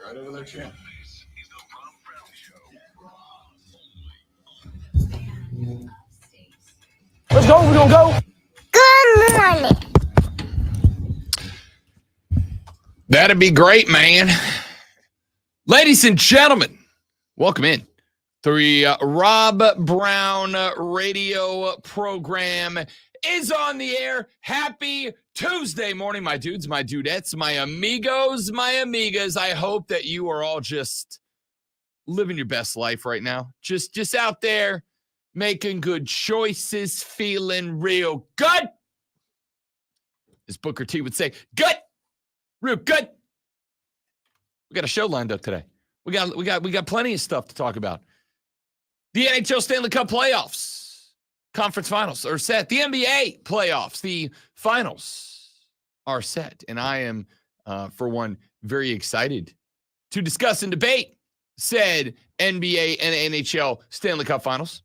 Right over there, champ. Let's go. We're going to go. Good morning. That'd be great, man. Ladies and gentlemen, welcome in to the Rob Brown radio program is on the air. Happy Tuesday morning, my dudes, my dudettes, my amigos, my amigas. I hope that you are all just living your best life right now. Just out there making good choices, feeling real good. As Booker T would say, good, real good. We got a show lined up today. We got plenty of stuff to talk about. The NHL Stanley Cup playoffs, conference finals are set. The NBA playoffs, the finals are set. And I am, for one, very excited to discuss and debate said NBA and NHL Stanley Cup finals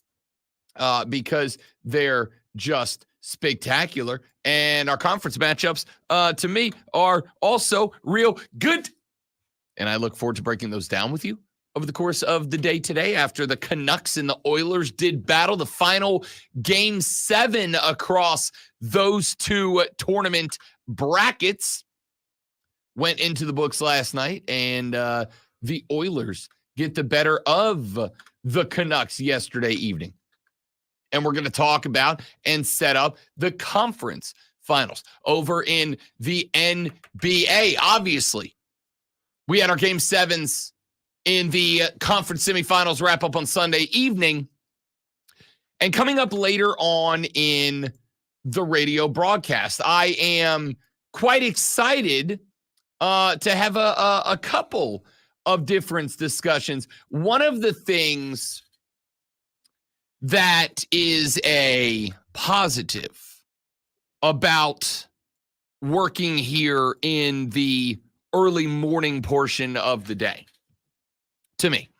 because they're just spectacular. And our conference matchups, to me, are also real good. And I look forward to breaking those down with you over the course of the day today after the Canucks and the Oilers did battle. The final Game 7 across those two tournament brackets went into the books last night, and the Oilers get the better of the Canucks yesterday evening. And we're going to talk about and set up the conference finals over in the NBA. Obviously, we had our Game 7s in the conference semifinals wrap up on Sunday evening. And coming up later on in the radio broadcast, I am quite excited to have a couple of different discussions. One of the things that is a positive about working here in the early morning portion of the day, to me,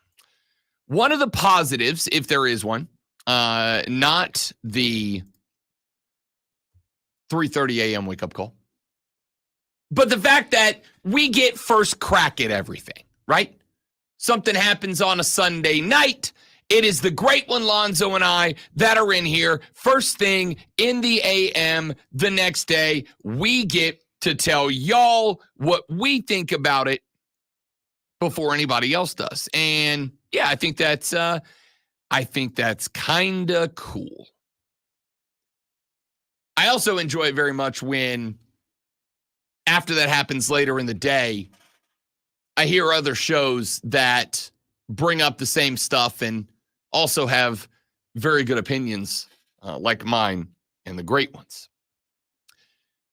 one of the positives, if there is one, not the 3:30 a.m. wake-up call, but the fact that we get first crack at everything, right? Something happens on a Sunday night. It is the great one, Lonzo and I, that are in here first thing in the AM the next day. We get to tell y'all what we think about it before anybody else does. And yeah, I think that's kind of cool. I also enjoy it very much when after that happens later in the day, I hear other shows that bring up the same stuff and also have very good opinions like mine and the great ones.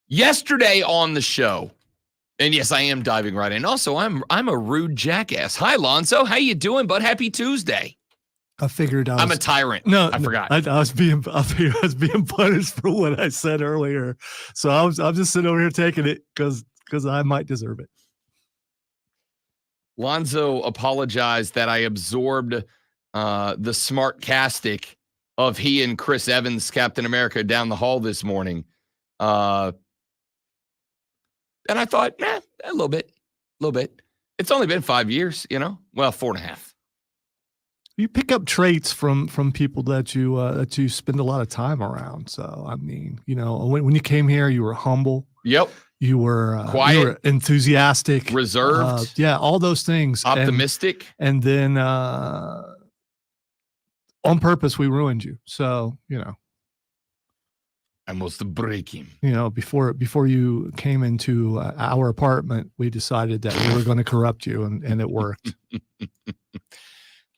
Yesterday on the show, and yes, I am diving right in. Also, I'm a rude jackass. Hi, Lonzo. How you doing, bud? Happy Tuesday. I figured I'm a tyrant. No, I forgot. I figured I was being punished for what I said earlier. So I'm just sitting over here taking it because I might deserve it. Lonzo apologized that I absorbed the smart castic of he and Chris Evans, Captain America, down the hall this morning. And I thought, a little bit. It's only been 5 years, well, 4.5. You pick up traits from people that you spend a lot of time around. So, I mean, when you came here, you were humble. Yep. You were quiet, you were enthusiastic, reserved. All those things. Optimistic. And then on purpose, we ruined you. So, I must break him. Before you came into our apartment, we decided that we were going to corrupt you, and it worked.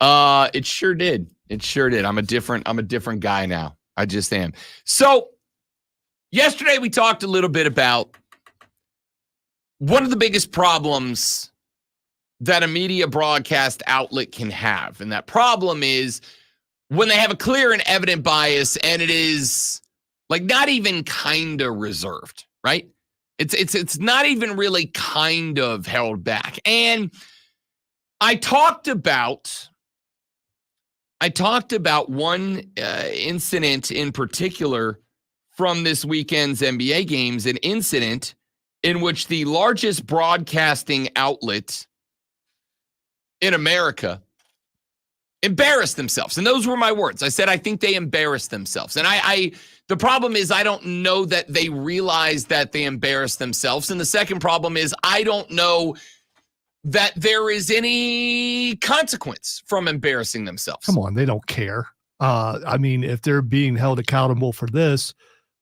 It sure did. I'm a different guy now. I just am. So yesterday we talked a little bit about one of the biggest problems that a media broadcast outlet can have. And that problem is when they have a clear and evident bias and it is like not even kind of reserved, right? It's not even really kind of held back. And I talked about one incident in particular from this weekend's NBA games, an incident in which the largest broadcasting outlet in America embarrassed themselves. And those were my words. I said, I think they embarrassed themselves. And the problem is I don't know that they realize that they embarrassed themselves. And the second problem is I don't know that there is any consequence from embarrassing themselves. Come on, they don't care. I mean, if they're being held accountable for this,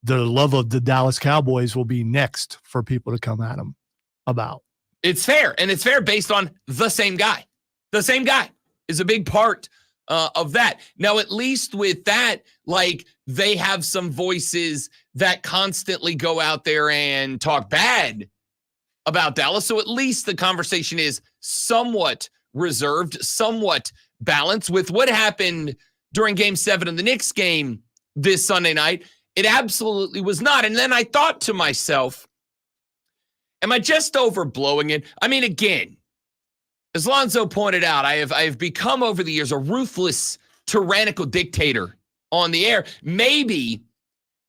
the love of the Dallas Cowboys will be next for people to come at them about. It's fair, and it's fair based on the same guy. The same guy is a big part of that. Now, at least with that, like, they have some voices that constantly go out there and talk bad about Dallas. So at least the conversation is somewhat reserved, somewhat balanced. With what happened during Game 7 of the Knicks game this Sunday night, it absolutely was not. And then I thought to myself, am I just overblowing it? I mean, again, as Lonzo pointed out, I have become over the years a ruthless, tyrannical dictator on the air. Maybe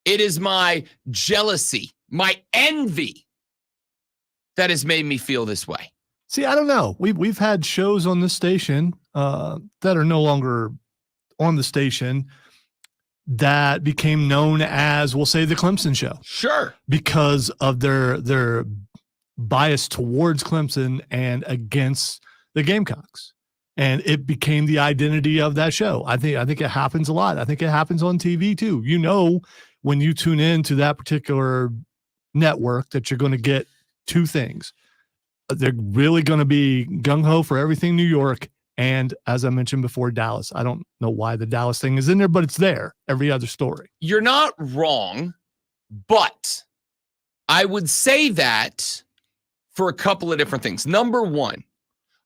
it is my jealousy, my envy that has made me feel this way. See, I don't know. We've had shows on this station that are no longer on the station that became known as, we'll say, the Clemson Show. Sure. Because of their bias towards Clemson and against the Gamecocks. And it became the identity of that show. I think it happens a lot. I think it happens on TV too. You know, when you tune in to that particular network that you're going to get two things. They're really going to be gung-ho for everything New York. And as I mentioned before, Dallas. I don't know why the Dallas thing is in there, but it's there. Every other story. You're not wrong, but I would say that for a couple of different things. Number one,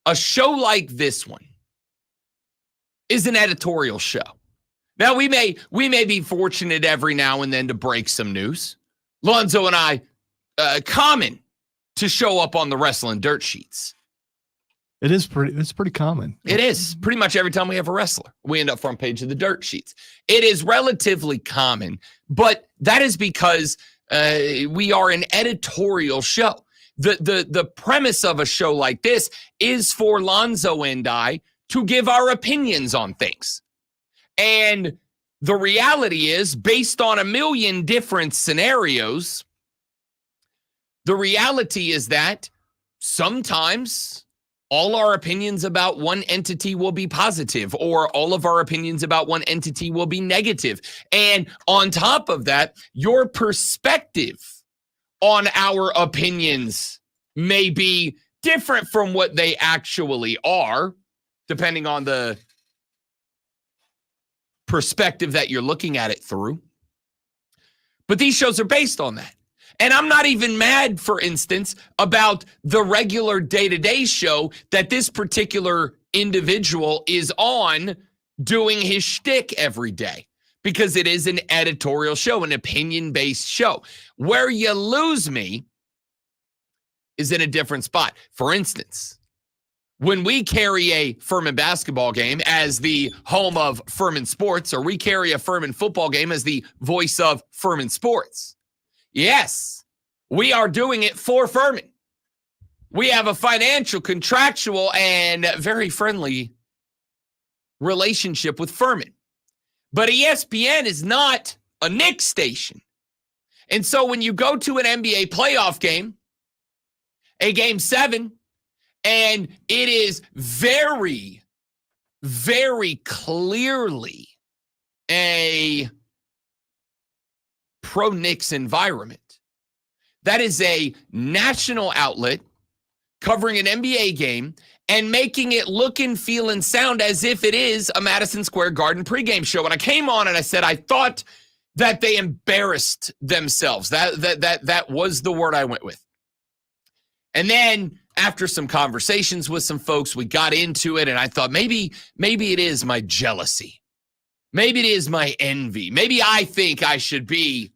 a show like this one is an editorial show. Now, we may be fortunate every now and then to break some news. Lonzo and I, common to show up on the Wrestling Dirt Sheets. It's pretty common. It is. Pretty much every time we have a wrestler, we end up front page of the Dirt Sheets. It is relatively common, but that is because we are an editorial show. The premise of a show like this is for Lonzo and I to give our opinions on things. And the reality is, based on a million different scenarios, the reality is that sometimes all our opinions about one entity will be positive, or all of our opinions about one entity will be negative. And on top of that, your perspective on our opinions may be different from what they actually are, depending on the perspective that you're looking at it through. But these shows are based on that. And I'm not even mad, for instance, about the regular day-to-day show that this particular individual is on doing his shtick every day, because it is an editorial show, an opinion-based show. Where you lose me is in a different spot. For instance, when we carry a Furman basketball game as the home of Furman sports, or we carry a Furman football game as the voice of Furman sports, yes, we are doing it for Furman. We have a financial, contractual, and very friendly relationship with Furman. But ESPN is not a Knicks station. And so when you go to an NBA playoff game, a Game 7, and it is very, very clearly a pro-Knicks environment. That is a national outlet covering an NBA game and making it look and feel and sound as if it is a Madison Square Garden pregame show. And I came on and I said, I thought that they embarrassed themselves. That was the word I went with. And then after some conversations with some folks, we got into it, and I thought maybe it is my jealousy. Maybe it is my envy. Maybe I think I should be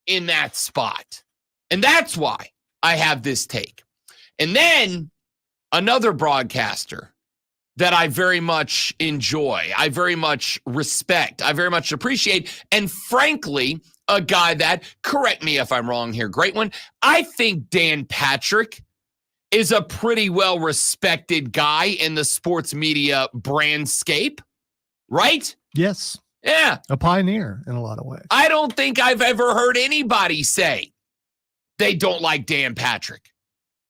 in that spot. And that's why I have this take. And then another broadcaster that I very much enjoy, I very much respect, I very much appreciate, and frankly, a guy that, correct me if I'm wrong here, great one, I think Dan Patrick is a pretty well-respected guy in the sports media brandscape, right? Yes. Yeah. A pioneer in a lot of ways. I don't think I've ever heard anybody say they don't like Dan Patrick.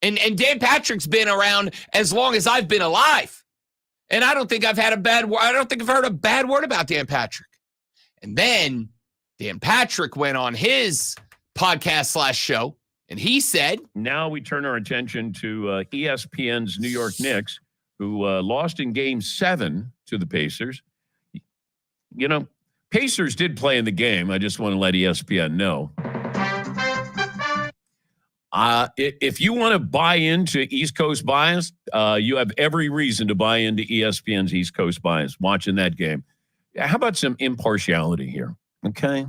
And Dan Patrick's been around as long as I've been alive. And I don't think I've heard a bad word about Dan Patrick. And then Dan Patrick went on his podcast / show, and he said, now we turn our attention to ESPN's New York Knicks, who lost in Game 7 to the Pacers. You know, Pacers did play in the game. I just want to let ESPN know. If you want to buy into East Coast bias, you have every reason to buy into ESPN's East Coast bias watching that game. How about some impartiality here? Okay.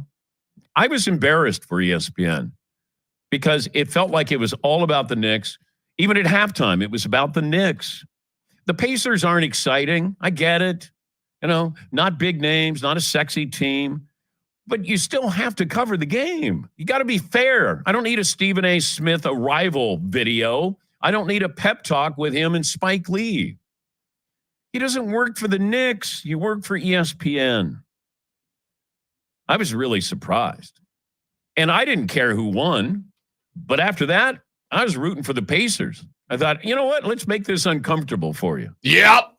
I was embarrassed for ESPN because it felt like it was all about the Knicks. Even at halftime, it was about the Knicks. The Pacers aren't exciting. I get it. You know, not big names, not a sexy team. But you still have to cover the game. You got to be fair. I don't need a Stephen A. Smith arrival video. I don't need a pep talk with him and Spike Lee. He doesn't work for the Knicks. You work for ESPN. I was really surprised. And I didn't care who won. But after that, I was rooting for the Pacers. I thought, you know what? Let's make this uncomfortable for you. yep.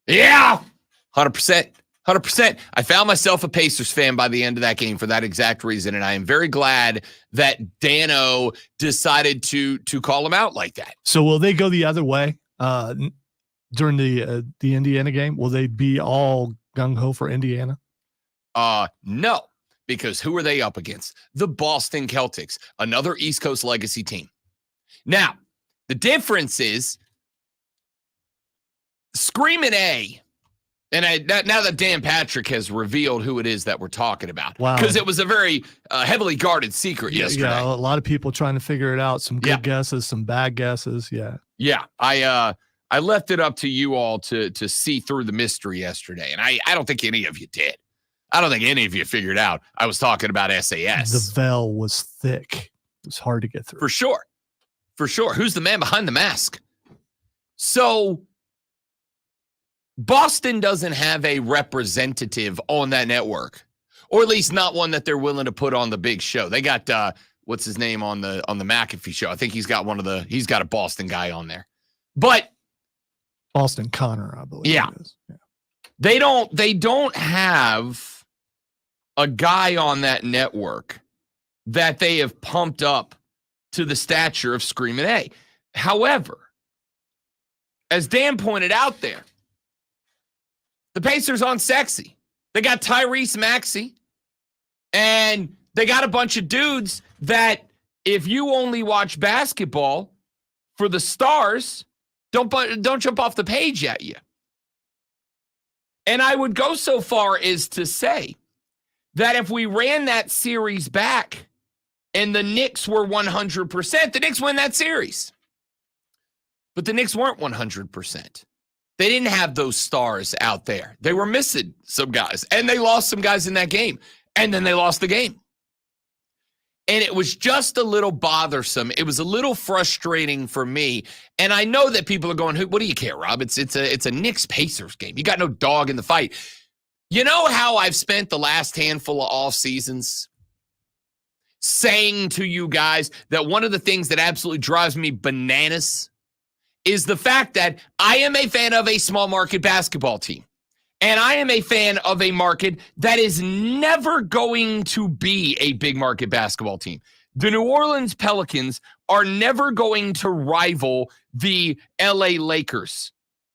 Yeah. 100%. 100%. I found myself a Pacers fan by the end of that game for that exact reason, and I am very glad that Dano decided to call him out like that. So will they go the other way during the Indiana game? Will they be all gung-ho for Indiana? No, because who are they up against? The Boston Celtics, another East Coast legacy team. Now, the difference is Screaming A. And now that Dan Patrick has revealed who it is that we're talking about, wow, because it was a very heavily guarded secret yesterday. Yeah, a lot of people trying to figure it out. Some good guesses, some bad guesses. Yeah. I left it up to you all to see through the mystery yesterday, and I don't think any of you did. I don't think any of you figured out I was talking about SAS. The veil was thick. It was hard to get through. For sure. Who's the man behind the mask? So Boston doesn't have a representative on that network, or at least not one that they're willing to put on the big show. They got what's his name on the McAfee show. I think he's got a Boston guy on there, but Boston Connor, I believe. Yeah. It is. Yeah. They don't have a guy on that network that they have pumped up to the stature of Screaming A. However, as Dan pointed out there, the Pacers aren't sexy. They got Tyrese Maxey, and they got a bunch of dudes that if you only watch basketball for the stars, don't jump off the page at you. And I would go so far as to say that if we ran that series back and the Knicks were 100%, the Knicks win that series. But the Knicks weren't 100%. They didn't have those stars out there. They were missing some guys, and they lost some guys in that game, and then they lost the game. And it was just a little bothersome. It was a little frustrating for me. And I know that people are going, what do you care, Rob? It's a Knicks-Pacers game. You got no dog in the fight. You know how I've spent the last handful of off seasons saying to you guys that one of the things that absolutely drives me bananas is the fact that I am a fan of a small market basketball team. And I am a fan of a market that is never going to be a big market basketball team. The New Orleans Pelicans are never going to rival the LA Lakers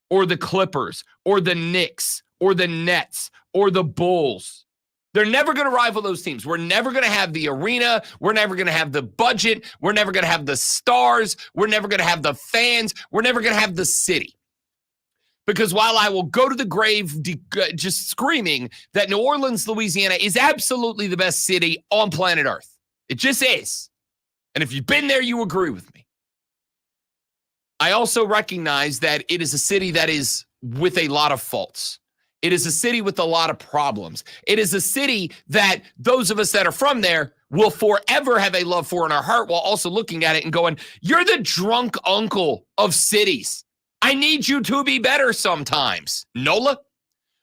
or the Clippers or the Knicks or the Nets or the Bulls. They're never going to rival those teams. We're never going to have the arena. We're never going to have the budget. We're never going to have the stars. We're never going to have the fans. We're never going to have the city. Because while I will go to the grave just screaming that New Orleans, Louisiana is absolutely the best city on planet Earth. It just is. And if you've been there, you agree with me. I also recognize that it is a city that is with a lot of faults. It is a city with a lot of problems. It is a city that those of us that are from there will forever have a love for in our heart, while also looking at it and going, you're the drunk uncle of cities. I need you to be better sometimes. NOLA,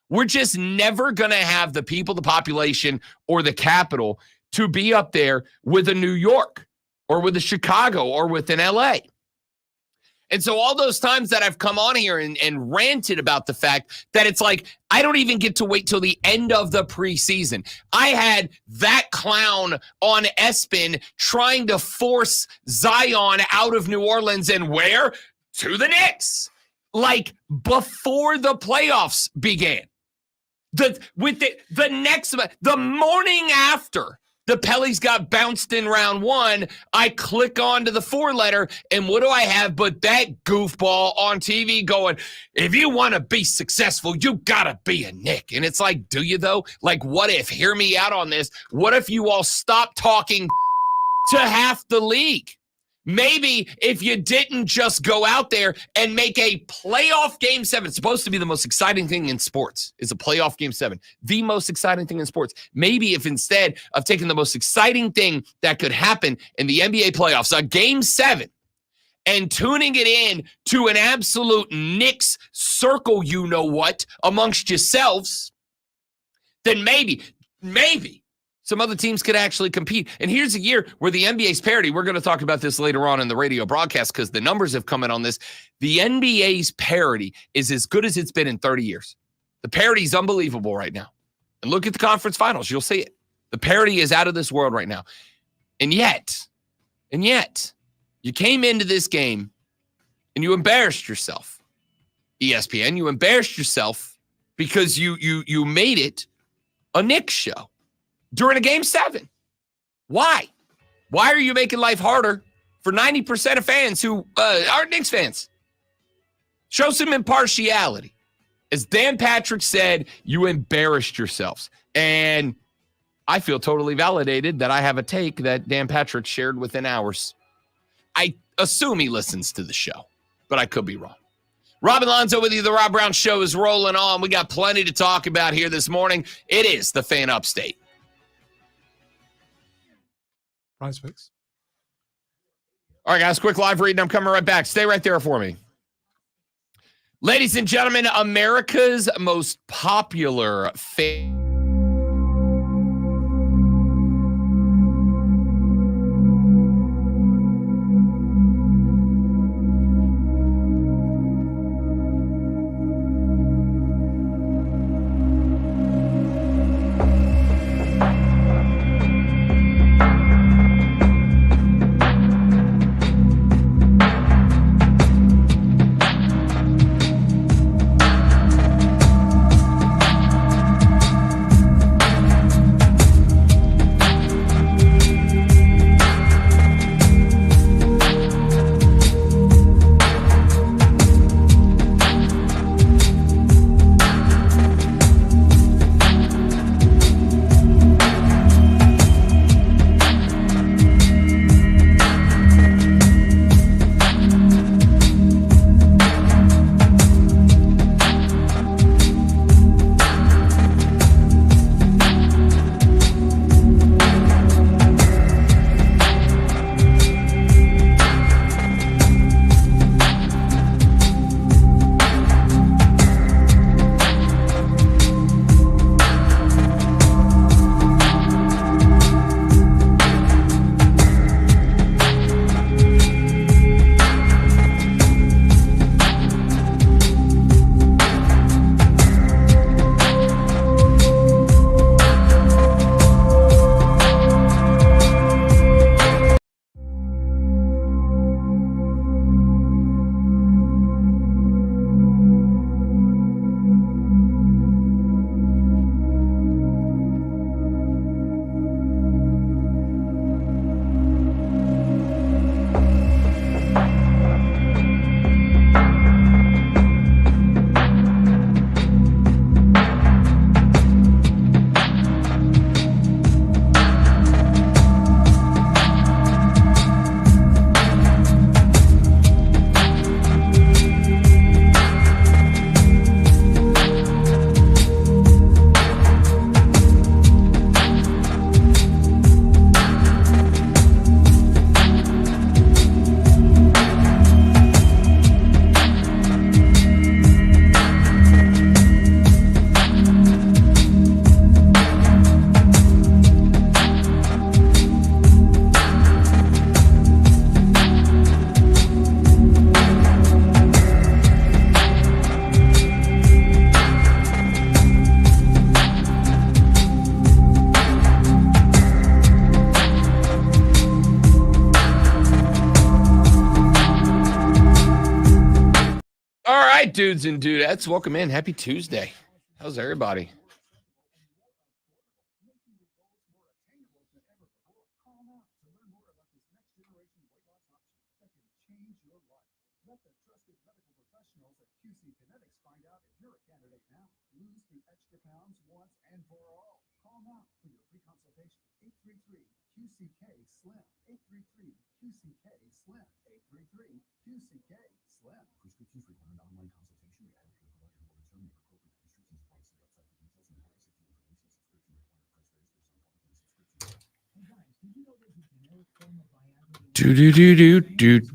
we're just never going to have the people, the population, or the capital to be up there with a New York or with a Chicago or with an LA. And so all those times that I've come on here and ranted about the fact that it's like, I don't even get to wait till the end of the preseason. I had that clown on ESPN trying to force Zion out of New Orleans, and where? To the Knicks. Like before the playoffs began. The morning after the Pellies got bounced in round one, I click on to the 4-letter, and what do I have but that goofball on TV going, if you want to be successful, you got to be a Knick. And it's like, do you though? Like, what if, hear me out on this, what if you all stop talking to half the league? Maybe if you didn't just go out there and make a playoff game 7, it's supposed to be the most exciting thing in sports, is a playoff game 7, the most exciting thing in sports. Maybe if instead of taking the most exciting thing that could happen in the NBA playoffs, a game 7, and tuning it in to an absolute Knicks circle, you know what, amongst yourselves, then maybe some other teams could actually compete. And here's a year where the NBA's parity, we're going to talk about this later on in the radio broadcast because the numbers have come in on this. The NBA's parity is as good as it's been in 30 years. The parity is unbelievable right now. And look at the conference finals. You'll see it. The parity is out of this world right now. And yet, you came into this game and you embarrassed yourself. ESPN, you embarrassed yourself because you made it a Knicks show during a game 7. Why? Why are you making life harder for 90% of fans who aren't Knicks fans? Show some impartiality. As Dan Patrick said, you embarrassed yourselves. And I feel totally validated that I have a take that Dan Patrick shared within hours. I assume he listens to the show, but I could be wrong. Rob Alonzo with you. The Rob Brown Show is rolling on. We got plenty to talk about here this morning. It is the Fan Upstate. Prize Picks. All right, guys, quick live read, and I'm coming right back. Stay right there for me. Ladies and gentlemen, America's most popular fan. right, dudes and dudettes, welcome in. Happy Tuesday. How's everybody?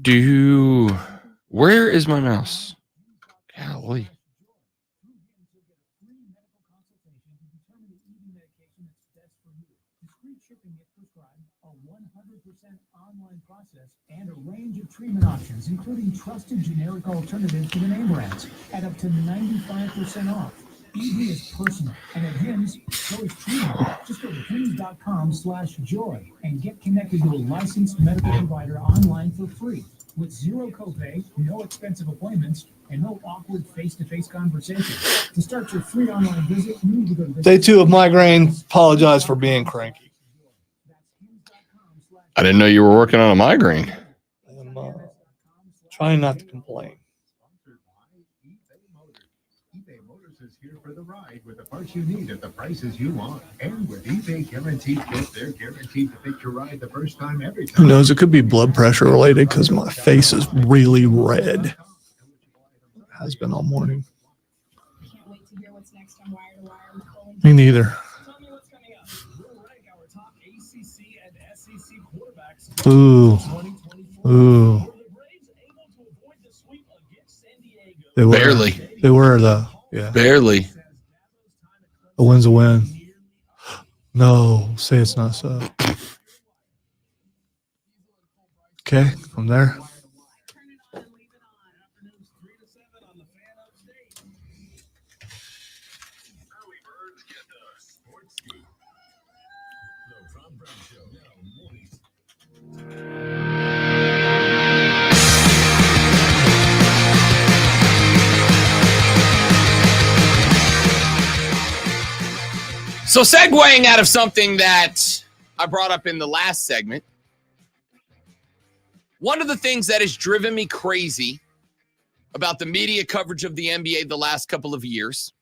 Do. Where is my mouse? Golly. And a range of treatment options, including trusted generic alternatives to the name brands, at up to 95% off. ED is personal, and at Hims, so is treatment. Just go to hims.com/joy and get connected to a licensed medical provider online for free, with zero copay, no expensive appointments, and no awkward face-to-face conversation. To start your free online visit, you need to go to Day 2 of migraine. Apologize for being cranky. I didn't know you were working on a migraine. I'm trying not to complain. eBay Motors is here for the ride with the parts you need at the prices you want. And with eBay Guaranteed Fit, they're guaranteed to fit your ride the first time, every time. Who knows? It could be blood pressure related because my face is really red. It has been all morning. Can't wait to hear what's next on Wire to Wire with Colin. Me neither. Tell me what's coming up. We'll rank our top ACC and SEC quarterbacks. Ooh. Ooh. Were the Braves able to avoid the sweep against San Diego? They were. Barely. They were, though. Yeah. Barely. A win's a win. No, say it's not so. Okay, I'm there. Turn it on and leave it on. Afternoons 3 to 7 on the Fan Upstate. Early birds get the sports scoop. The Rob Brown Show now mornings. So segueing out of something that I brought up in the last segment, one of the things that has driven me crazy about the media coverage of the NBA the last couple of years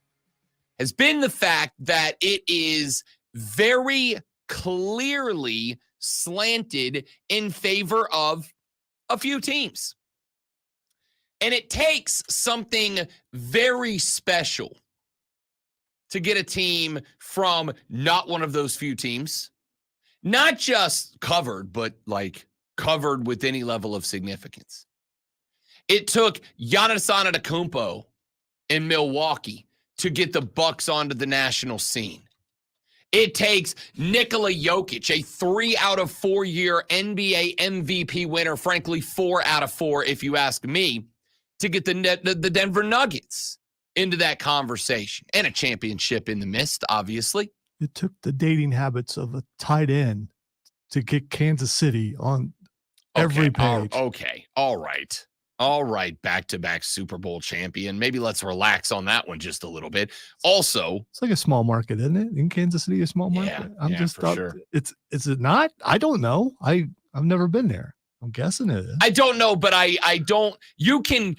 has been the fact that it is very clearly slanted in favor of a few teams. And it takes something very special to get a team from not one of those few teams, not just covered, but like covered with any level of significance. It took Giannis Antetokounmpo in Milwaukee to get the Bucks onto the national scene. It takes Nikola Jokic, a 3 out of 4 year NBA MVP winner, frankly, 4 out of 4, if you ask me, to get the Denver Nuggets into that conversation, and a championship in the midst, obviously. It took the dating habits of a tight end to get Kansas City on every page. Okay. All right. Back-to-back Super Bowl champion. Maybe let's relax on that one just a little bit. Also, It's like a small market, isn't it? In Kansas City, a small market. for sure. Is it not? I don't know. I've never been there. I'm guessing it is. I don't know, but I don't. You can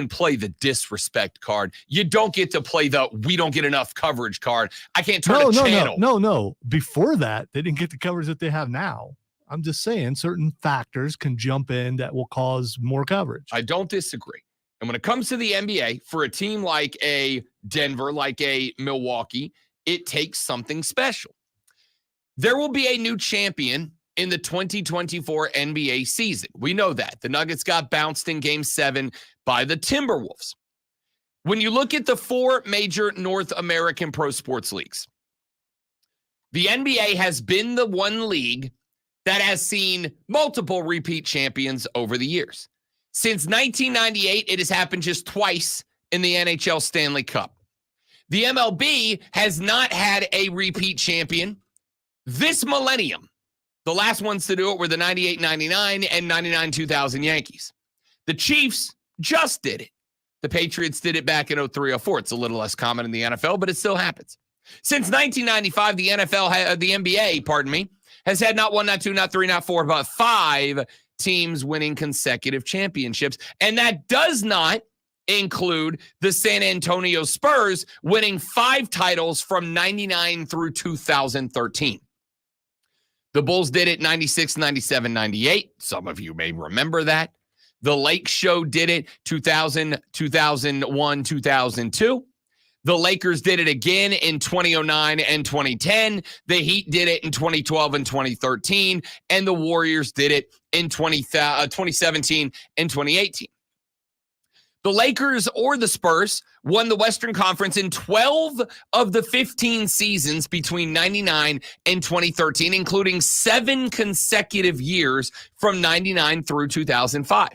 play the disrespect card. You don't get to play the we don't get enough coverage card. I can't turn a channel. No. Before that, they didn't get the coverage that they have now. I'm just saying certain factors can jump in that will cause more coverage. I don't disagree. And when it comes to the NBA, for a team like a Denver, like a Milwaukee, it takes something special. There will be a new champion in the 2024 NBA season. We know that. The Nuggets got bounced in Game 7 by the Timberwolves. When you look at the 4 major North American pro sports leagues, the NBA has been the one league that has seen multiple repeat champions over the years. Since 1998, it has happened just twice in the NHL Stanley Cup. The MLB has not had a repeat champion this millennium. The last ones to do it were the 98-99 and 99-2000 Yankees. The Chiefs just did it. The Patriots did it back in 03-04. It's a little less common in the NFL, but it still happens. Since 1995, the NBA, has had not one, not two, not three, not four, but 5 teams winning consecutive championships. And that does not include the San Antonio Spurs winning 5 titles from 99 through 2013. The Bulls did it 96, 97, 98. Some of you may remember that. The Lake Show did it 2000, 2001, 2002. The Lakers did it again in 2009 and 2010. The Heat did it in 2012 and 2013. And the Warriors did it in 2017 and 2018. The Lakers or the Spurs won the Western Conference in 12 of the 15 seasons between 99 and 2013, including 7 consecutive years from 99 through 2005.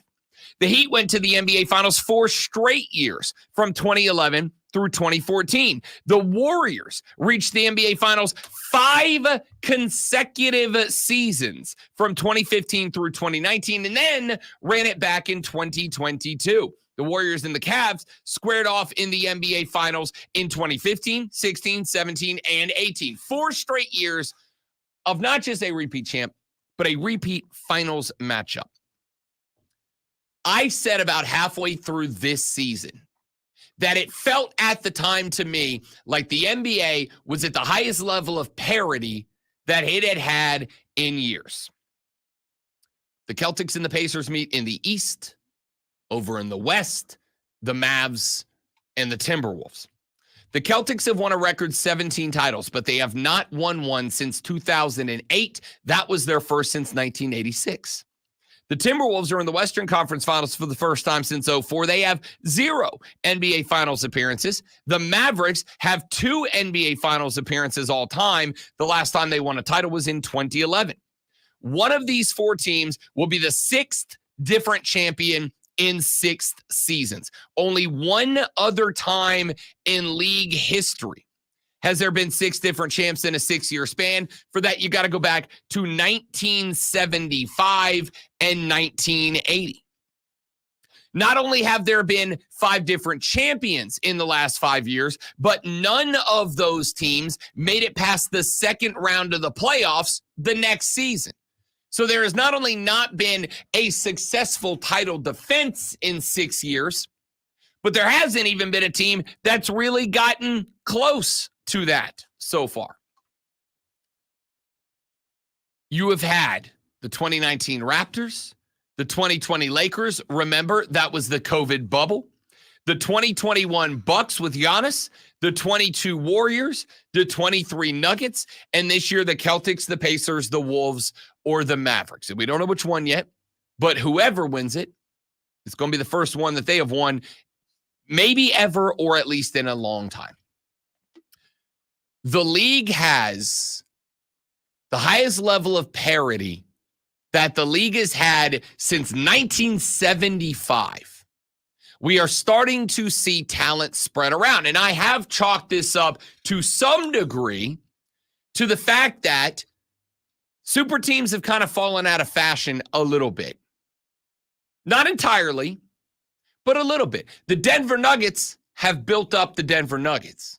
The Heat went to the NBA Finals 4 straight years from 2011 through 2014. The Warriors reached the NBA Finals 5 consecutive seasons from 2015 through 2019, and then ran it back in 2022. The Warriors and the Cavs squared off in the NBA Finals in 2015, 16, 17, and 18. 4 straight years of not just a repeat champ, but a repeat finals matchup. I said about halfway through this season that it felt at the time to me like the NBA was at the highest level of parity that it had had in years. The Celtics and the Pacers meet in the East. Over in the West, the Mavs and the Timberwolves. The Celtics have won a record 17 titles, but they have not won one since 2008. That was their first since 1986. The Timberwolves are in the Western Conference Finals for the first time since 2004. They have 0 NBA Finals appearances. The Mavericks have 2 NBA Finals appearances all time. The last time they won a title was in 2011. One of these 4 teams will be the 6th different champion in 6 seasons. Only one other time in league history has there been 6 different champs in a 6-year span. For that, you got to go back to 1975 and 1980. Not only have there been 5 different champions in the last 5 years, but none of those teams made it past the second round of the playoffs the next season. So there has not only not been a successful title defense in 6 years, but there hasn't even been a team that's really gotten close to that so far. You have had the 2019 Raptors, the 2020 Lakers. Remember, that was the COVID bubble. The 2021 Bucks with Giannis, the 22 Warriors, the 23 Nuggets, and this year the Celtics, the Pacers, the Wolves, or the Mavericks. And we don't know which one yet, but whoever wins it, it's going to be the first one that they have won maybe ever, or at least in a long time. The league has the highest level of parity that the league has had since 1975. We are starting to see talent spread around. And I have chalked this up to some degree to the fact that super teams have kind of fallen out of fashion a little bit. Not entirely, but a little bit. The Denver Nuggets have built up the Denver Nuggets.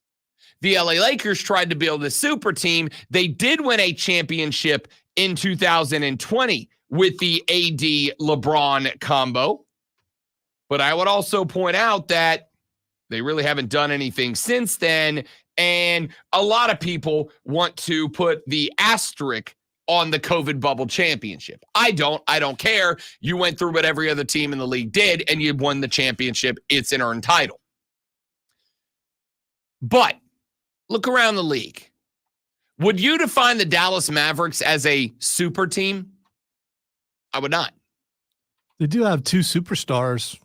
The LA Lakers tried to build a super team. They did win a championship in 2020 with the AD LeBron combo. But I would also point out that they really haven't done anything since then. And a lot of people want to put the asterisk on the COVID bubble championship. I don't care. You went through what every other team in the league did, and you won the championship. It's an earned title. But look around the league. Would you define the Dallas Mavericks as a super team? I would not. They do have 2 superstars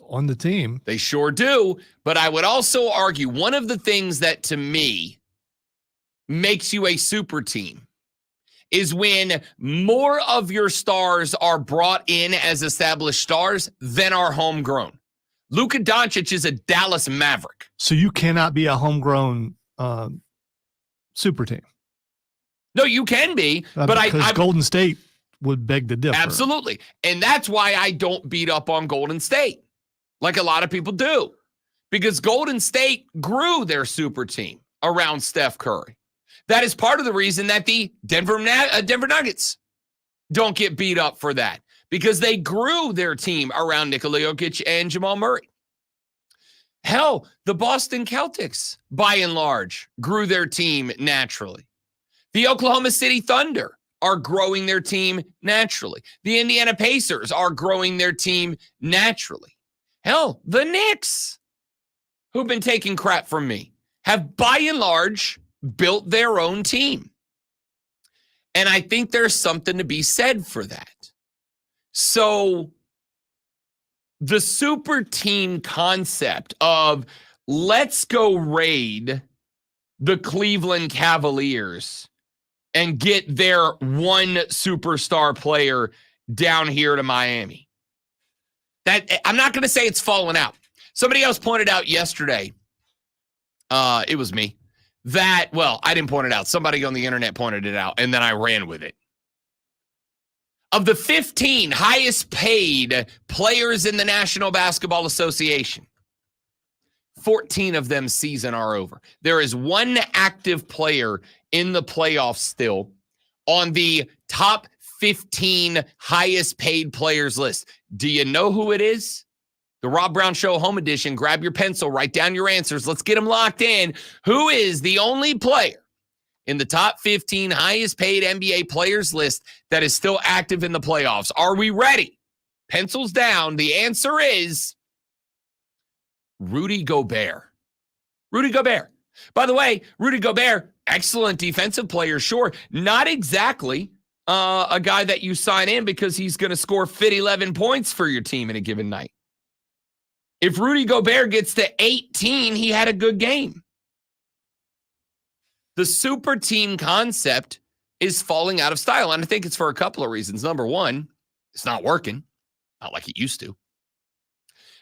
on the team. They sure do. But I would also argue one of the things that to me makes you a super team is when more of your stars are brought in as established stars than are homegrown. Luka Doncic is a Dallas Maverick. So you cannot be a homegrown super team. No, you can be, but I Golden State would beg to differ. Absolutely. And that's why I don't beat up on Golden State. like a lot of people do, because Golden State grew their super team around Steph Curry. That is part of the reason that the Denver Nuggets don't get beat up for that, because they grew their team around Nikola Jokic and Jamal Murray. Hell, the Boston Celtics, by and large, grew their team naturally. The Oklahoma City Thunder are growing their team naturally. The Indiana Pacers are growing their team naturally. Hell, the Knicks, who've been taking crap from me, have by and large built their own team. And I think there's something to be said for that. So the super team concept of let's go raid the Cleveland Cavaliers and get their one superstar player down here to Miami. That I'm not going to say it's fallen out. Somebody else pointed out yesterday, it was me, that, well, I didn't point it out. Somebody on the internet pointed it out, and then I ran with it. Of the 15 highest paid players in the National Basketball Association, 14 of them season are over. There is one active player in the playoffs still on the top 15 highest paid players list. Do you know who it is? The Rob Brown Show Home Edition. Grab your pencil, write down your answers. Let's get them locked in. Who is the only player in the top 15 highest paid NBA players list that is still active in the playoffs? Are we ready? Pencils down. The answer is Rudy Gobert. Rudy Gobert. By the way, Rudy Gobert, excellent defensive player, sure. Not exactly a guy that you sign in because he's going to score 11 points for your team in a given night. If Rudy Gobert gets to 18, he had a good game. The super team concept is falling out of style, and I think it's for a couple of reasons. Number one, it's not working, not like it used to.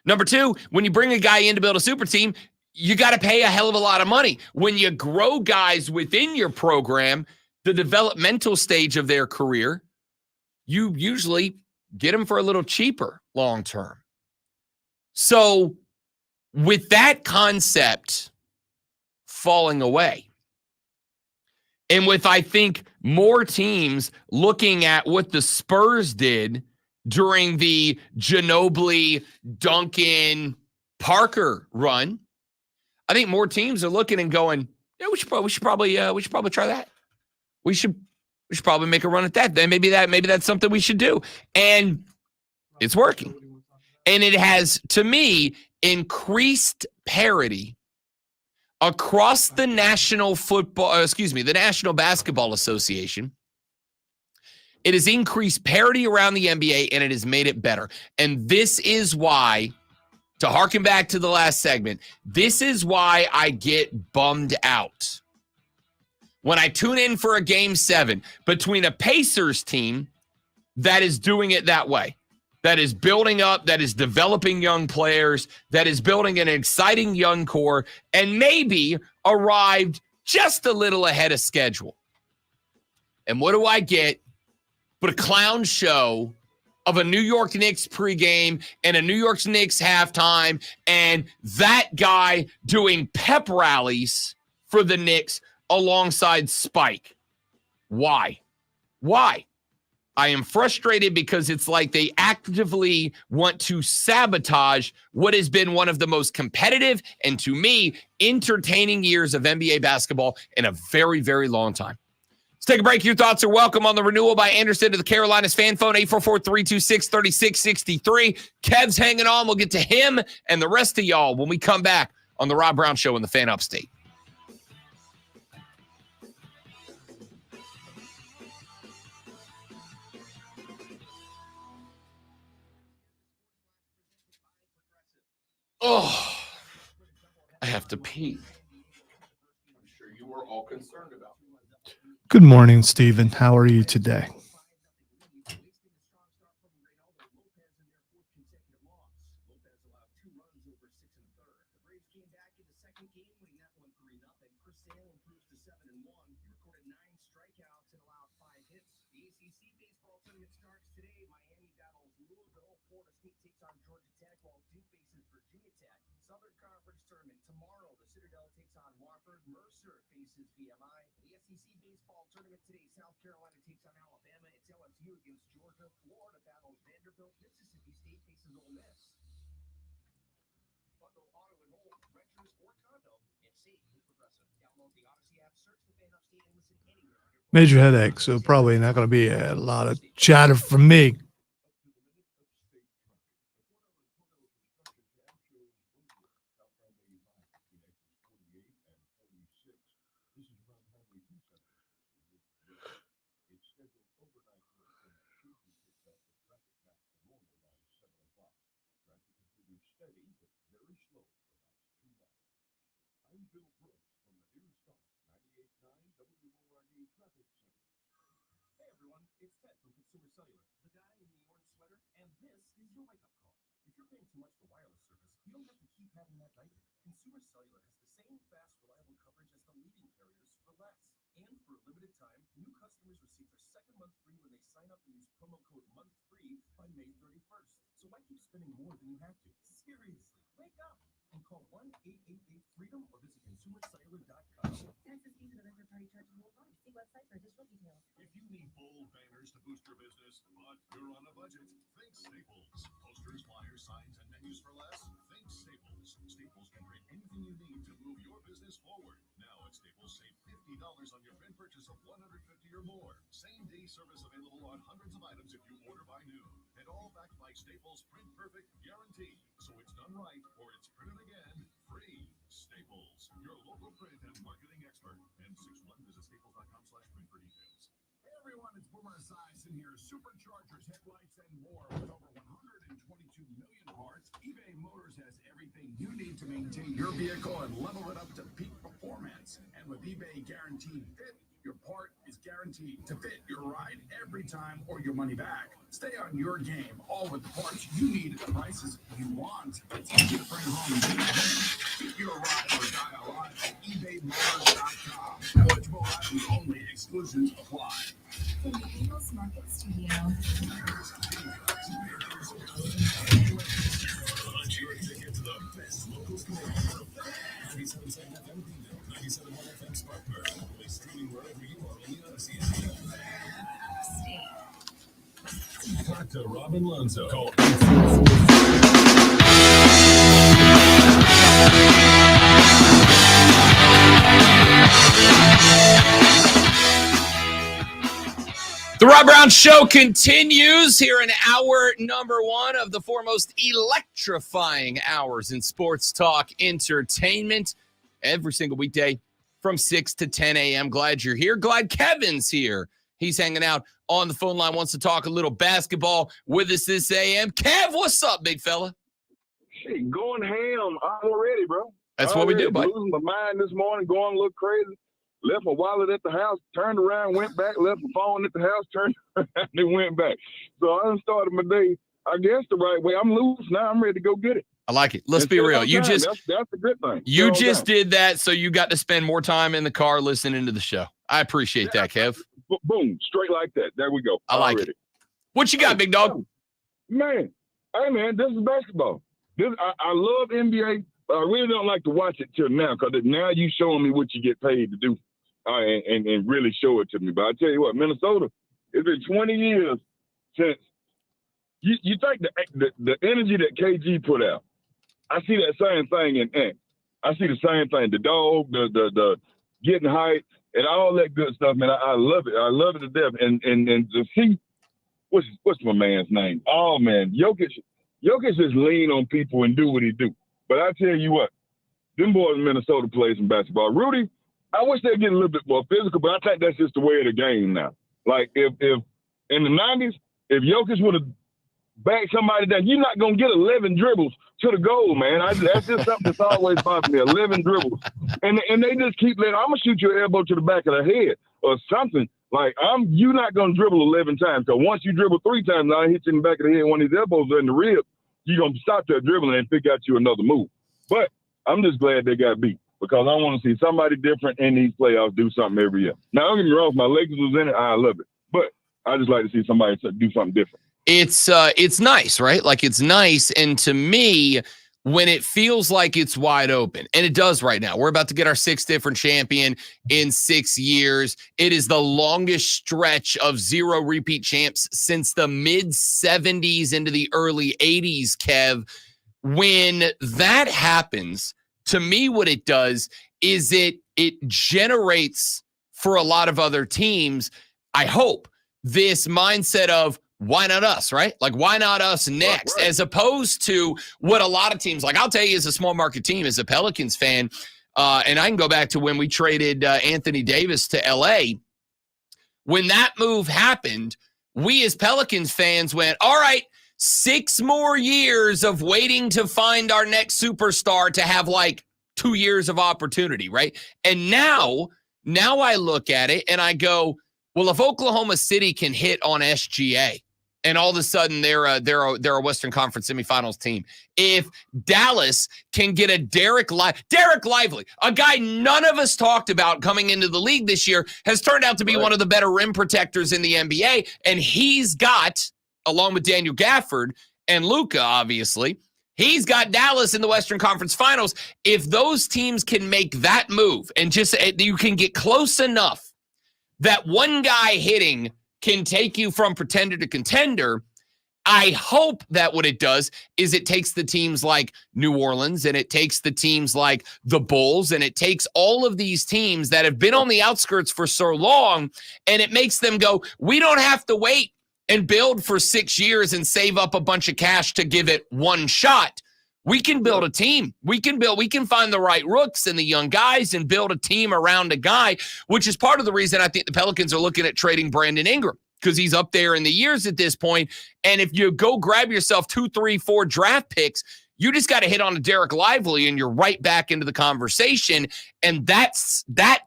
Number two, when you bring a guy in to build a super team, you got to pay a hell of a lot of money. When you grow guys within your program, the developmental stage of their career, you usually get them for a little cheaper long term. So with that concept falling away, and with, I think, more teams looking at what the Spurs did during the Ginobili, Duncan, Parker run, I think more teams are looking and going, yeah, we should probably try that. We should probably make a run at that. Then maybe that's something we should do. And it's working. And it has, to me, increased parity across the National Basketball Association. It has increased parity around the NBA, and it has made it better. And this is why, to harken back to the last segment, this is why I get bummed out when I tune in for a Game 7 between a Pacers team that is doing it that way, that is building up, that is developing young players, that is building an exciting young core, and maybe arrived just a little ahead of schedule. And what do I get but a clown show of a New York Knicks pregame and a New York Knicks halftime, and that guy doing pep rallies for the Knicks alongside Spike? Why? I am frustrated because it's like they actively want to sabotage what has been one of the most competitive and, to me, entertaining years of NBA basketball in a very, very long time. Let's take a break. Your thoughts are welcome on the renewal by Anderson to the Carolinas fan phone, 844-326-3663. Kev's hanging on. We'll get to him and the rest of y'all when we come back on the Rob Brown Show in the Fan Upstate. Oh, I have to pee. I'm sure you were all concerned about me. Good morning, Stephen. How are you today? Mercer faces VMI. The SEC baseball tournament today, South Carolina takes on Alabama. It's LSU against Georgia. Florida battles Vanderbilt. Mississippi State faces Ole Miss. Bundle auto and home, renters or condo, and save with Progressive. Download the Odyssey app, search the Fan Upstate, and listen anywhere on your Major headache, so probably not going to be a lot of chatter from me. Hey everyone, it's Ted from Consumer Cellular, the guy in the orange sweater, and this is your wake-up call. If you're paying too much for wireless service, you don't have to keep having that nightmare. Consumer Cellular has the same fast, reliable coverage as the leading carriers for less. And for a limited time, new customers receive their second month free when they sign up and use promo code MONTHFREE by May 31st. So why keep spending more than you have to? Seriously, wake up and call 1-888-FREEDOM or visit consumercellular.com. Access fee to the third party charges will apply. See website for additional details. If you need bold banners to boost your business, but you're on a budget, think Staples. Posters, flyers, signs, and menus for less? Think Staples. Staples can print anything you need to move your business forward. Now at Staples, save $50 on your print purchase of $150 or more. Same-day service available on hundreds of items if you order by noon. And all backed by Staples Print Perfect Guarantee. So it's done right or it's printed again free. Staples, your local print and marketing expert. M61, visit staples.com/print for details. Hey everyone, it's Boomer Esiason here. Superchargers, headlights, and more. With over 122 million parts, eBay Motors has everything you need to maintain your vehicle and level it up to peak performance. And with eBay Guaranteed Fit, your part is guaranteed to fit your ride every time or your money back. Stay on your game, all with the parts you need at the prices you want. It's easy to bring home and get it. Keep your ride or die alive at ebaymotors.com. Eligible items only. Exclusions apply. From the Eagles Market Studio. Punch your ticket to the best local community. 97.7 FM Greenville, 97.1 FM Spartanburg. We're streaming wherever you are on the Odyssey. Talk to Robin Lonzo. Call The Rob Brown Show continues here in hour number one of the foremost electrifying hours in sports talk entertainment every single weekday from 6 to 10 a.m. Glad you're here. Glad Kevin's here. He's hanging out on the phone line, wants to talk a little basketball with us this a.m. Kev, what's up, big fella? Shit, going ham already, bro. That's what we do, buddy. Losing my mind this morning, going a little crazy. Left my wallet at the house, turned around, went back, left my phone at the house, turned around, and went back. So I done started my day, I guess, the right way. I'm loose now. I'm ready to go get it. I like it. Let's be real. You just that's a good thing. You just did that, so you got to spend more time in the car listening to the show. I appreciate that, Kev. Boom, straight like that. There we go. I like it. What you got, big dog? Man, hey man, this is basketball. I love NBA, but I really don't like to watch it till now because now you showing me what you get paid to do, and really show it to me. But I tell you what, Minnesota, it's been 20 years since you take the energy that KG put out. I see that same thing in Ant. I see the same thing. The dog, the getting hype, and all that good stuff, man. I love it. I love it to death. And to see what's my man's name? Oh man, Jokic just lean on people and do what he do. But I tell you what, them boys in Minnesota play some basketball. Rudy, I wish they'd get a little bit more physical, but I think that's just the way of the game now. Like if in the 90s, if Jokic would have backed somebody down, you're not gonna get 11 dribbles to the goal, man. That's just something that's always bothered me. 11 dribbles, and they just keep letting. I'm gonna shoot your elbow to the back of the head or something. Like you're not gonna dribble 11 times. Because once you dribble 3 times, I hit you in the back of the head. One of these elbows are in the rib. You're gonna stop that dribbling and figure out you another move. But I'm just glad they got beat because I want to see somebody different in these playoffs do something every year. Now don't get me wrong, if my Lakers was in it, I love it. But I just like to see somebody do something different. It's nice, right? Like it's nice. And to me, when it feels like it's wide open. And it does right now. We're about to get our 6th different champion in 6 years. It is the longest stretch of 0 repeat champs since the mid-70s into the early 80s, Kev. When that happens, to me, what it does is it generates for a lot of other teams, I hope, this mindset of, why not us, right? Like, why not us next? Right. As opposed to what a lot of teams, like I'll tell you as a small market team, as a Pelicans fan, and I can go back to when we traded Anthony Davis to LA. When that move happened, we as Pelicans fans went, all right, 6 more years of waiting to find our next superstar to have like 2 years of opportunity, right? And now I look at it and I go, well, if Oklahoma City can hit on SGA, and all of a sudden they're a Western Conference semifinals team. If Dallas can get a Derek Lively, a guy none of us talked about coming into the league this year, has turned out to be one of the better rim protectors in the NBA, and he's got, along with Daniel Gafford and Luka, obviously, he's got Dallas in the Western Conference Finals. If those teams can make that move and just you can get close enough that one guy hitting can take you from pretender to contender, I hope that what it does is it takes the teams like New Orleans and it takes the teams like the Bulls and it takes all of these teams that have been on the outskirts for so long and it makes them go, we don't have to wait and build for 6 years and save up a bunch of cash to give it one shot. We can build a team. We can find the right rooks and the young guys and build a team around a guy, which is part of the reason I think the Pelicans are looking at trading Brandon Ingram, because he's up there in the years at this point. And if you go grab yourself 2, 3, 4 draft picks, you just got to hit on a Derek Lively and you're right back into the conversation. And that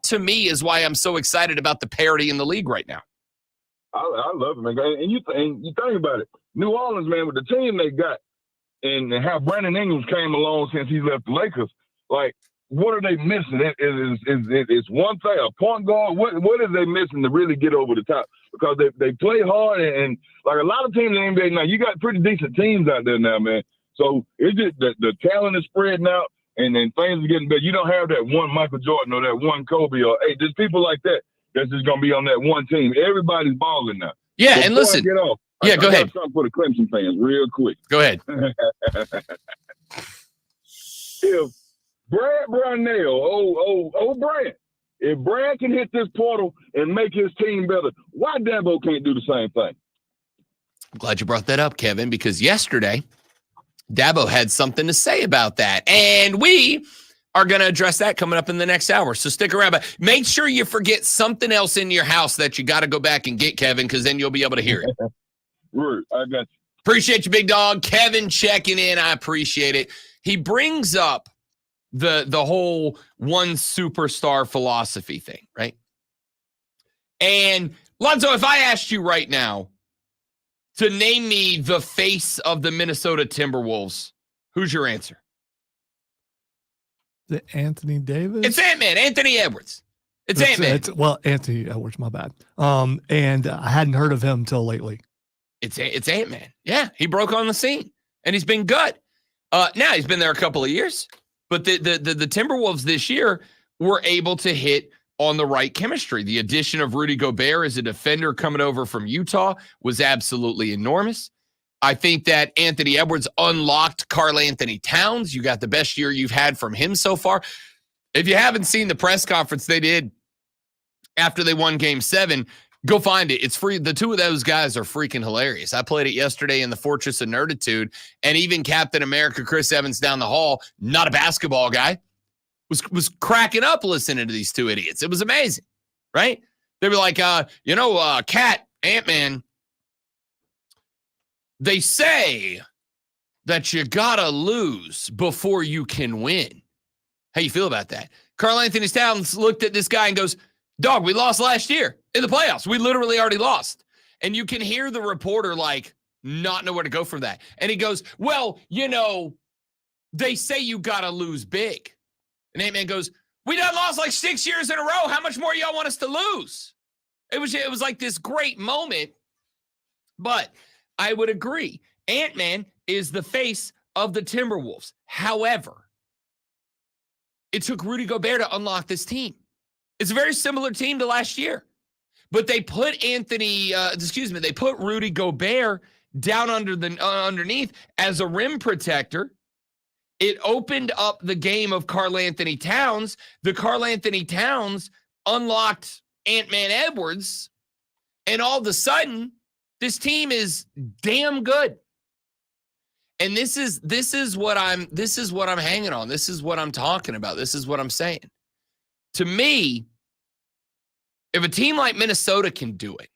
to me is why I'm so excited about the parity in the league right now. I love it, man. And you think about it. New Orleans, man, with the team they got, and how Brandon Ingram came along since he left the Lakers, like, what are they missing? It's one thing, a point guard. What is they missing to really get over the top? Because they play hard, and like a lot of teams in the NBA now, you got pretty decent teams out there now, man. So it's just the talent is spreading out, and then things are getting better. You don't have that one Michael Jordan or that one Kobe or there's people like that that's just gonna be on that one team. Everybody's balling now. Yeah, Before and listen. I Go ahead. Something for the Clemson fans, real quick. Go ahead. If Brad Brownell, Brad, if Brad can hit this portal and make his team better, why Dabo can't do the same thing? I'm glad you brought that up, Kevin, because yesterday Dabo had something to say about that, and we are going to address that coming up in the next hour. So stick around, but make sure you forget something else in your house that you got to go back and get, Kevin, because then you'll be able to hear it. Right, I got you. Appreciate you, big dog. Kevin checking in. I appreciate it. He brings up the whole one superstar philosophy thing, right? And Lonzo, if I asked you right now to name me the face of the Minnesota Timberwolves, who's your answer? The Anthony Davis? It's Ant-Man, Anthony Edwards. It's Ant-Man. Well, Anthony Edwards, my bad. And I hadn't heard of him till lately. It's Ant-Man. Yeah, he broke on the scene, and he's been good. Now, he's been there a couple of years, but the Timberwolves this year were able to hit on the right chemistry. The addition of Rudy Gobert as a defender coming over from Utah was absolutely enormous. I think that Anthony Edwards unlocked Karl Anthony Towns. You got the best year you've had from him so far. If you haven't seen the press conference they did after they won Game 7, go find it. It's free. The two of those guys are freaking hilarious. I played it yesterday in the Fortress of Nerditude, and even Captain America Chris Evans down the hall, not a basketball guy, was cracking up listening to these two idiots. It was amazing, right? They were like, Cat, Ant-Man, they say that you gotta lose before you can win. How you feel about that? Karl Anthony Towns looked at this guy and goes, dog, we lost last year in the playoffs. We literally already lost. And you can hear the reporter like not know where to go from that. And he goes, well, they say you got to lose big. And Ant-Man goes, we done lost like 6 years in a row. How much more y'all want us to lose? It was like this great moment. But I would agree. Ant-Man is the face of the Timberwolves. However, it took Rudy Gobert to unlock this team. It's a very similar team to last year. But they put they put Rudy Gobert down underneath as a rim protector. It opened up the game of Karl-Anthony Towns. The Karl-Anthony Towns unlocked Ant-Man Edwards. And all of a sudden, this team is damn good. And this is what I'm hanging on. This is what I'm talking about. This is what I'm saying. To me, if a team like Minnesota can do it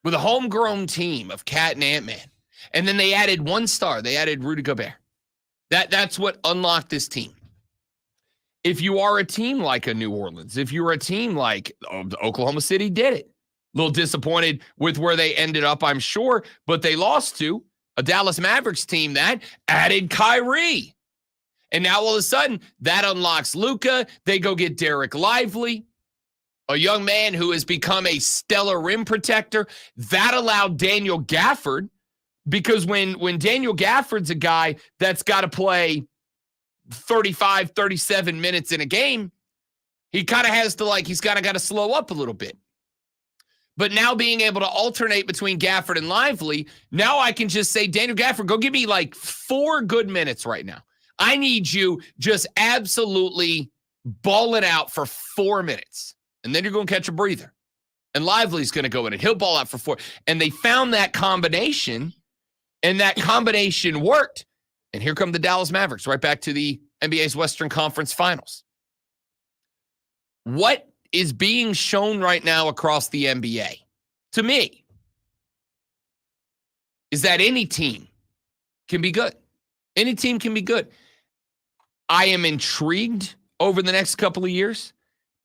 with a homegrown team of Cat and Ant-Man, and then they added one star, they added Rudy Gobert. That's what unlocked this team. If you are a team like a New Orleans, if you're a team like Oklahoma City did it. A little disappointed with where they ended up, I'm sure, but they lost to a Dallas Mavericks team that added Kyrie. And now all of a sudden, that unlocks Luka. They go get Derek Lively, a young man who has become a stellar rim protector. That allowed Daniel Gafford, because when Daniel Gafford's a guy that's got to play 35, 37 minutes in a game, he kind of has to he's got to slow up a little bit. But now being able to alternate between Gafford and Lively, now I can just say, Daniel Gafford, go give me 4 good minutes right now. I need you just absolutely ball it out for 4 minutes. And then you're going to catch a breather. And Lively's going to go in and he'll ball out for 4. And they found that combination, and that combination worked. And here come the Dallas Mavericks, right back to the NBA's Western Conference Finals. What is being shown right now across the NBA, to me, is that any team can be good. Any team can be good. I am intrigued over the next couple of years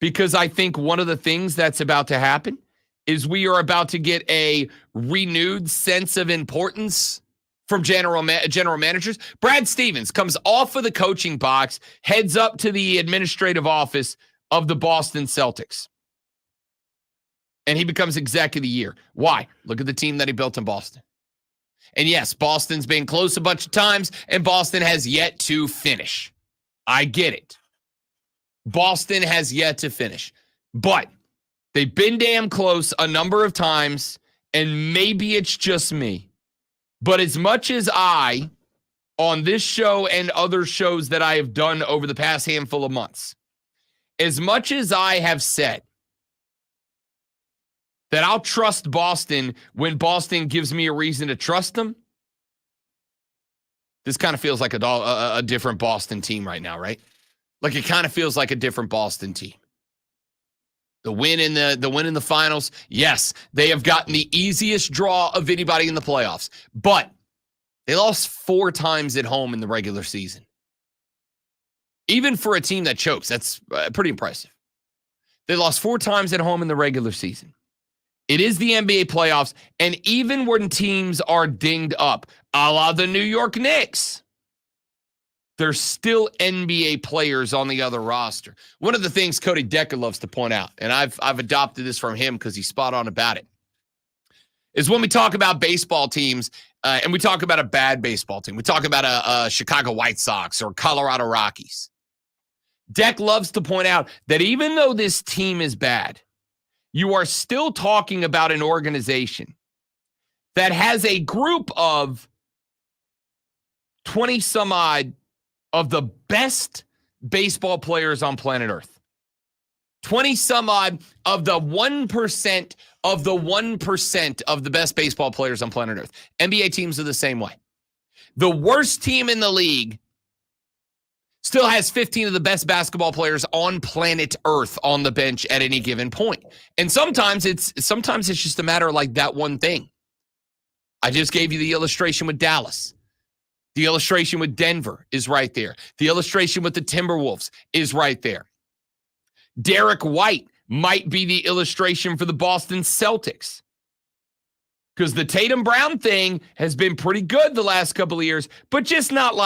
because I think one of the things that's about to happen is we are about to get a renewed sense of importance from general managers. Brad Stevens comes off of the coaching box, heads up to the administrative office of the Boston Celtics. And he becomes exec of the year. Why? Look at the team that he built in Boston. And yes, Boston's been close a bunch of times, and Boston has yet to finish. I get it. Boston has yet to finish. But they've been damn close a number of times, and maybe it's just me. But as much as I, on this show and other shows that I have done over the past handful of months, as much as I have said that I'll trust Boston when Boston gives me a reason to trust them, this kind of feels like a different Boston team right now, right? Like it kind of feels like a different Boston team. The win in the finals, yes, they have gotten the easiest draw of anybody in the playoffs, but they lost 4 times at home in the regular season. Even for a team that chokes, that's pretty impressive. They lost 4 times at home in the regular season. It is the NBA playoffs, and even when teams are dinged up, a la the New York Knicks, there's still NBA players on the other roster. One of the things Cody Decker loves to point out, and I've adopted this from him because he's spot on about it, is when we talk about baseball teams, and we talk about a bad baseball team, we talk about a Chicago White Sox or Colorado Rockies. Deck loves to point out that even though this team is bad, you are still talking about an organization that has a group of 20 some odd of the best baseball players on planet Earth. 20 some odd of the 1% of the 1% of the best baseball players on planet Earth. NBA teams are the same way. The worst team in the league still has 15 of the best basketball players on planet Earth on the bench at any given point. And sometimes it's just a matter of like that one thing. I just gave you the illustration with Dallas. The illustration with Denver is right there. The illustration with the Timberwolves is right there. Derek White might be the illustration for the Boston Celtics. Because the Tatum Brown thing has been pretty good the last couple of years, but just not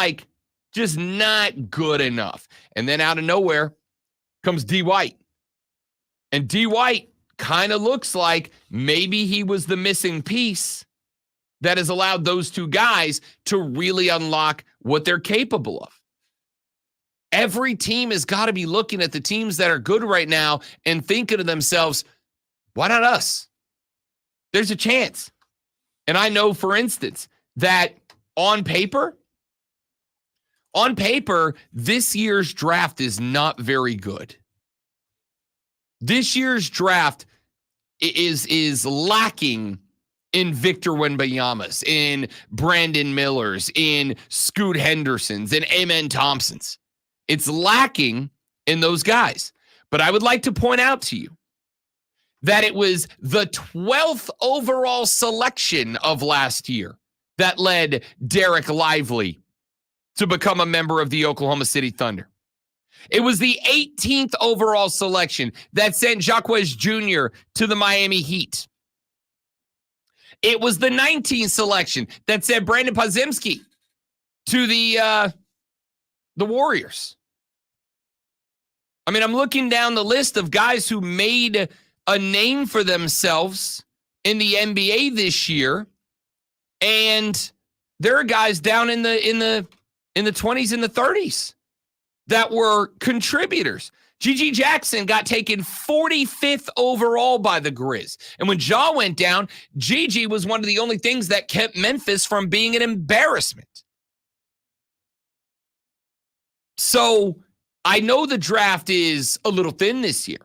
good enough. And then out of nowhere comes D. White. And D. White kind of looks like maybe he was the missing piece that has allowed those two guys to really unlock what they're capable of. Every team has got to be looking at the teams that are good right now and thinking to themselves, why not us? There's a chance. And I know, for instance, that on paper, this year's draft is not very good. This year's draft is lacking in Victor Wembanyama's, in Brandon Miller's, in Scoot Henderson's, in Amen Thompson's. It's lacking in those guys. But I would like to point out to you that it was the 12th overall selection of last year that led Derek Lively to become a member of the Oklahoma City Thunder. It was the 18th overall selection that sent Jacquez Jr. to the Miami Heat. It was the 19th selection that sent Brandon Podziemski to the Warriors. I mean, I'm looking down the list of guys who made a name for themselves in the NBA this year, and there are guys down in the 20s and the 30s that were contributors. G.G. Jackson got taken 45th overall by the Grizz. And when Ja went down, G.G. was one of the only things that kept Memphis from being an embarrassment. So I know the draft is a little thin this year,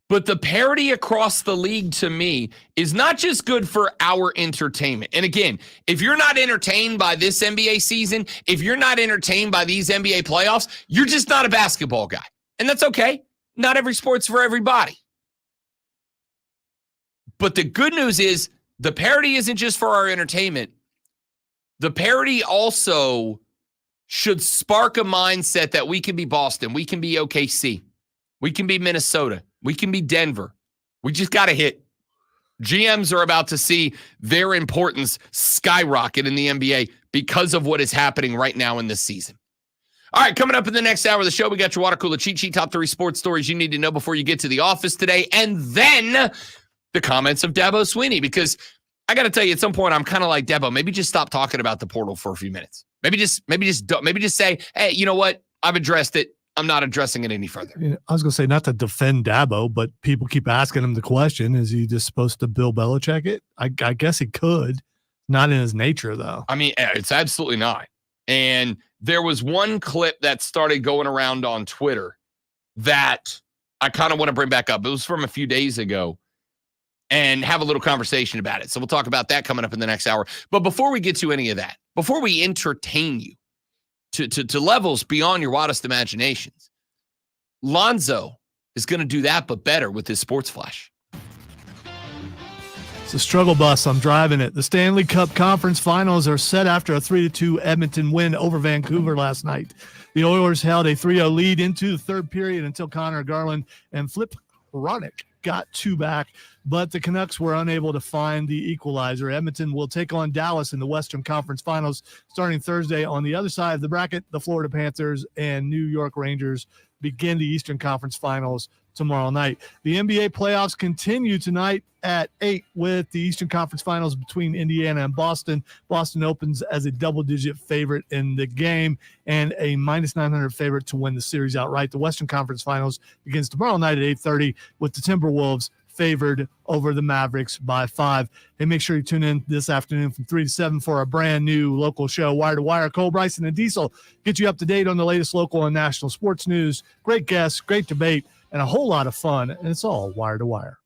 but the parity across the league to me is not just good for our entertainment. And again, if you're not entertained by this NBA season, if you're not entertained by these NBA playoffs, you're just not a basketball guy. And that's okay. Not every sport's for everybody. But the good news is the parity isn't just for our entertainment. The parity also should spark a mindset that we can be Boston, we can be OKC, we can be Minnesota, we can be Denver. We just got to hit. GMs are about to see their importance skyrocket in the NBA because of what is happening right now in this season. All right, coming up in the next hour of the show, we got your water cooler cheat sheet, top 3 sports stories you need to know before you get to the office today, and then the comments of Dabo Swinney, because I got to tell you, at some point, I'm kind of like, Dabo, maybe just stop talking about the portal for a few minutes. Maybe just say, hey, you know what? I've addressed it. I'm not addressing it any further. I was going to say, not to defend Dabo, but people keep asking him the question, is he just supposed to Bill Belichick it? I guess he could. Not in his nature, though. I mean, it's absolutely not. And there was one clip that started going around on Twitter that I kind of want to bring back up. It was from a few days ago and have a little conversation about it. So we'll talk about that coming up in the next hour. But before we get to any of that, before we entertain you to levels beyond your wildest imaginations, Lonzo is going to do that, but better with his sports flash. It's a struggle bus. I'm driving it. The Stanley Cup Conference Finals are set after a 3-2 Edmonton win over Vancouver last night. The Oilers held a 3-0 lead into the third period until Connor Garland and Flip Hronek got 2 back, but the Canucks were unable to find the equalizer. Edmonton will take on Dallas in the Western Conference Finals starting Thursday. On the other side of the bracket, the Florida Panthers and New York Rangers begin the Eastern Conference Finals tomorrow night. The NBA playoffs continue tonight at 8 with the Eastern Conference Finals between Indiana and Boston. Boston opens as a double-digit favorite in the game and a -900 favorite to win the series outright. The Western Conference Finals begins tomorrow night at 8:30 with the Timberwolves favored over the Mavericks by 5. And make sure you tune in this afternoon from 3 to 7 for a brand new local show, Wire to Wire. Cole Bryson and Diesel get you up to date on the latest local and national sports news. Great guests, great debate, and a whole lot of fun. And it's all Wire to Wire.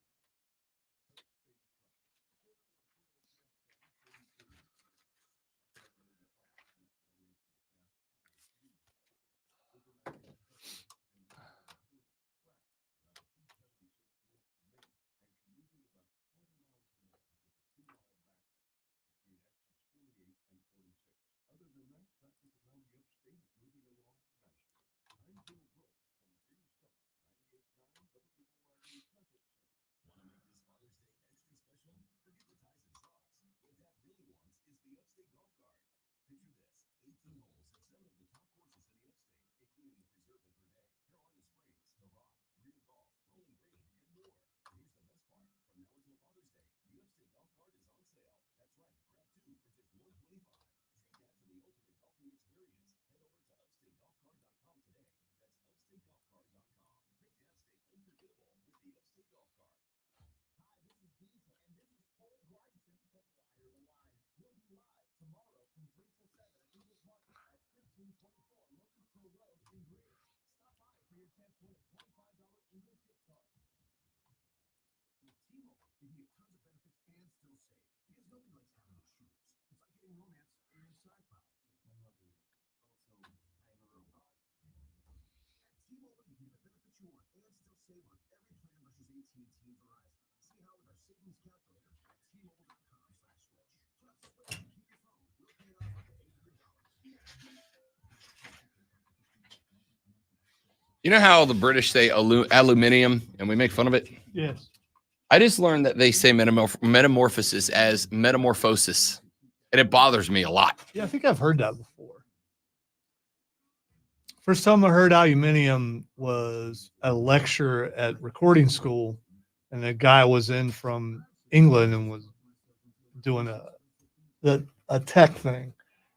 You know how the British say aluminium and we make fun of it? Yes. I just learned that they say metamorphosis as metamorphosis, and it bothers me a lot. Yeah, I think I've heard that before. First time I heard aluminium was a lecture at recording school, and a guy was in from England and was doing a tech thing,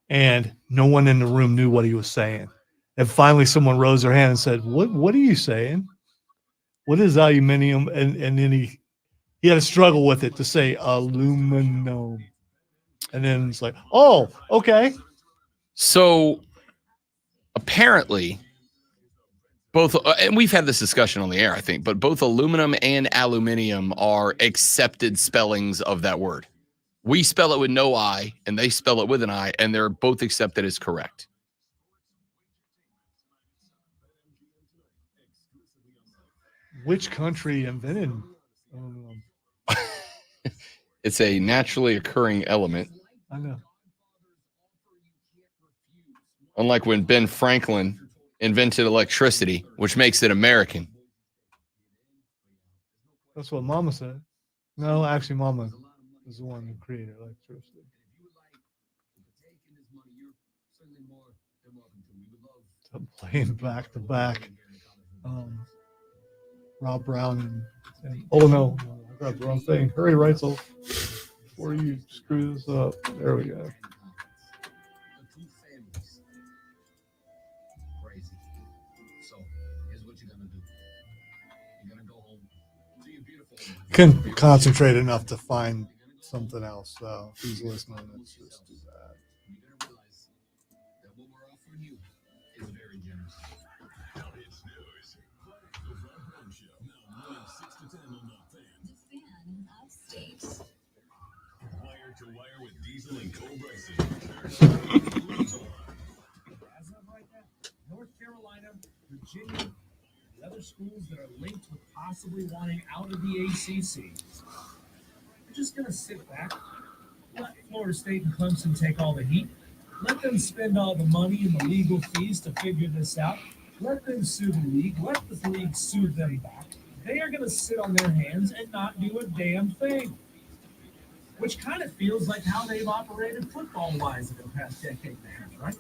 and no one in the room knew what he was saying. And finally, someone rose their hand and said, "What are you saying? What is aluminium?" And then he had to struggle with it to say aluminum. And then it's like, oh, okay. So apparently, both, and we've had this discussion on the air, I think, but both aluminum and aluminium are accepted spellings of that word. We spell it with no I, and they spell it with an I, and they're both accepted as correct. Which country invented aluminum? It's a naturally occurring element. I know. Unlike when Ben Franklin invented electricity, which makes it American. That's what Mama said. No, actually, Mama is the one who created electricity. Playing back to back. Rob Brown and oh no, I got the wrong thing. Hurry, Reitzel, before you screw this up. There we go. Crazy. So here's what you're gonna do. You're gonna go home to your beautiful. Couldn't concentrate enough to find something else. So if he's listening, let's just do that. You're gonna realize that what we're offering you is very generous. It's news. The Rob Brown Show. Now morning 6 to 10 on the Fan. Upstate. Wire to wire with Diesel and Cole Bryson. As of right now, North Carolina, Virginia, the other schools that are linked with possibly wanting out of the ACC, they're just going to sit back, let Florida State and Clemson take all the heat, let them spend all the money and the legal fees to figure this out, let them sue the league, let the league sue them back. They are going to sit on their hands and not do a damn thing. Which kind of feels like how they've operated football-wise in the past decade and a half, right?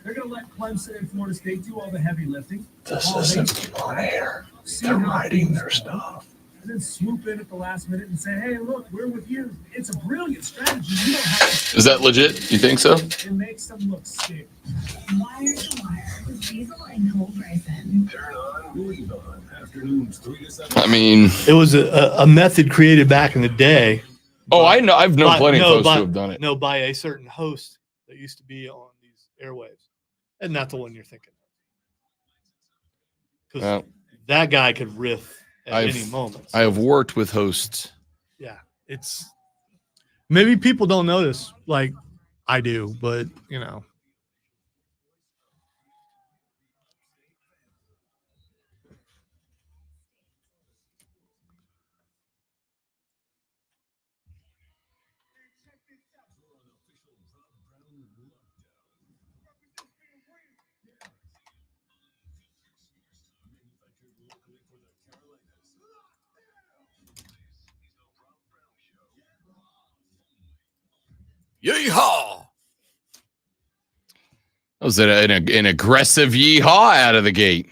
They're going to let Clemson and Florida State do all the heavy lifting. This isn't on air. They're writing their stuff. And then swoop in at the last minute and say, hey, look, we're with you. It's a brilliant strategy. You don't have to. Is that legit? You think so? It makes them look stupid. Wire to wire with Diesel and Cole Bryson. Turn on, leave on. Afternoons 3 to 7. I mean, It was a method created back in the day. oh, I know. I've known plenty of folks by, who have done it. No, by a certain host that used to be on these airwaves, and not the one you're thinking of. Because Well, that guy could riff at I've- any moment. I have worked with hosts. Yeah, it's maybe people don't notice like I do, but you know. Yeehaw! That was an aggressive yeehaw out of the gate.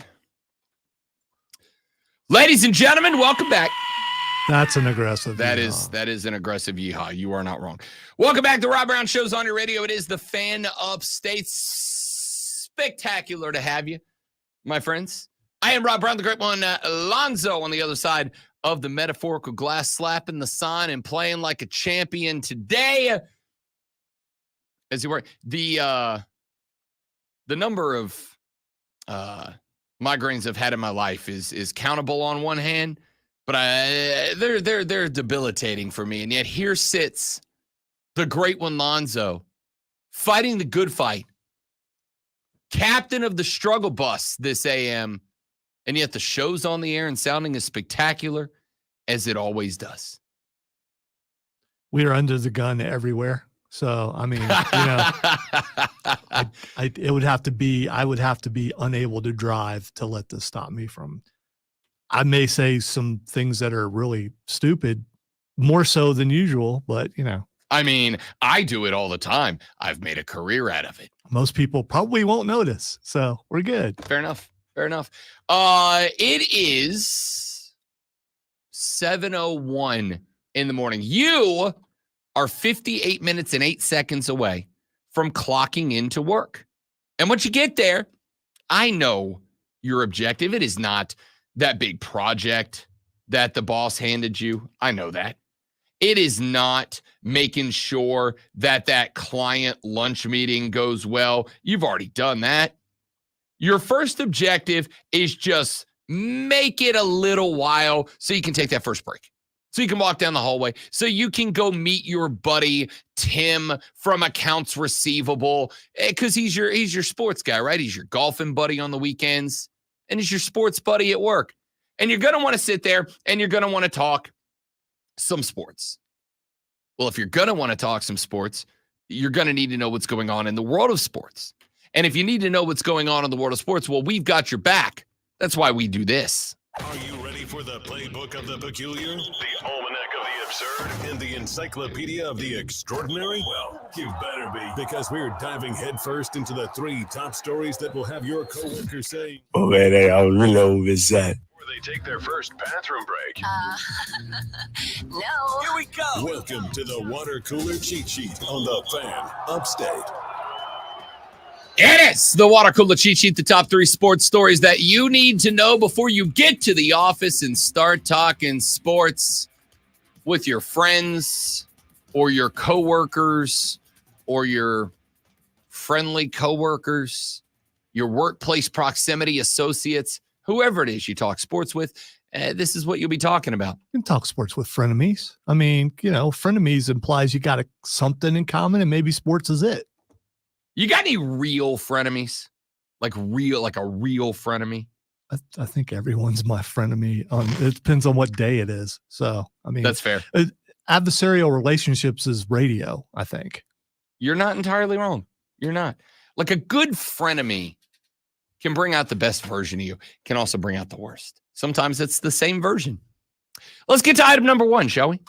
Ladies and gentlemen, welcome back. That's an aggressive. That is an aggressive yeehaw. You are not wrong. Welcome back to Rob Brown Show's on your radio. It is the Fan Upstate. Spectacular to have you, my friends. I am Rob Brown, the great one, Lonzo on the other side of the metaphorical glass, slapping the sign and playing like a champion today. As you were, the number of migraines I've had in my life is countable on one hand, but they're debilitating for me. And yet here sits the great one, Lonzo, fighting the good fight, captain of the struggle bus this AM, and yet the show's on the air and sounding as spectacular as it always does. We are under the gun everywhere. So, I mean, it would have to be, I would have to be unable to drive to let this stop me from, I may say some things that are really stupid, more so than usual, but I mean, I do it all the time. I've made a career out of it. Most people probably won't notice. So we're good. Fair enough. It is 7:01 in the morning. You are 58 minutes and 8 seconds away from clocking into work. And once you get there, I know your objective. It is not that big project that the boss handed you. I know that. It is not making sure that client lunch meeting goes well. You've already done that. Your first objective is just make it a little while so you can take that first break. So you can walk down the hallway. So you can go meet your buddy, Tim, from Accounts Receivable. Because he's your sports guy, right? He's your golfing buddy on the weekends. And he's your sports buddy at work. And you're going to want to sit there and you're going to want to talk some sports. Well, if you're going to want to talk some sports, you're going to need to know what's going on in the world of sports. And if you need to know what's going on in the world of sports, well, we've got your back. That's why we do this. Are you ready for the playbook of the peculiar, the almanac of the absurd, and the encyclopedia of the extraordinary? Well, you better be, because we're diving headfirst into the 3 top stories that will have your coworkers saying, "Oh, man, I don't know what is that?" before they take their first bathroom break. No. Here we go. Welcome to the water cooler cheat sheet on the Fan Upstate. It is the water cooler cheat sheet, the top 3 sports stories that you need to know before you get to the office and start talking sports with your friends or your coworkers or your friendly coworkers, your workplace proximity associates, whoever it is you talk sports with. This is what you'll be talking about. You can talk sports with frenemies. I mean, frenemies implies you got something in common, and maybe sports is it. You got any real frenemies? Like a real frenemy? I think everyone's my frenemy. It depends on what day it is. So, I mean, that's fair. Adversarial relationships is radio, I think. You're not entirely wrong. You're not. Like a good frenemy can bring out the best version of you, can also bring out the worst. Sometimes it's the same version. Let's get to item number 1, shall we?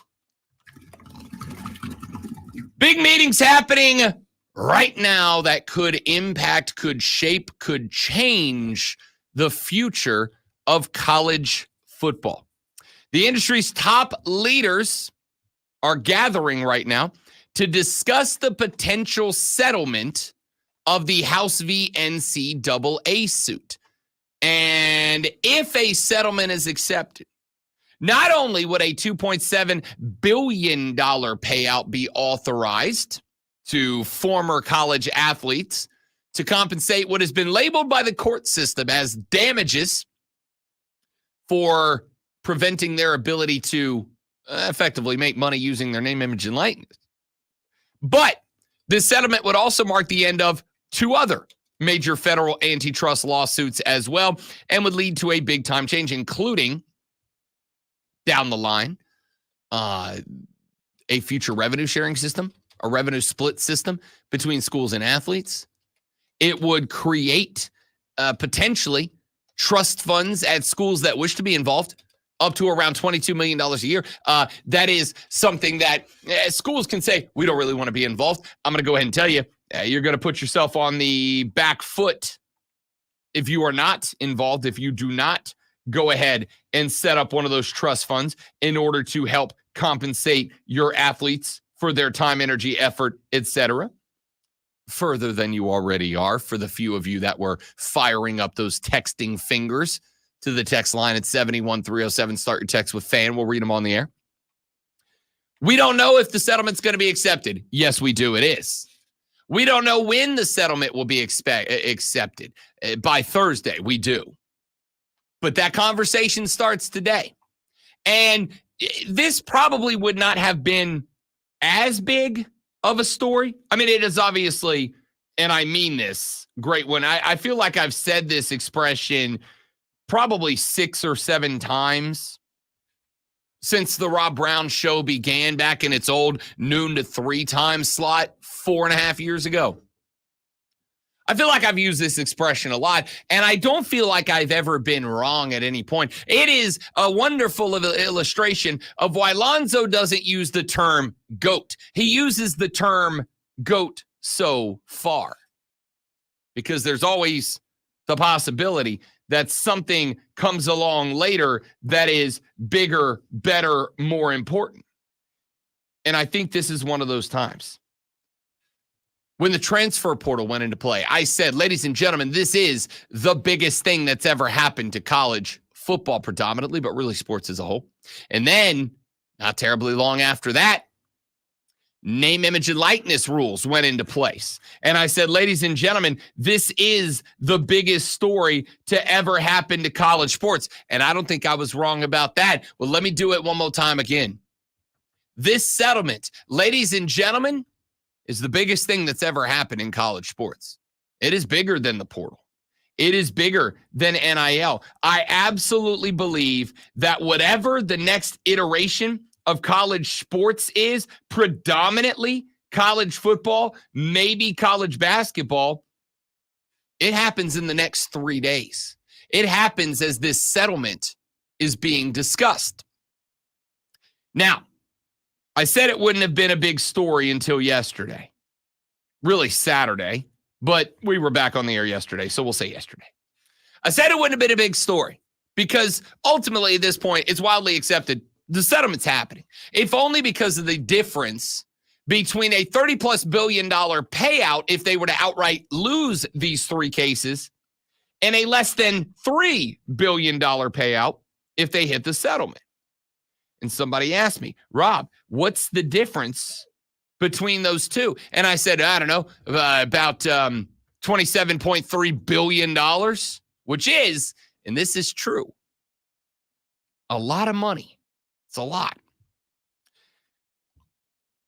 Big meetings happening right now that could impact, could shape, could change the future of college football. The industry's top leaders are gathering right now to discuss the potential settlement of the House v. NCAA suit. And if a settlement is accepted, not only would a $2.7 billion payout be authorized to former college athletes to compensate what has been labeled by the court system as damages for preventing their ability to effectively make money using their name, image, and likeness. But this settlement would also mark the end of 2 other major federal antitrust lawsuits as well, and would lead to a big-time change, including, down the line, a future revenue sharing system, a revenue split system between schools and athletes. It would create potentially trust funds at schools that wish to be involved, up to around $22 million a year. That is something that schools can say, we don't really want to be involved. I'm going to go ahead and tell you, you're going to put yourself on the back foot if you are not involved, if you do not go ahead and set up one of those trust funds in order to help compensate your athletes for their time, energy, effort, etc., further than you already are, for the few of you that were firing up those texting fingers to the text line at 71307. Start your text with FAN. We'll read them on the air. We don't know if the settlement's going to be accepted. Yes, we do. It is. We don't know when the settlement will be accepted. By Thursday, we do. But that conversation starts today. And this probably would not have been as big of a story. I mean, it is obviously, and I mean this, great one. I feel like I've said this expression probably 6 or 7 times since the Rob Brown show began back in its old noon to 3 time slot 4.5 years ago. I feel like I've used this expression a lot, and I don't feel like I've ever been wrong at any point. It is a wonderful illustration of why Lonzo doesn't use the term GOAT. He uses the term GOAT so far because there's always the possibility that something comes along later that is bigger, better, more important. And I think this is one of those times. When the transfer portal went into play, I said, ladies and gentlemen, this is the biggest thing that's ever happened to college football predominantly, but really sports as a whole. And then, not terribly long after that, name, image, and likeness rules went into place. And I said, ladies and gentlemen, this is the biggest story to ever happen to college sports. And I don't think I was wrong about that. Well, let me do it one more time again. This settlement, ladies and gentlemen, is the biggest thing that's ever happened in college sports. It is bigger than the portal. It is bigger than NIL. I absolutely believe that whatever the next iteration of college sports is, predominantly college football, maybe college basketball, it happens in the next 3 days. It happens as this settlement is being discussed. Now, I said it wouldn't have been a big story until yesterday. Really Saturday, but we were back on the air yesterday, so we'll say yesterday. I said it wouldn't have been a big story because ultimately at this point, it's widely accepted the settlement's happening. If only because of the difference between a $30+ billion payout if they were to outright lose these 3 cases and a less than $3 billion payout if they hit the settlement. And somebody asked me, Rob, what's the difference between those two? And I said, I don't know, about $27.3 billion, which is, and this is true, a lot of money. It's a lot.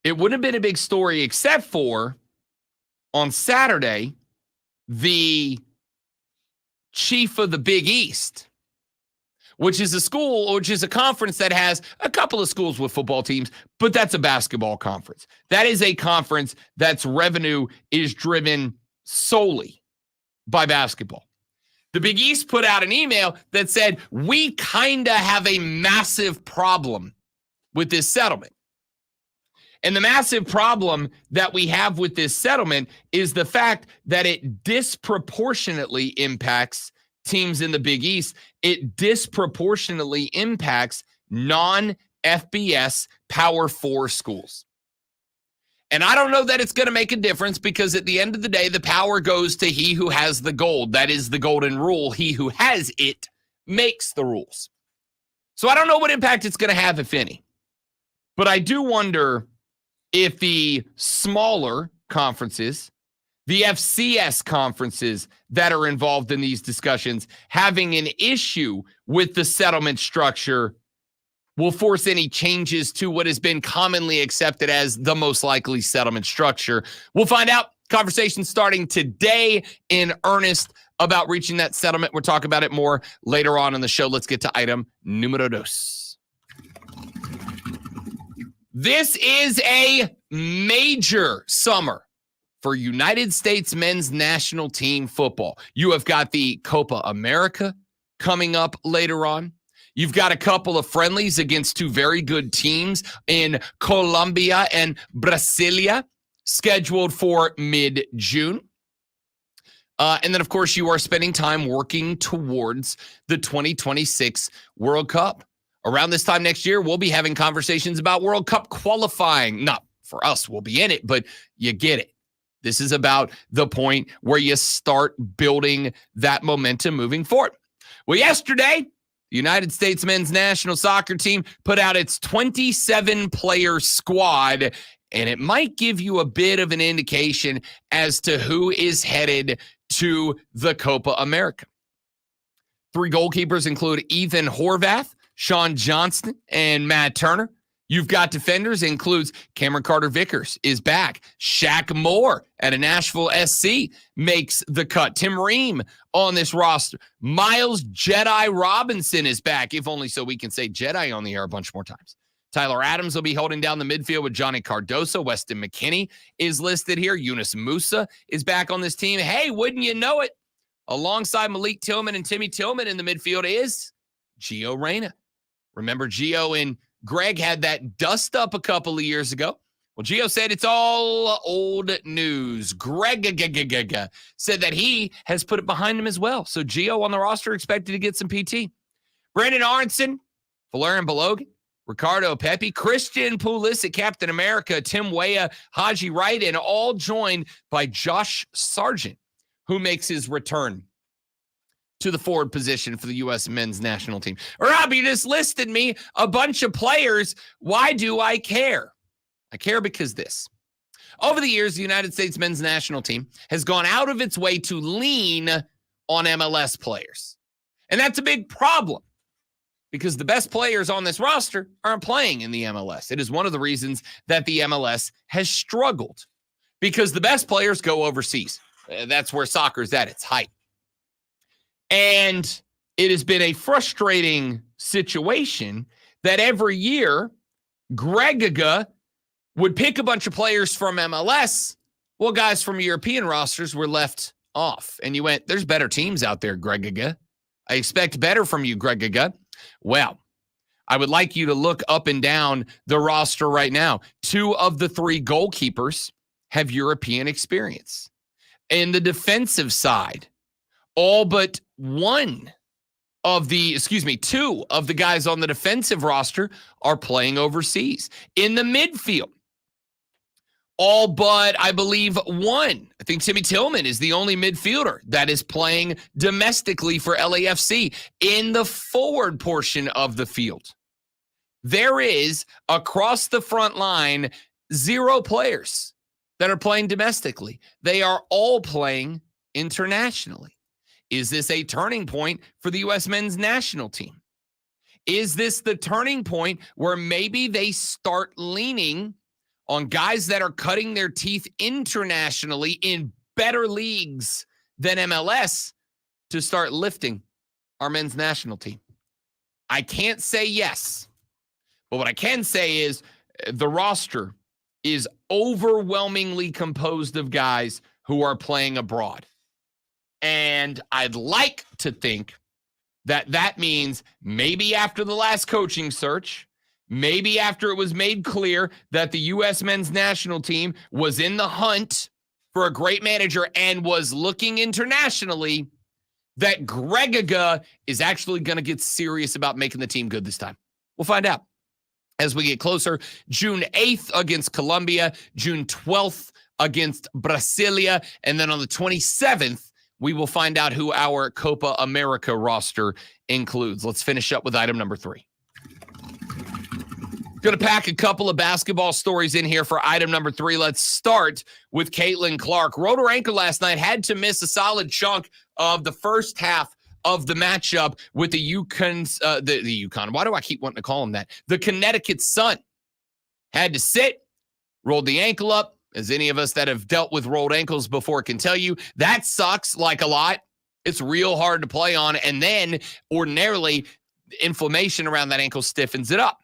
It wouldn't have been a big story except for on Saturday, the chief of the Big East, which is a conference that has a couple of schools with football teams, but that's a basketball conference. That is a conference that's revenue is driven solely by basketball. The Big East put out an email that said, we kind of have a massive problem with this settlement. And the massive problem that we have with this settlement is the fact that it disproportionately impacts teams in the Big East. It disproportionately impacts non-FBS Power 4 schools. And I don't know that it's going to make a difference because at the end of the day, the power goes to he who has the gold. That is the golden rule. He who has it makes the rules. So I don't know what impact it's going to have, if any. But I do wonder if the smaller conferences, the FCS conferences that are involved in these discussions, having an issue with the settlement structure will force any changes to what has been commonly accepted as the most likely settlement structure. We'll find out. Conversation starting today in earnest about reaching that settlement. We'll talk about it more later on in the show. Let's get to item numero dos. This is a major summer for United States men's national team football. You have got the Copa America coming up later on. You've got a couple of friendlies against 2 very good teams in Colombia and Brasilia scheduled for mid-June. And then, of course, you are spending time working towards the 2026 World Cup. Around this time next year, we'll be having conversations about World Cup qualifying. Not for us, we'll be in it, but you get it. This is about the point where you start building that momentum moving forward. Well, yesterday, the United States men's national soccer team put out its 27-player squad, and it might give you a bit of an indication as to who is headed to the Copa America. 3 goalkeepers include Ethan Horvath, Sean Johnston, and Matt Turner. You've got defenders includes Cameron Carter-Vickers is back. Shaq Moore at a Nashville SC makes the cut. Tim Ream on this roster. Miles Jedi Robinson is back, if only so we can say Jedi on the air a bunch more times. Tyler Adams will be holding down the midfield with Johnny Cardoso. Weston McKennie is listed here. Yunus Musa is back on this team. Hey, wouldn't you know it? Alongside Malik Tillman and Timmy Tillman in the midfield is Gio Reyna. Remember Gio and Greg had that dust up a couple of years ago. Well, Gio said it's all old news. Greg said that he has put it behind him as well. So Gio on the roster expected to get some PT. Brandon Aronson, Valerian Balogun, Ricardo Pepi, Christian Pulisic, Captain America, Tim Weah, Haji Wright, and all joined by Josh Sargent, who makes his return to the forward position for the U.S. men's national team. Rob, you just listed me a bunch of players. Why do I care? I care because this. Over the years, the United States men's national team has gone out of its way to lean on MLS players. And that's a big problem because the best players on this roster aren't playing in the MLS. It is one of the reasons that the MLS has struggled because the best players go overseas. That's where soccer is at its height. And it has been a frustrating situation that every year Gregiga would pick a bunch of players from MLS. Well, guys from European rosters were left off. And you went, there's better teams out there, Gregiga. I expect better from you, Gregiga. Well, I would like you to look up and down the roster right now. 2 of the 3 goalkeepers have European experience. In the defensive side, all but 2 of the guys on the defensive roster are playing overseas. In the midfield, all but, I believe, 1. I think Timmy Tillman is the only midfielder that is playing domestically for LAFC. In the forward portion of the field, there is, across the front line, 0 players that are playing domestically. They are all playing internationally. Is this a turning point for the U.S. men's national team? Is this the turning point where maybe they start leaning on guys that are cutting their teeth internationally in better leagues than MLS to start lifting our men's national team? I can't say yes, but what I can say is the roster is overwhelmingly composed of guys who are playing abroad. And I'd like to think that that means maybe after the last coaching search, maybe after it was made clear that the U.S. men's national team was in the hunt for a great manager and was looking internationally, that Gregiga is actually going to get serious about making the team good this time. We'll find out as we get closer. June 8th against Colombia, June 12th against Brasilia, and then on the 27th, we will find out who our Copa America roster includes. Let's finish up with item number 3. Going to pack a couple of basketball stories in here for item number 3. Let's start with Caitlin Clark. Rolled her ankle last night, had to miss a solid chunk of the first half of the matchup with the UConn. Why do I keep wanting to call them that? The Connecticut Sun. Had to sit, rolled the ankle up. As any of us that have dealt with rolled ankles before can tell you, that sucks like a lot. It's real hard to play on. And then ordinarily, inflammation around that ankle stiffens it up.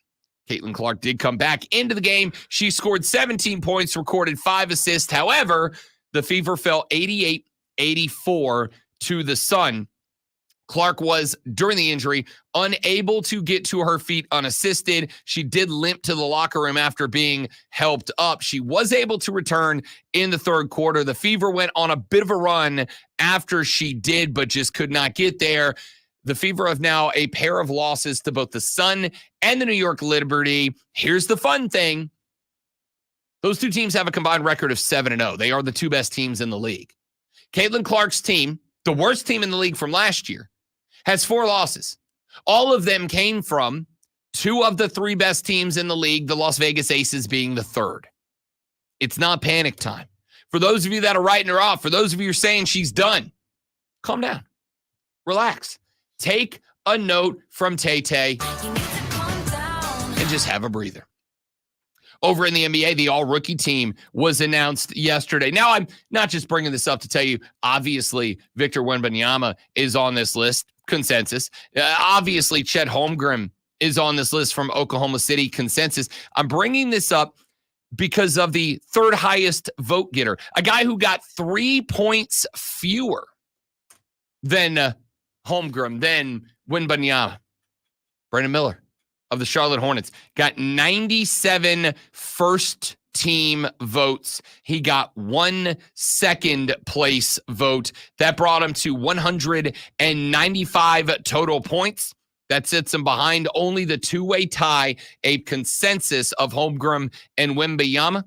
Caitlin Clark did come back into the game. She scored 17 points, recorded 5 assists. However, the Fever fell 88-84 to the Sun. Clark was, during the injury, unable to get to her feet unassisted. She did limp to the locker room after being helped up. She was able to return in the third quarter. The Fever went on a bit of a run after she did, but just could not get there. The Fever have now a pair of losses to both the Sun and the New York Liberty. Here's the fun thing. Those 2 teams have a combined record of 7-0. They are the 2 best teams in the league. Caitlin Clark's team, the worst team in the league from last year, has 4 losses. All of them came from 2 of the 3 best teams in the league, the Las Vegas Aces being the 3rd. It's not panic time. For those of you that are writing her off, for those of you who are saying she's done, calm down. Relax. Take a note from Tay-Tay and just have a breather. Over in the NBA, the all-rookie team was announced yesterday. Now, I'm not just bringing this up to tell you, obviously, Victor Wembanyama is on this list, consensus. Obviously, Chet Holmgren is on this list from Oklahoma City, consensus. I'm bringing this up because of the 3rd highest vote getter, a guy who got 3 points fewer than Holmgren, than Wembanyama. Brandon Miller of the Charlotte Hornets got 97 first team votes. He got 1 second place vote. That brought him to 195 total points. That sits him behind only the 2-way tie, a consensus of Holmgren and Wembanyama.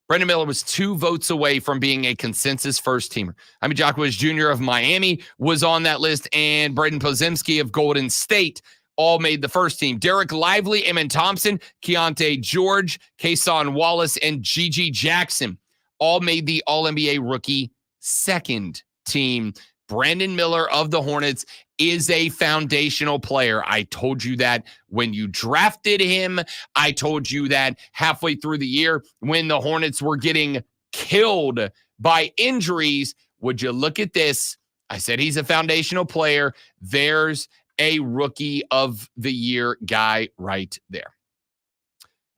Brandon Miller was 2 votes away from being a consensus first-teamer. Jaime Jaquez Jr. of Miami was on that list, and Braden Podziemski of Golden State all made the first team. Derek Lively, Amen Thompson, Keontae George, Kason Wallace, and Gigi Jackson all made the All-NBA rookie second team. Brandon Miller of the Hornets is a foundational player. I told you that when you drafted him. I told you that halfway through the year when the Hornets were getting killed by injuries. Would you look at this? I said he's a foundational player. There's a rookie of the year guy right there.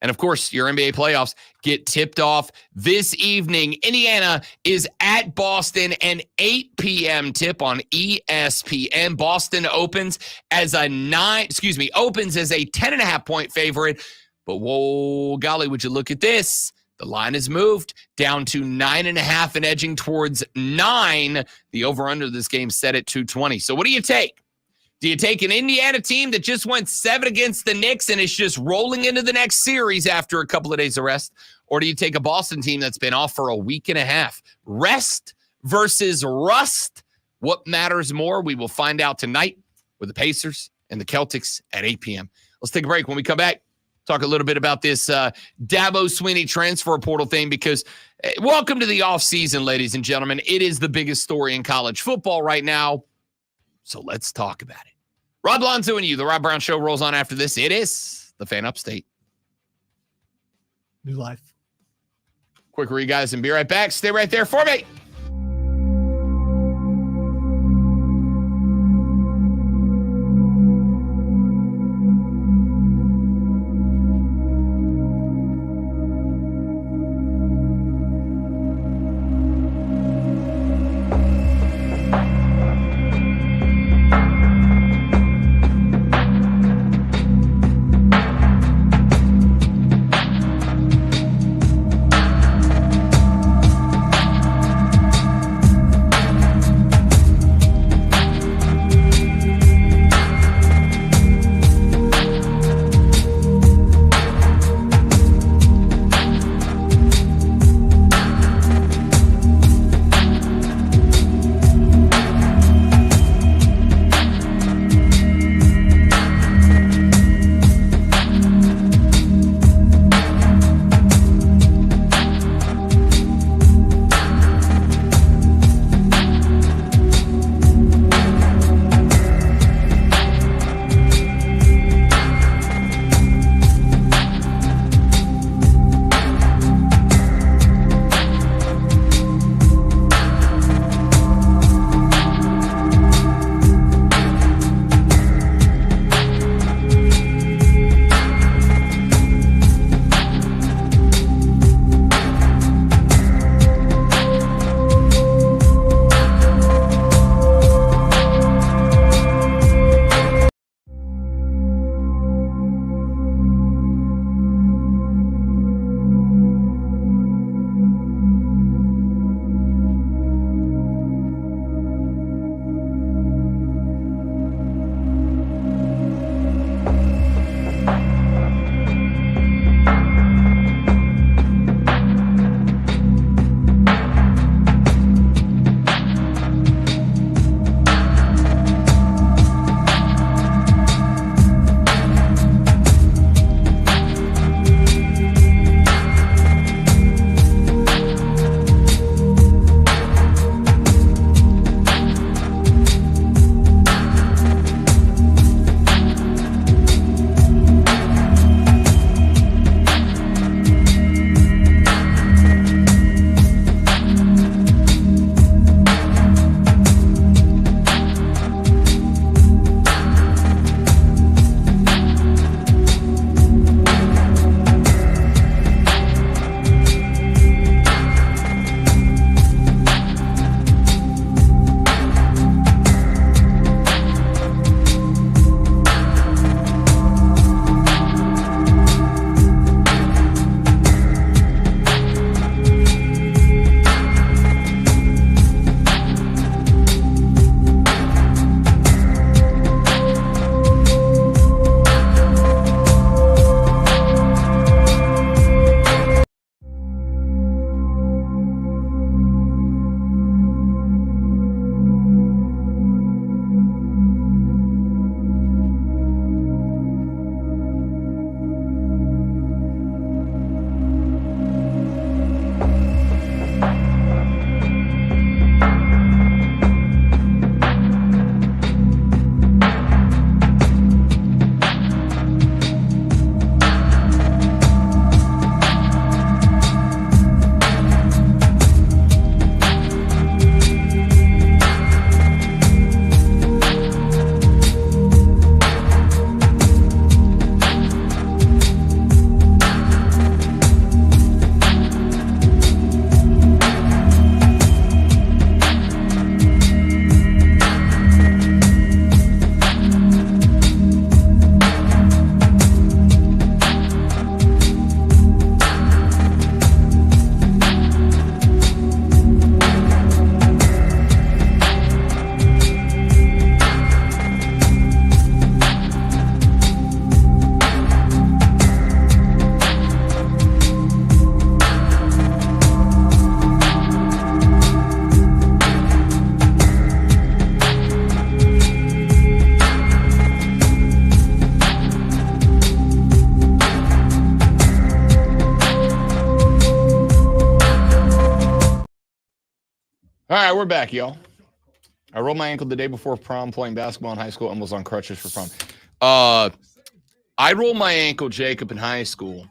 And of course, your NBA playoffs get tipped off this evening. Indiana is at Boston, an 8 p.m. tip on ESPN. Boston opens as a 10.5 point favorite. But whoa, golly, would you look at this? The line has moved down to 9.5 and edging towards 9. The over-under this game set at 220. So what do you take? Do you take an Indiana team that just went 7 against the Knicks and is just rolling into the next series after a couple of days of rest? Or do you take a Boston team that's been off for a week and a half? Rest versus rust. What matters more? We will find out tonight with the Pacers and the Celtics at 8 p.m. Let's take a break. When we come back, talk a little bit about this Dabo Swinney transfer portal thing, because welcome to the offseason, ladies and gentlemen. It is the biggest story in college football right now. So let's talk about it. Rob Lonzo and you, the Rob Brown Show rolls on after this. It is the Fan Upstate. New life. Quick read, guys, and be right back. Stay right there for me. All right, we're back, y'all. I rolled my ankle the day before prom playing basketball in high school and was on crutches for prom. I rolled my ankle, Jacob, in high school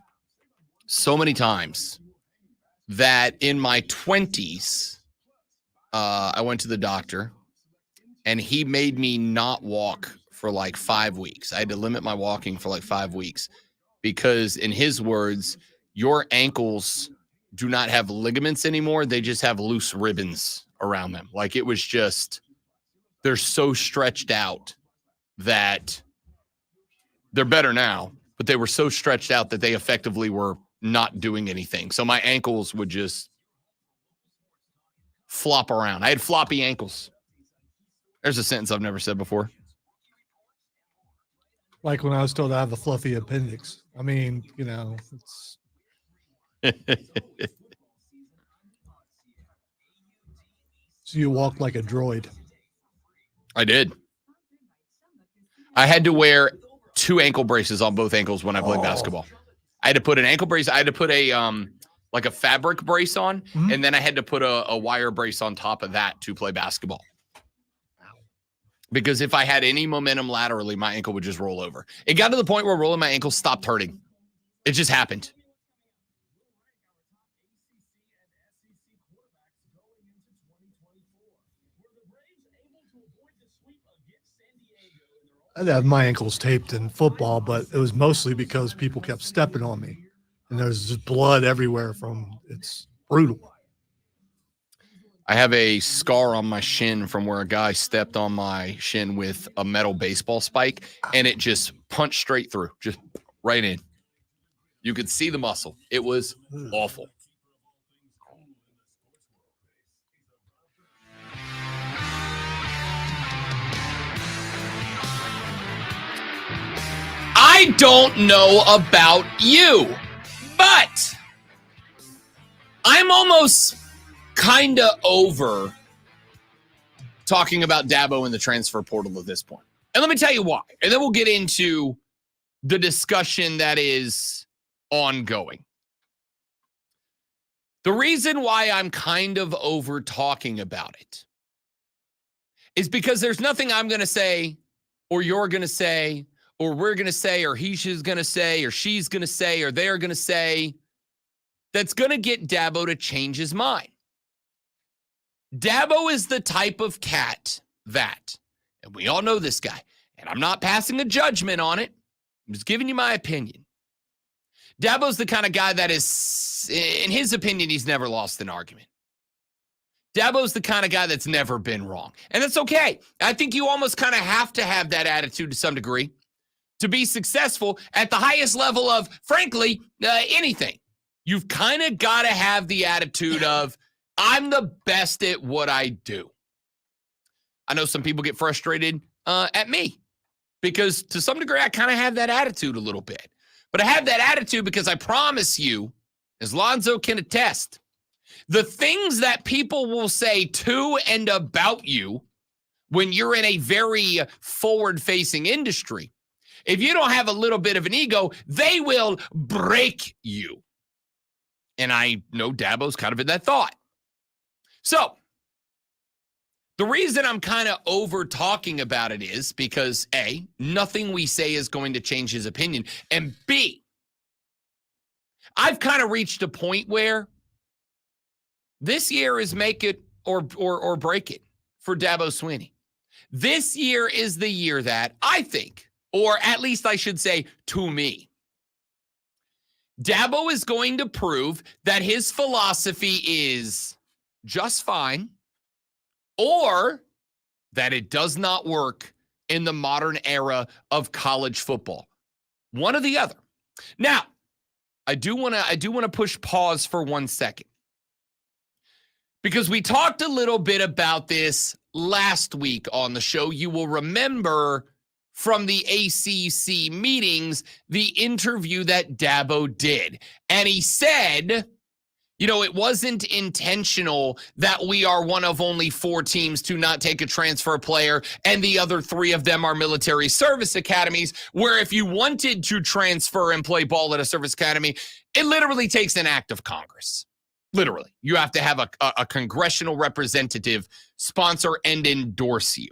so many times that in my 20s, I went to the doctor and he made me not walk for like 5 weeks. I had to limit my walking for like 5 weeks because, in his words, your ankles do not have ligaments anymore. They just have loose ribbons around them. Like, it was just, they're so stretched out that they're better now, but they were so stretched out that they effectively were not doing anything. So my ankles would just flop around. I had floppy ankles. There's a sentence I've never said before. Like when I was told I have a fluffy appendix. I mean, you know, it's so you walk like a droid. I did. I had to wear 2 ankle braces on both ankles when I played basketball. I had to put an ankle brace. I had to put a like a fabric brace on, and then I had to put a wire brace on top of that to play basketball. Because if I had any momentum laterally, my ankle would just roll over. It got to the point where rolling my ankle stopped hurting. It just happened. I had my ankles taped in football, but it was mostly because people kept stepping on me, and there's just blood everywhere from. It's brutal. I have a scar on my shin from where a guy stepped on my shin with a metal baseball spike, and it just punched straight through, just right in. You could see the muscle. It was awful. I don't know about you, but I'm almost kind of over talking about Dabo in the transfer portal at this point. And let me tell you why. And then we'll get into the discussion that is ongoing. The reason why I'm kind of over talking about it is because there's nothing I'm going to say or you're going to say or we're going to say, or he's going to say, or she's going to say, or they're going to say, that's going to get Dabo to change his mind. Dabo is the type of cat that, and we all know this guy, and I'm not passing a judgment on it, I'm just giving you my opinion. Dabo's the kind of guy that is, in his opinion, he's never lost an argument. Dabo's the kind of guy that's never been wrong. And that's okay. I think you almost kind of have to have that attitude to some degree to be successful at the highest level of, frankly, anything. You've kind of got to have the attitude of, I'm the best at what I do. I know some people get frustrated at me because to some degree, I kind of have that attitude a little bit. But I have that attitude because I promise you, as Lonzo can attest, the things that people will say to and about you when you're in a very forward-facing industry, if you don't have a little bit of an ego, they will break you. And I know Dabo's kind of in that thought. So, the reason I'm kind of over talking about it is because A, nothing we say is going to change his opinion. And B, I've kind of reached a point where this year is make it or break it for Dabo Swinney. This year is the year that I think, or at least I should say to me, Dabo is going to prove that his philosophy is just fine or that it does not work in the modern era of college football. One or the other. Now, I do want to push pause for 1 second. Because we talked a little bit about this last week on the show. You will remember from the ACC meetings, the interview that Dabo did. And he said, you know, it wasn't intentional that we are one of only 4 teams to not take a transfer player, and the other 3 of them are military service academies, where if you wanted to transfer and play ball at a service academy, it literally takes an act of Congress. Literally, you have to have a congressional representative sponsor and endorse you.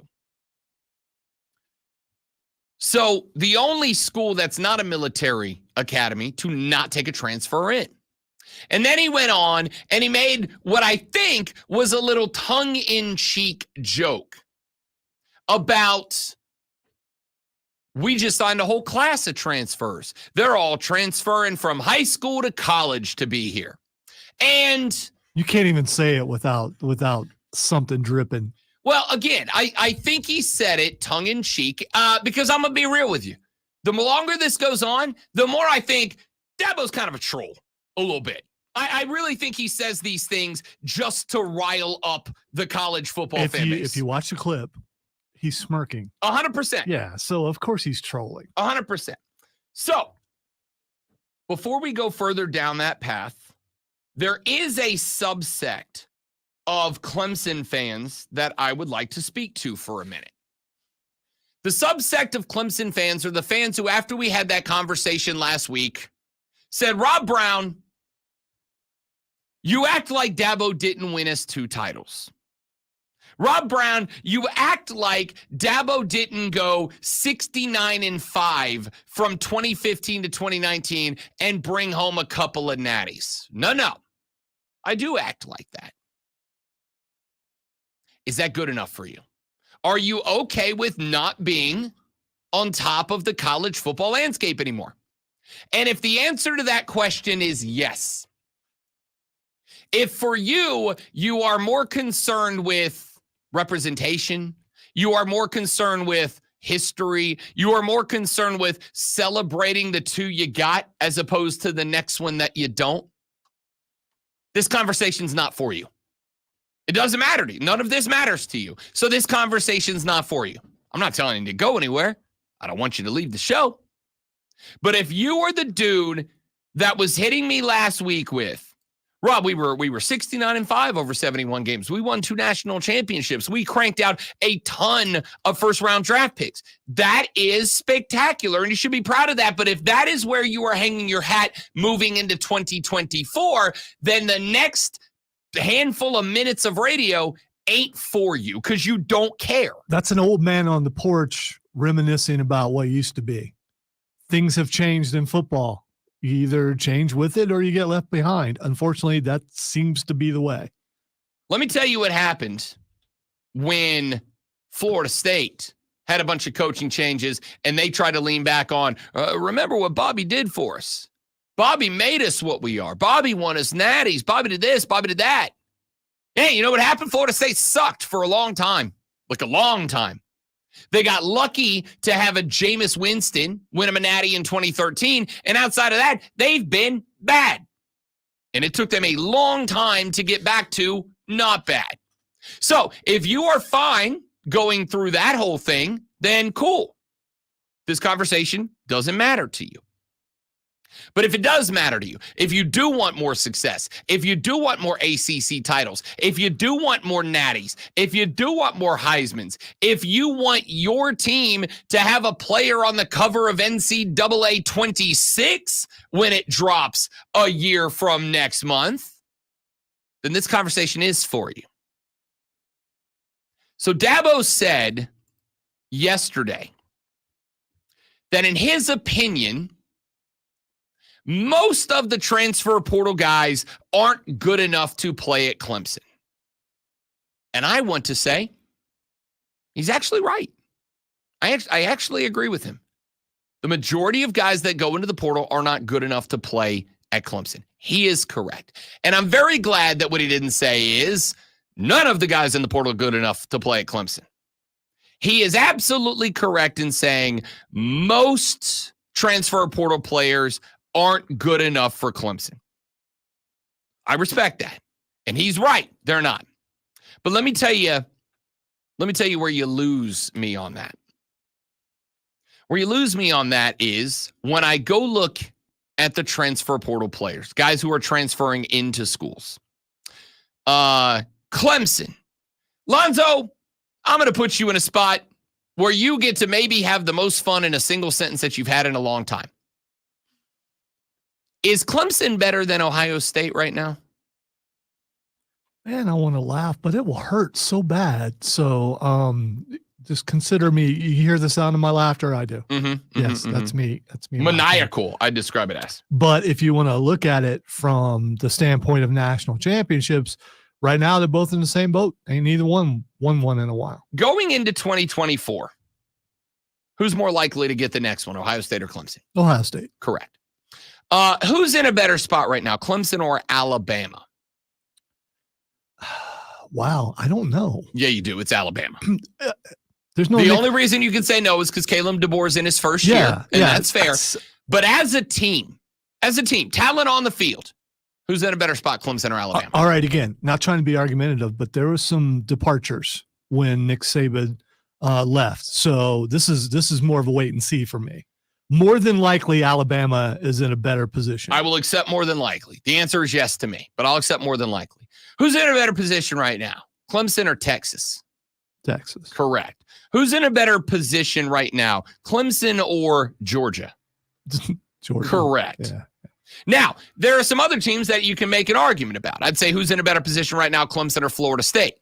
So the only school that's not a military academy to not take a transfer in. And then he went on and he made what I think was a little tongue-in-cheek joke about, we just signed a whole class of transfers. They're all transferring from high school to college to be here. And you can't even say it without something dripping. Well, again, I think he said it tongue-in-cheek because I'm going to be real with you. The longer this goes on, the more I think Dabo's kind of a troll a little bit. I really think he says these things just to rile up the college football fan base. If you watch the clip, he's smirking. 100%. Yeah, so of course he's trolling. 100%. So, before we go further down that path, there is a subsect of Clemson fans that I would like to speak to for a minute. The subsect of Clemson fans are the fans who, after we had that conversation last week, said, Rob Brown, you act like Dabo didn't win us 2 titles. Rob Brown, you act like Dabo didn't go 69-5 from 2015 to 2019 and bring home a couple of natties. No. I do act like that. Is that good enough for you? Are you okay with not being on top of the college football landscape anymore? And if the answer to that question is yes, if for you, you are more concerned with representation, you are more concerned with history, you are more concerned with celebrating the 2 you got as opposed to the next one that you don't, this conversation's not for you. It doesn't matter to you. None of this matters to you. So this conversation's not for you. I'm not telling you to go anywhere. I don't want you to leave the show. But if you are the dude that was hitting me last week with, Rob, we were 69-5 over 71 games. We won 2 national championships. We cranked out a ton of first-round draft picks. That is spectacular, and you should be proud of that. But if that is where you are hanging your hat moving into 2024, then the next handful of minutes of radio ain't for you because you don't care. That's an old man on the porch reminiscing about what used to be. Things have changed in football. You either change with it or you get left behind. Unfortunately, that seems to be the way. Let me tell you what happened when Florida State had a bunch of coaching changes and they tried to lean back on, remember what Bobby did for us. Bobby made us what we are. Bobby won us natties. Bobby did this. Bobby did that. Hey, you know what happened? Florida State sucked for a long time, like a long time. They got lucky to have a Jameis Winston win him a natty in 2013. And outside of that, they've been bad. And it took them a long time to get back to not bad. So if you are fine going through that whole thing, then cool. This conversation doesn't matter to you. But if it does matter to you, if you do want more success, if you do want more ACC titles, if you do want more natties, if you do want more Heismans, if you want your team to have a player on the cover of NCAA 26 when it drops a year from next month, then this conversation is for you. So Dabo said yesterday that in his opinion, most of the transfer portal guys aren't good enough to play at Clemson. And I want to say he's actually right. I actually agree with him. The majority of guys that go into the portal are not good enough to play at Clemson. He is correct. And I'm very glad that what he didn't say is none of the guys in the portal are good enough to play at Clemson. He is absolutely correct in saying most transfer portal players aren't good enough for Clemson. I respect that. And he's right. They're not. But let me tell you where you lose me on that. Where you lose me on that is when I go look at the transfer portal players, guys who are transferring into schools. Clemson. Lonzo, I'm going to put you in a spot where you get to maybe have the most fun in a single sentence that you've had in a long time. Is Clemson better than Ohio State right now? Man, I want to laugh, but it will hurt so bad. So just consider me. You hear the sound of my laughter? I do. Yes, that's me. That's me. laughing. Maniacal, I describe it as. But if you want to look at it from the standpoint of national championships, right now they're both in the same boat. Ain't neither one won one in a while. Going into 2024, who's more likely to get the next one, Ohio State or Clemson? Ohio State. Correct. Who's in a better spot right now, Clemson or Alabama? Wow, I don't know. Yeah, you do. It's Alabama. There's no The only reason you can say no is because Caleb DeBoer's in his first year, and that's fair. But as a team, talent on the field, who's in a better spot, Clemson or Alabama? All right, again, not trying to be argumentative, but there was some departures when Nick Saban left. So this is more of a wait and see for me. More than likely, Alabama is in a better position. I will accept more than likely. The answer is yes to me, but I'll accept more than likely. Who's in a better position right now, Clemson or Texas? Texas. Correct. Who's in a better position right now, Clemson or Georgia? Georgia. Correct. Yeah. Now, there are some other teams that you can make an argument about. I'd say who's in a better position right now, Clemson or Florida State?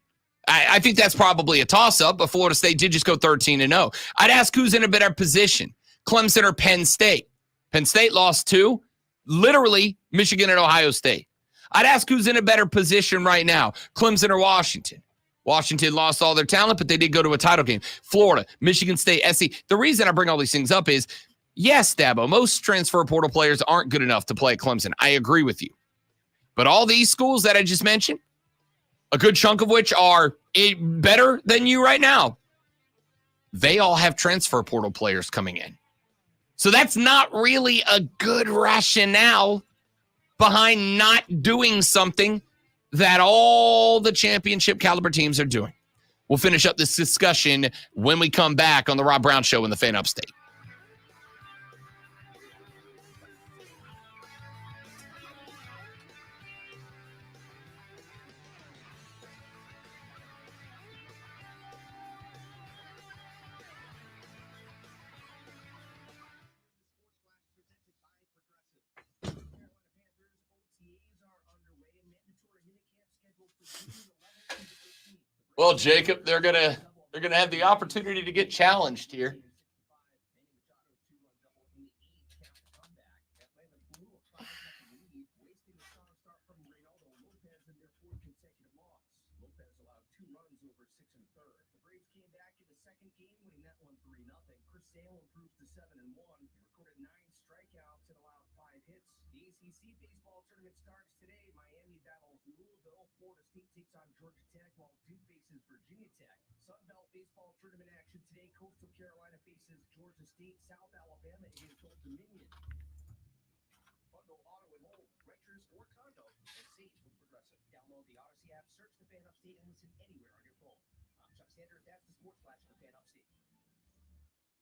I think that's probably a toss-up, but Florida State did just go 13-0. I'd ask who's in a better position, Clemson or Penn State? Penn State lost 2, literally Michigan and Ohio State. I'd ask who's in a better position right now, Clemson or Washington? Washington lost all their talent, but they did go to a title game. Florida, Michigan State, SC. The reason I bring all these things up is, yes, Dabo, most transfer portal players aren't good enough to play at Clemson. I agree with you. But all these schools that I just mentioned, a good chunk of which are better than you right now, they all have transfer portal players coming in. So that's not really a good rationale behind not doing something that all the championship caliber teams are doing. We'll finish up this discussion when we come back on the Rob Brown Show in the Fan Upstate. Well, Jacob, they're gonna have the opportunity to get challenged here.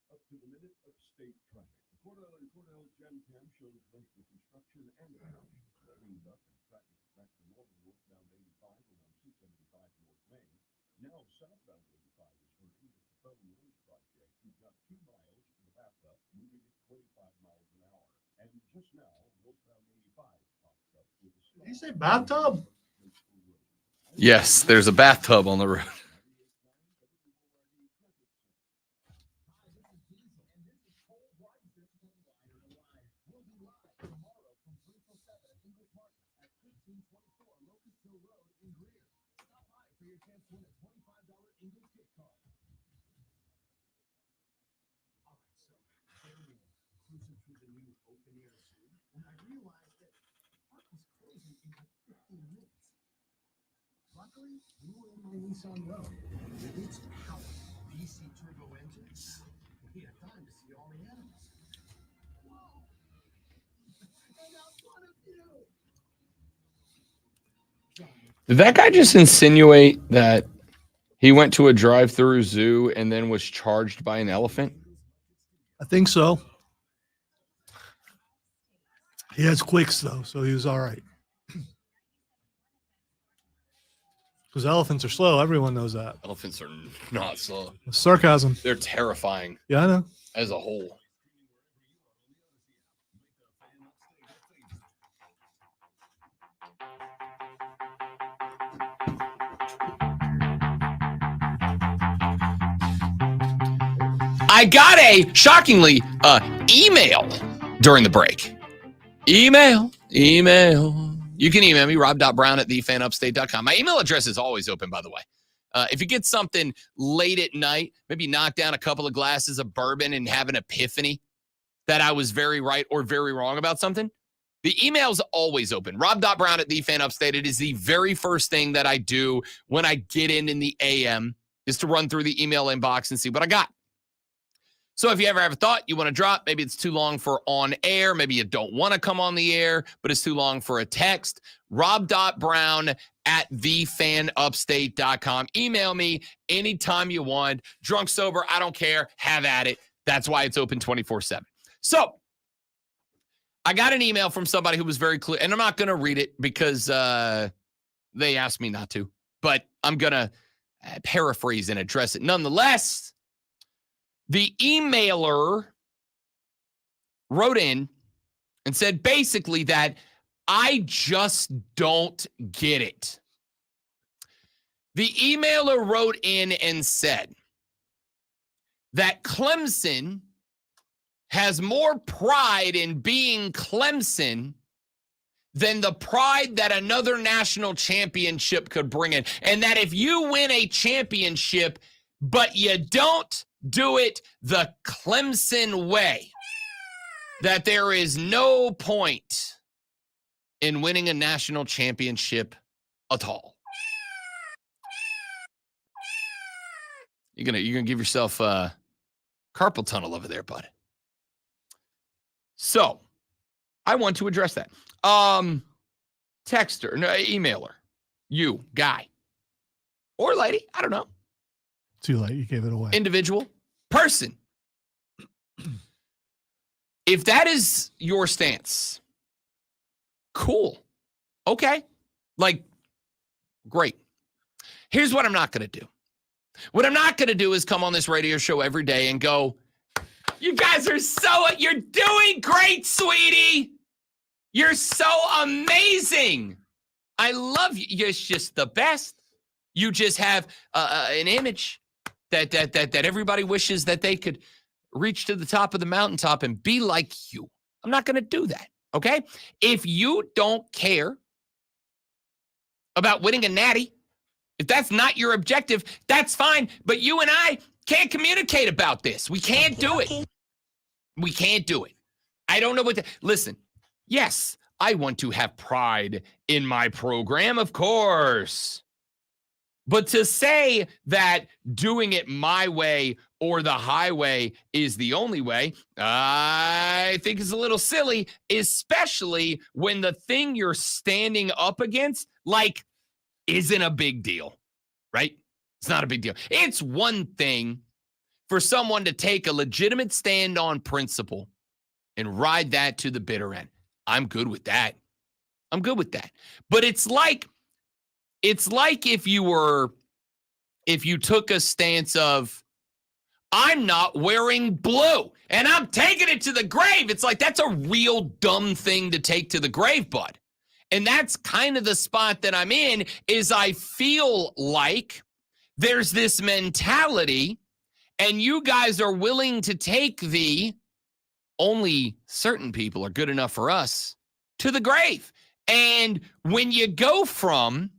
Up to the minute of state traffic. Cordell Jam Cam shows both the construction and the house. Cleaned up and traffic back to normal northbound 85 around 275 North Main. Now southbound 85 is working with the Felton Road project. You've got 2 miles to the bathtub, moving at 25 miles an hour. And just now, northbound 85 pops up with a Did you say bathtub? Yes, there's a bathtub on the road. Luckily, we were in my Nissan Road. With its power, VC turbo engines, we had time to see all the animals. Whoa! And out front of you! Did that guy just insinuate that he went to a drive-through zoo and then was charged by an elephant? I think so. He has quicks though, so he was all right. Because elephants are slow. Everyone knows that. Elephants are not slow. Sarcasm. They're terrifying Yeah, I know. as a whole. I got a, shockingly, email during the break. Email. You can email me, rob.brown@thefanupstate.com. My email address is always open, by the way. If you get something late at night, maybe knock down a couple of glasses of bourbon and have an epiphany that I was very right or very wrong about something, the email's always open. rob.brown@thefanupstate. It is the very first thing that I do when I get in the AM is to run through the email inbox and see what I got. So if you ever have a thought you want to drop, maybe it's too long for on air, maybe you don't want to come on the air, but it's too long for a text, rob.brown@thefanupstate.com. Email me anytime you want. Drunk, sober, I don't care. Have at it. That's why it's open 24/7. So I got an email from somebody who was very clear, and I'm not going to read it because they asked me not to, but I'm going to paraphrase and address it. Nonetheless, the emailer wrote in and said basically that I just don't get it. The emailer wrote in and said that Clemson has more pride in being Clemson than the pride that another national championship could bring in. And that if you win a championship, but you don't do it the Clemson way, that there is no point in winning a national championship at all. You're gonna give yourself carpal tunnel over there, bud. So I want to address that. Texter, no, emailer, you, guy, or lady, I don't know. Too late. You gave it away. Individual, person. If that is your stance, cool. Okay. Like, great. Here's what I'm not going to do. What I'm not going to do is come on this radio show every day and go, you guys are you're doing great, sweetie. You're so amazing. I love you. You're just the best. You just have an image that everybody wishes that they could reach to the top of the mountaintop and be like you. I'm not going to do that, okay? If you don't care about winning a natty, if that's not your objective, that's fine. But you and I can't communicate about this. We can't do it. We can't do it. I don't know what to... Listen, yes, I want to have pride in my program, of course. But to say that doing it my way or the highway is the only way, I think is a little silly, especially when the thing you're standing up against, like, isn't a big deal, right? It's not a big deal. It's one thing for someone to take a legitimate stand on principle and ride that to the bitter end. I'm good with that. I'm good with that. But it's like if you took a stance of, I'm not wearing blue and I'm taking it to the grave. It's like, that's a real dumb thing to take to the grave, bud. And that's kind of the spot that I'm in, is I feel like there's this mentality and you guys are willing to take the only certain people are good enough for us to the grave. And when you go from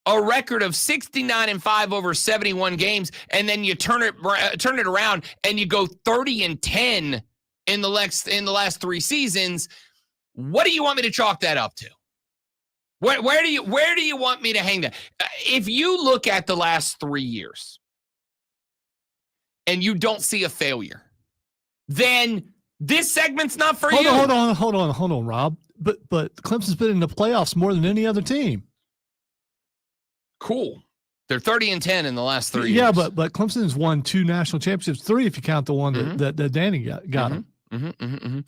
a record of 69-5 over 71 games, and then you turn it around and you go 30-10 in the last 3 seasons, what do you want me to chalk that up to? Where do you want me to hang that? If you look at the last 3 years and you don't see a failure, then this segment's not for you. Hold on, Rob. But Clemson's been in the playoffs more than any other team. Cool. They're 30-10 in the last 3 years. Yeah, but Clemson's won 2 national championships, 3 if you count the one that Danny got him. You're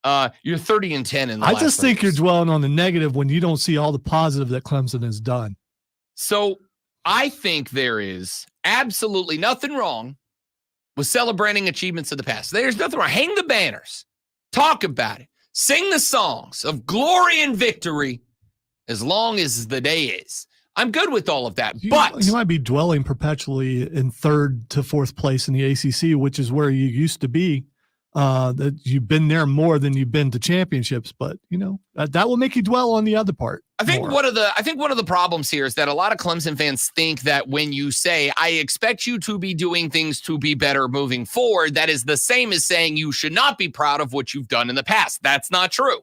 30-10 in the last 3 years. I just think you're dwelling on the negative when you don't see all the positive that Clemson has done. So I think there is absolutely nothing wrong with celebrating achievements of the past. There's nothing wrong. Hang the banners. Talk about it. Sing the songs of glory and victory as long as the day is. I'm good with all of that. You But might be dwelling perpetually in 3rd to 4th place in the ACC, which is where you used to be. That you've been there more than you've been to championships, but that will make you dwell on the other part. I think more. one of the problems here is that a lot of Clemson fans think that when you say, I expect you to be doing things to be better moving forward, that is the same as saying you should not be proud of what you've done in the past. That's not true.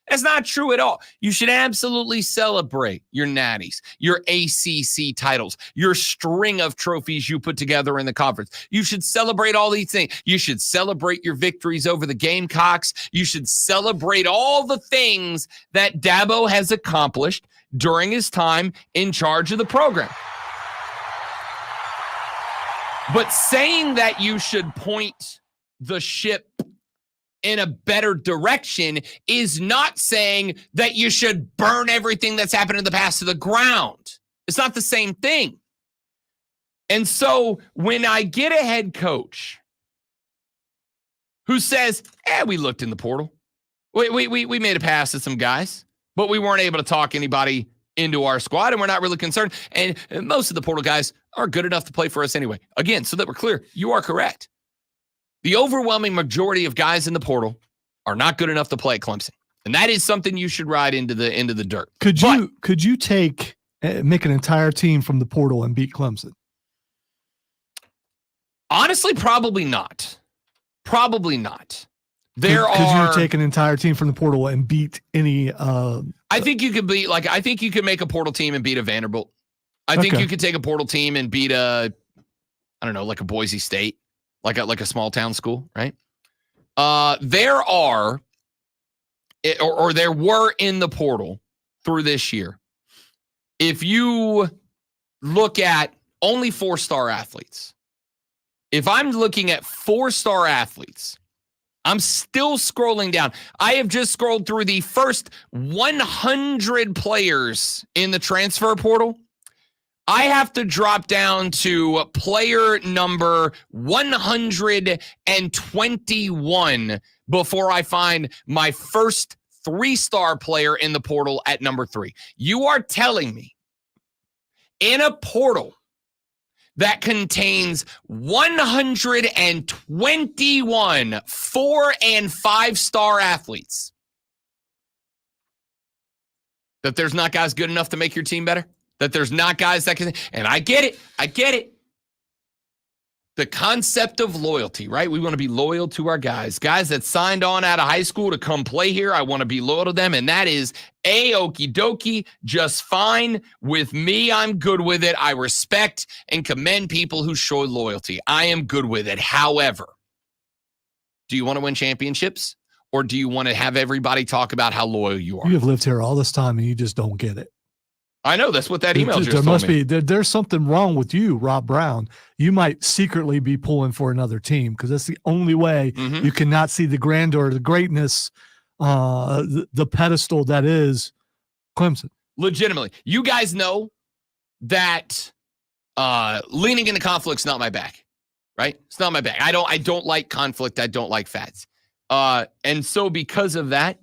That's not true at all. You should absolutely celebrate your natties, your ACC titles, your string of trophies you put together in the conference. You should celebrate all these things. You should celebrate your victories over the Gamecocks. You should celebrate all the things that Dabo has accomplished during his time in charge of the program. But saying that you should point the ship in a better direction is not saying that you should burn everything that's happened in the past to the ground. It's not the same thing. And so when I get a head coach who says, we looked in the portal. We made a pass at some guys, but we weren't able to talk anybody into our squad, and we're not really concerned. And most of the portal guys are good enough to play for us anyway. Again, so that we're clear, you are correct. The overwhelming majority of guys in the portal are not good enough to play at Clemson. And that is something you should ride into the dirt. Could you make an entire team from the portal and beat Clemson? Honestly, probably not. Probably not. Could you take an entire team from the portal and beat any I think you could beat I think you could make a portal team and beat a Vanderbilt. I think you could take a portal team and beat a Boise State. Like a small town school, right? There were in the portal through this year. If you look at only 4-star athletes, if I'm looking at 4-star athletes, I'm still scrolling down. I have just scrolled through the first 100 players in the transfer portal. I have to drop down to player number 121 before I find my first 3-star player in the portal at number 3. You are telling me in a portal that contains 121 4- and 5-star athletes that there's not guys good enough to make your team better? That there's not guys that can, and I get it. The concept of loyalty, right? We want to be loyal to our guys that signed on out of high school to come play here. I want to be loyal to them. And that is okie dokie, just fine with me. I'm good with it. I respect and commend people who show loyalty. I am good with it. However, do you want to win championships, or do you want to have everybody talk about how loyal you are? You have lived here all this time and you just don't get it. I know that's what that email just there told must me. be there's something wrong with you, Rob Brown. You might secretly be pulling for another team because that's the only way you cannot see the grandeur, the greatness, the pedestal that is Clemson. Legitimately, you guys know that leaning into conflict's not my bag, right? It's not my bag. I don't like conflict. I don't like fads, and so because of that,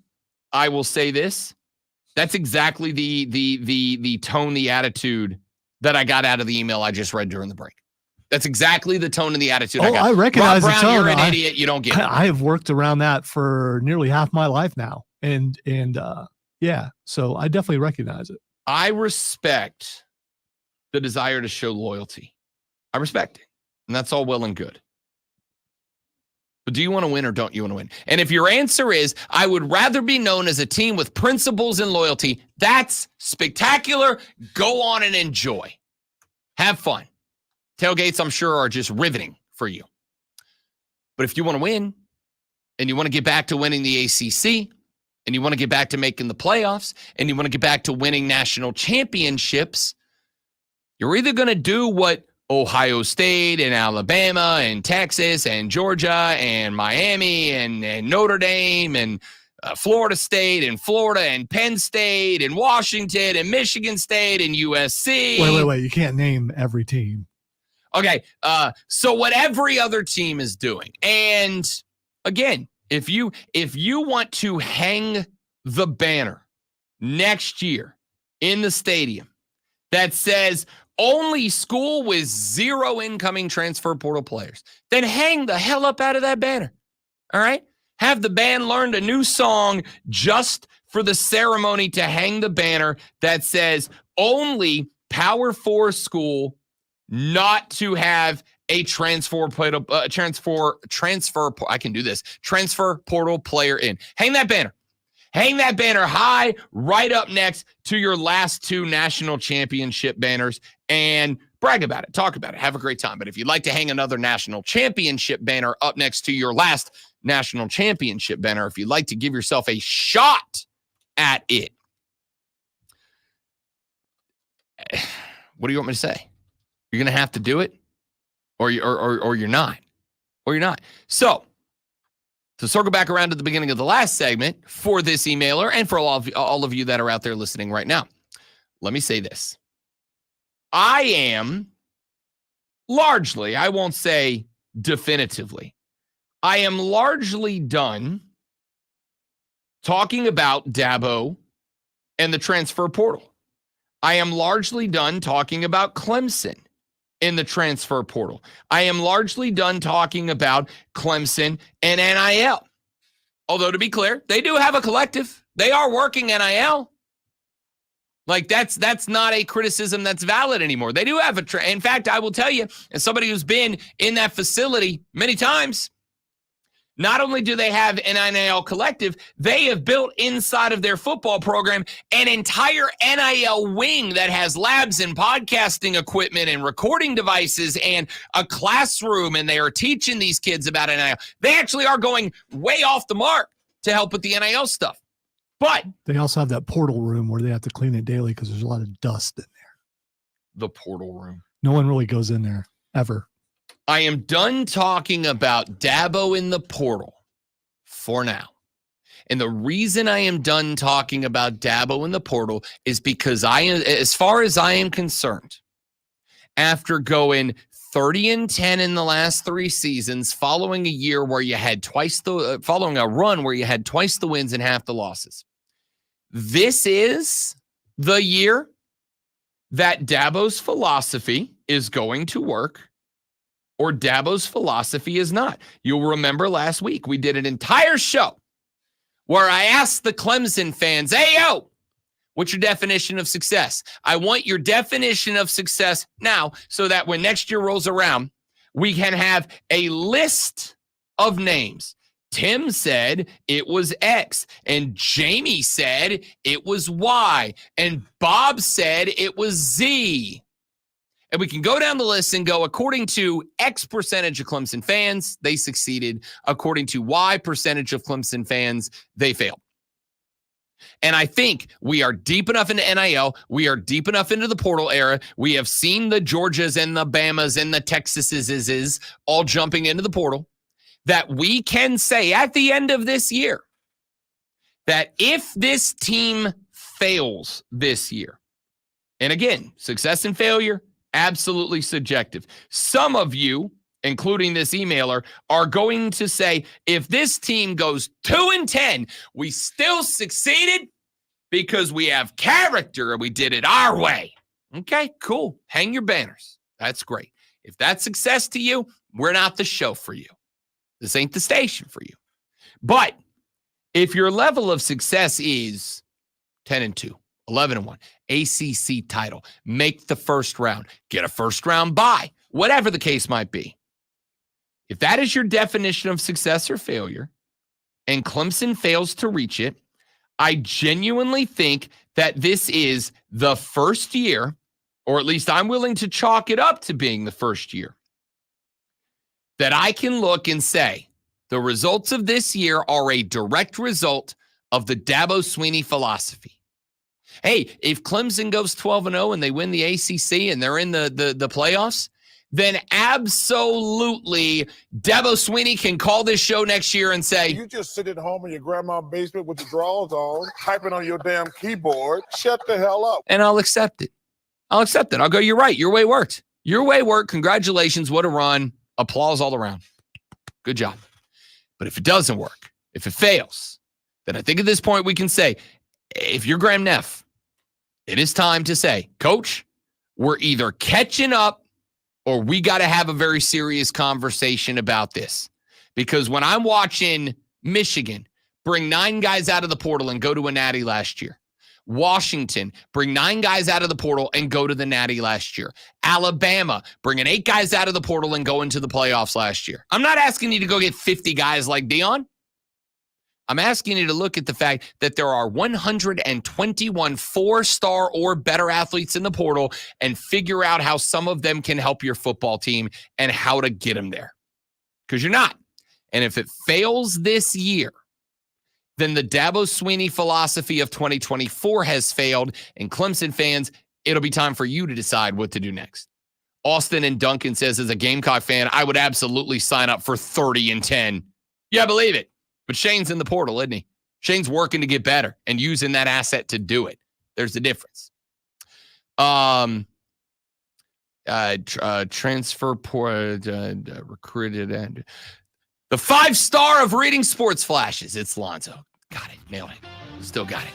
I will say this. That's exactly the tone, the attitude that I got out of the email I just read during the break. That's exactly the tone and the attitude I got. I recognize Rob the Brown, tone. you're an idiot. You don't get it. I have worked around that for nearly half my life now. And so I definitely recognize it. I respect the desire to show loyalty. I respect it. And that's all well and good. But do you want to win or don't you want to win? And if your answer is, I would rather be known as a team with principles and loyalty, that's spectacular. Go on and enjoy. Have fun. Tailgates, I'm sure, are just riveting for you. But if you want to win and you want to get back to winning the ACC and you want to get back to making the playoffs and you want to get back to winning national championships, you're either going to do what Ohio State and Alabama and Texas and Georgia and Miami and Notre Dame and Florida State and Florida and Penn State and Washington and Michigan State and USC. Wait. You can't name every team. Okay. So what every other team is doing. And again, if you want to hang the banner next year in the stadium that says only school with 0 incoming transfer portal players, then hang the hell up out of that banner. All right? Have the band learned a new song just for the ceremony to hang the banner that says only Power 4 school not to have a transfer portal player in. Hang that banner. Hang that banner high right up next to your last 2 national championship banners and brag about it. Talk about it. Have a great time. But if you'd like to hang another national championship banner up next to your last national championship banner, if you'd like to give yourself a shot at it, what do you want me to say? You're going to have to do it or you're not. Or you're not. So, to circle back around to the beginning of the last segment for this emailer and for all of you that are out there listening right now, let me say this. I am largely, I won't say definitively, I am largely done talking about Dabo and the transfer portal. I am largely done talking about Clemson in the transfer portal. I am largely done talking about Clemson and NIL. Although, to be clear, they do have a collective. They are working NIL. Like, that's not a criticism that's valid anymore. They do have in fact, I will tell you, as somebody who's been in that facility many times, not only do they have an NIL collective, they have built inside of their football program an entire NIL wing that has labs and podcasting equipment and recording devices and a classroom, and they are teaching these kids about NIL. They actually are going way off the mark to help with the NIL stuff. But they also have that portal room where they have to clean it daily because there's a lot of dust in there. The portal room. No one really goes in there ever. I am done talking about Dabo in the portal for now. And the reason I am done talking about Dabo in the portal is because as far as I am concerned, after going 30-10 in the last 3 seasons, following a year where you had following a run where you had twice the wins and half the losses, this is the year that Dabo's philosophy is going to work, or Dabo's philosophy is not. You'll remember last week we did an entire show where I asked the Clemson fans, hey, yo, what's your definition of success? I want your definition of success now so that when next year rolls around, we can have a list of names. Tim said it was X, and Jamie said it was Y, and Bob said it was Z. And we can go down the list and go, according to X percentage of Clemson fans, they succeeded. According to Y percentage of Clemson fans, they failed. And I think we are deep enough into NIL. We are deep enough into the portal era. We have seen the Georgias and the Bamas and the Texases all jumping into the portal, that we can say at the end of this year that if this team fails this year, and again, success and failure, absolutely subjective. Some of you, including this emailer, are going to say, if this team goes 2-10, we still succeeded because we have character and we did it our way. Okay, cool. Hang your banners. That's great. If that's success to you, we're not the show for you. This ain't the station for you. But if your level of success is 10-2, 11-1, ACC title, make the first round, get a first round bye, whatever the case might be. If that is your definition of success or failure, and Clemson fails to reach it, I genuinely think that this is the first year, or at least I'm willing to chalk it up to being the first year, that I can look and say, the results of this year are a direct result of the Dabo Swinney philosophy. Hey, if Clemson goes 12-0 and they win the ACC and they're in the playoffs, then absolutely Dabo Swinney can call this show next year and say, you just sit at home in your grandma's basement with the drawers on, typing on your damn keyboard. Shut the hell up. And I'll accept it. I'll go, you're right. Your way worked. Your way worked. Congratulations. What a run. Applause all around. Good job. But if it doesn't work, if it fails, then I think at this point we can say, if you're Graham Neff, it is time to say, Coach, We're either catching up or we got to have a very serious conversation about this. Because when I'm watching Michigan bring 9 guys out of the portal and go to a natty last year, Washington bring 9 guys out of the portal and go to the natty last year, Alabama bringing 8 guys out of the portal and go into the playoffs last year. I'm not asking you to go get 50 guys like Dion. I'm asking you to look at the fact that there are 121 4-star or better athletes in the portal and figure out how some of them can help your football team and how to get them there. Because you're not. And if it fails this year, then the Dabo Swinney philosophy of 2024 has failed. And Clemson fans, it'll be time for you to decide what to do next. Austin and Duncan says, as a Gamecock fan, I would absolutely sign up for 30-10. Yeah, I believe it. But Shane's in the portal, isn't he? Shane's working to get better and using that asset to do it. There's the difference. Transfer port recruited and the 5-star of reading sports flashes. It's Lonzo. Got it. Nailed it. Still got it.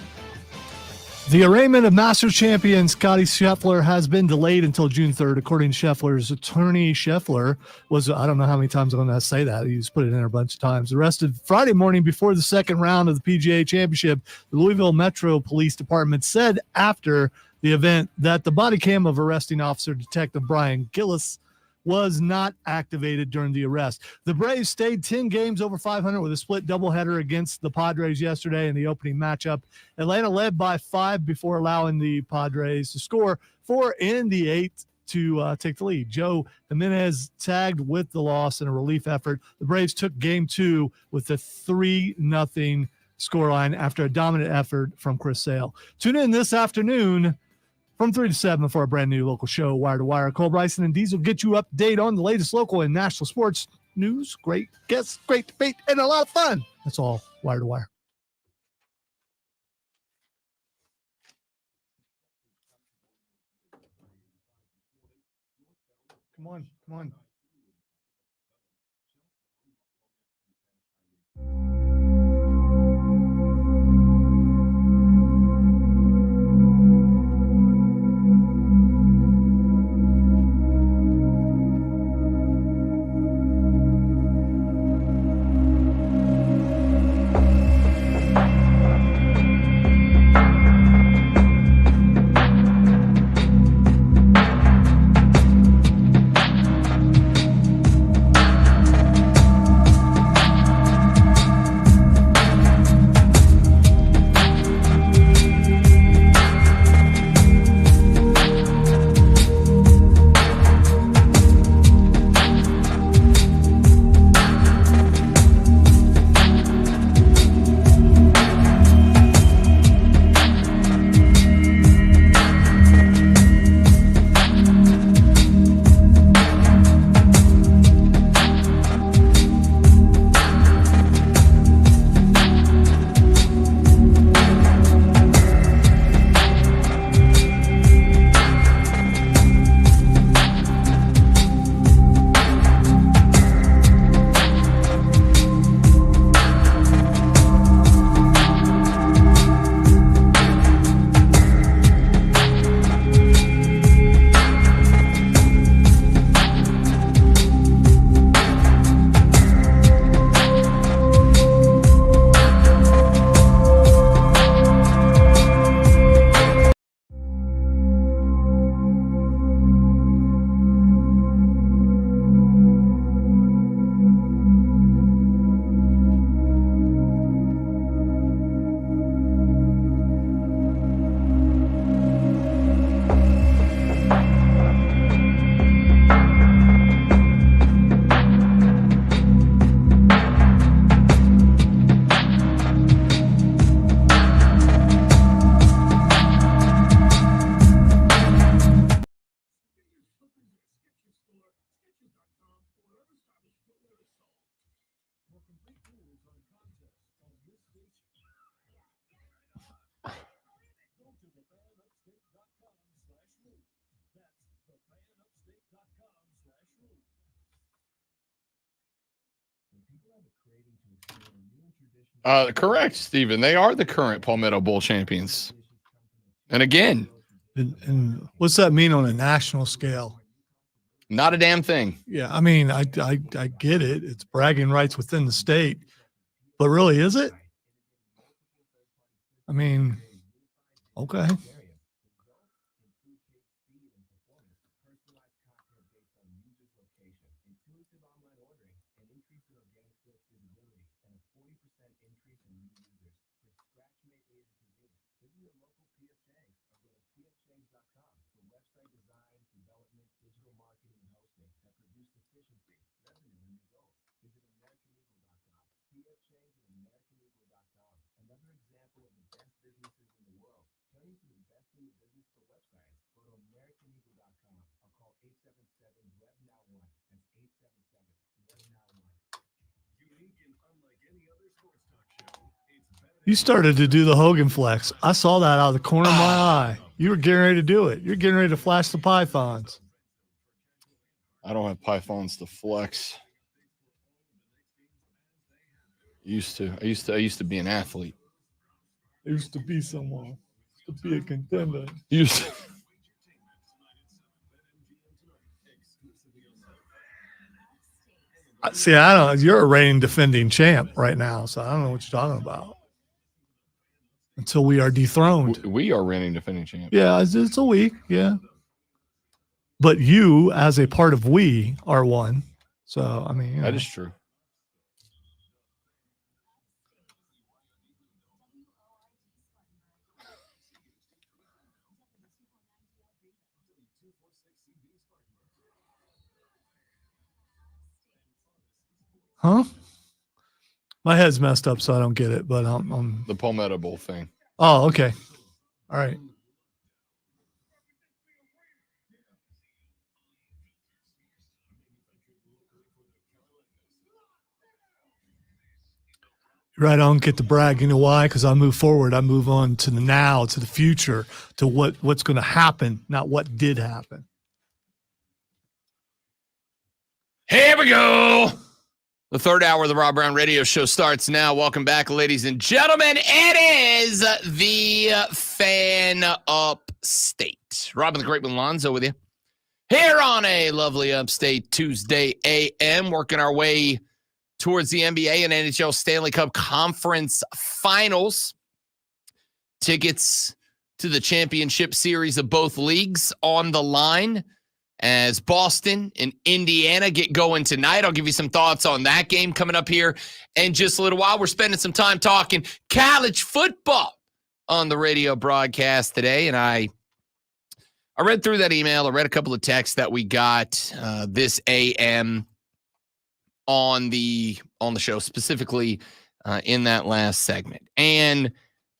The arraignment of Master Champion Scotty Scheffler has been delayed until June 3rd, according to Scheffler's attorney. Scheffler was, I don't know how many times I'm going to say that. He's put it in a bunch of times. Arrested Friday morning before the second round of the PGA Championship. The Louisville Metro Police Department said after the event that the body cam of arresting officer Detective Brian Gillis was not activated during the arrest. The Braves stayed 10 games over 500 with a split doubleheader against the Padres yesterday in the opening matchup. Atlanta led by 5 before allowing the Padres to score 4 in the 8th to take the lead. Joe Jimenez tagged with the loss in a relief effort. The Braves took game 2 with a 3-0 scoreline after a dominant effort from Chris Sale. Tune in this afternoon from 3 to 7 for a brand new local show, Wire to Wire. Cole Bryson and Diesel get you up to date on the latest local and national sports news. Great guests, great debate, and a lot of fun. That's all Wire to Wire. Come on, come on. Correct, Stephen. They are the current Palmetto Bowl champions. And again, And what's that mean on a national scale? Not a damn thing. Yeah, I mean, I get it. It's bragging rights within the state, but really, is it? I mean, okay. You started to do the Hogan flex. I saw that out of the corner of my eye. You were getting ready to do it. You're getting ready to flash the pythons. I don't have pythons to flex. I used to be an athlete. I used to be someone. To be a contender. Used to. See, I don't. You're a reigning defending champ right now, so I don't know what you're talking about. Until we are dethroned. We are reigning defending champ. Yeah, it's a week. Yeah, but you, as a part of we, are one. So I mean, That is true. Huh? My head's messed up, so I don't get it. But I'm The Palmetto Bowl thing. Oh, okay. All right. Right, I don't get to brag. You know why? Because I move forward. I move on to the now, to the future, to what's going to happen, not what did happen. Here we go. The third hour of the Rob Brown Radio Show starts now. Welcome back, ladies and gentlemen. It is the Fan Upstate. Robin the Great with Lonzo with you. Here on a lovely Upstate Tuesday AM, working our way towards the NBA and NHL Stanley Cup Conference Finals. Tickets to the championship series of both leagues on the line as Boston and Indiana get going tonight. I'll give you some thoughts on that game coming up here in just a little while. We're spending some time talking college football on the radio broadcast today, and I read through that email. I read a couple of texts that we got this AM on the show, specifically in that last segment. And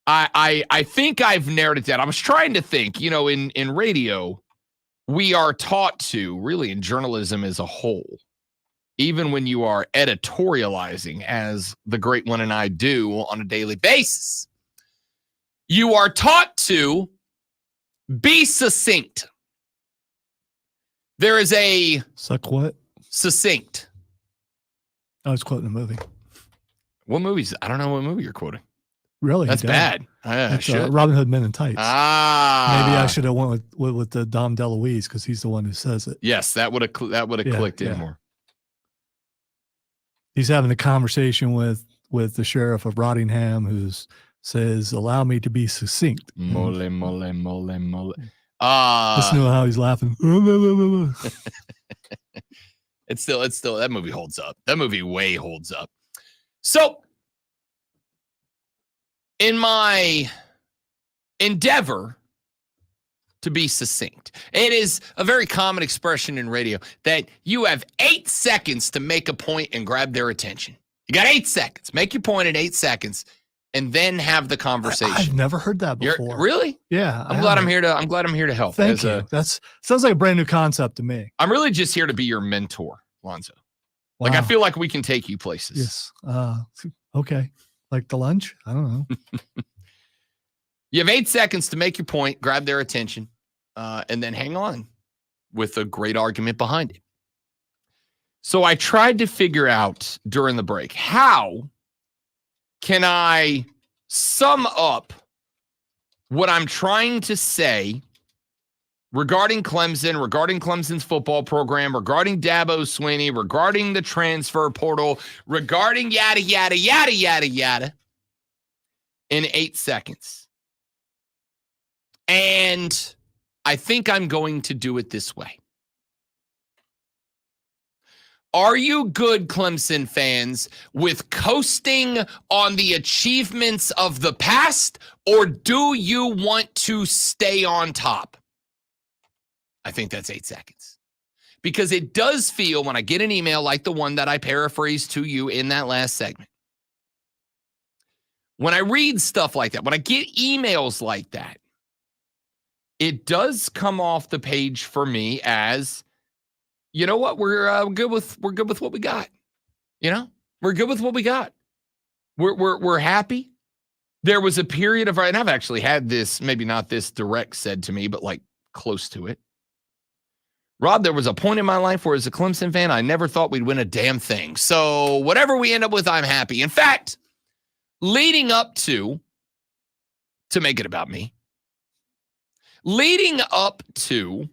I think I've narrowed it down. I was trying to think, in radio, we are taught to, really in journalism as a whole, even when you are editorializing, as the great one and I do on a daily basis, you are taught to be succinct. There is a... Suck what? Succinct. I was quoting a movie. What movies? I don't know what movie you're quoting. Really? That's bad. It's Robin Hood Men in Tights. Ah. Maybe I should have went with the Dom DeLuise because he's the one who says it. Yes, that would have clicked in more. He's having a conversation with the sheriff of Rottingham, who says, "Allow me to be succinct." Mole. Listen to how he's laughing. It's still that movie holds up. That movie way holds up. So, in my endeavor to be succinct, it is a very common expression in radio that you have 8 seconds to make a point and grab their attention. You got 8 seconds. Make your point in 8 seconds, and then have the conversation. I've never heard that before. Really? Yeah. I'm glad I'm here to help. Thank you. That sounds like a brand new concept to me. I'm really just here to be your mentor, Lonzo. Wow. Like, I feel like we can take you places. Yes. Okay. Like the lunch? I don't know. You have 8 seconds to make your point, grab their attention, and then hang on with a great argument behind it. So I tried to figure out during the break, how can I sum up what I'm trying to say regarding Clemson, regarding Clemson's football program, regarding Dabo Swinney, regarding the transfer portal, regarding yada, yada, yada, yada, yada, in 8 seconds. And I think I'm going to do it this way. Are you good, Clemson fans, with coasting on the achievements of the past, or do you want to stay on top? I think that's 8 seconds. Because it does feel, when I get an email like the one that I paraphrased to you in that last segment, when I read stuff like that, when I get emails like that, it does come off the page for me as, you know what, we're good with what we got. You know, we're good with what we got. We're happy. There was a period of, and I've actually had this, maybe not this direct said to me, but like close to it. Rob, there was a point in my life where as a Clemson fan, I never thought we'd win a damn thing. So whatever we end up with, I'm happy. In fact, leading up to make it about me, leading up to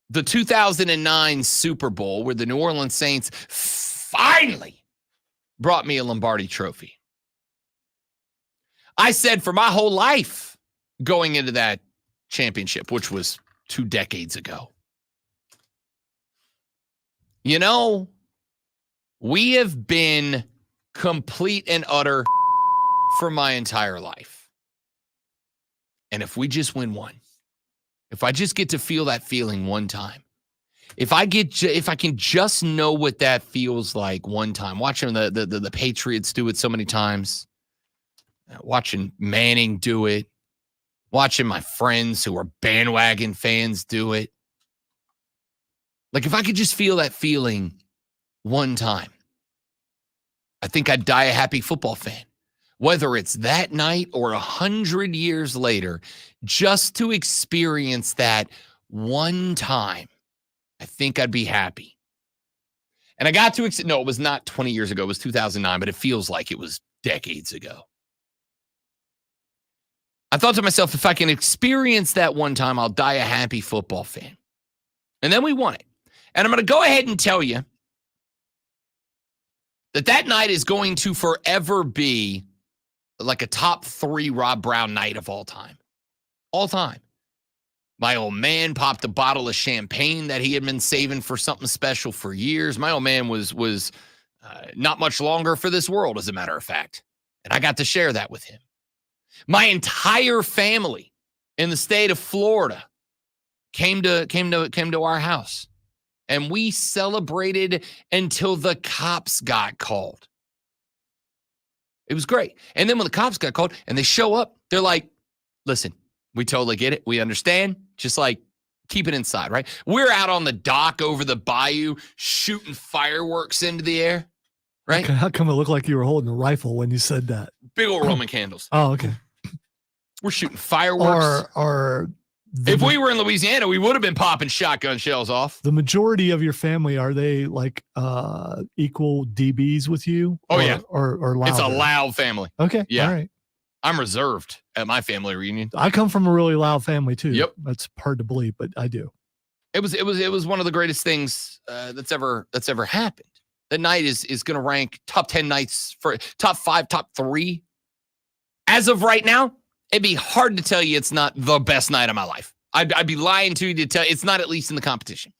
the 2009 Super Bowl, where the New Orleans Saints finally brought me a Lombardi trophy, I said for my whole life going into that championship, which was 2 decades ago, you know, we have been complete and utter for my entire life. And if we just win one, if I just get to feel that feeling one time, if I can just know what that feels like one time, watching the Patriots do it so many times, watching Manning do it, watching my friends who are bandwagon fans do it. Like if I could just feel that feeling one time, I think I'd die a happy football fan. Whether it's that night or 100 years later, just to experience that one time, I think I'd be happy. And I got to, no, it was not 20 years ago. It was 2009, but it feels like it was decades ago. I thought to myself, if I can experience that one time, I'll die a happy football fan. And then we won it. And I'm going to go ahead and tell you that night is going to forever be like a top 3 Rob Brown night of all time. All time. My old man popped a bottle of champagne that he had been saving for something special for years. My old man was not much longer for this world, as a matter of fact. And I got to share that with him. My entire family in the state of Florida came to our house. And we celebrated until the cops got called. It was great. And then when the cops got called and they show up, they're like, listen, we totally get it. We understand. Just like keep it inside, right? We're out on the dock over the bayou shooting fireworks into the air, right? How come it looked like you were holding a rifle when you said that? Big old Roman candles. Oh, okay. We're shooting fireworks. If we were in Louisiana, we would have been popping shotgun shells off. The majority of your family, are they like equal DBs with you? Oh, yeah. Or louder? It's a loud family. Okay. Yeah. All right. I'm reserved at my family reunion. I come from a really loud family too. Yep. That's hard to believe, but I do. It was one of the greatest things that's ever happened. The night is going to rank top 10 nights for top 5, top 3. As of right now, it'd be hard to tell you it's not the best night of my life. I'd be lying to you to tell you it's not at least in the competition.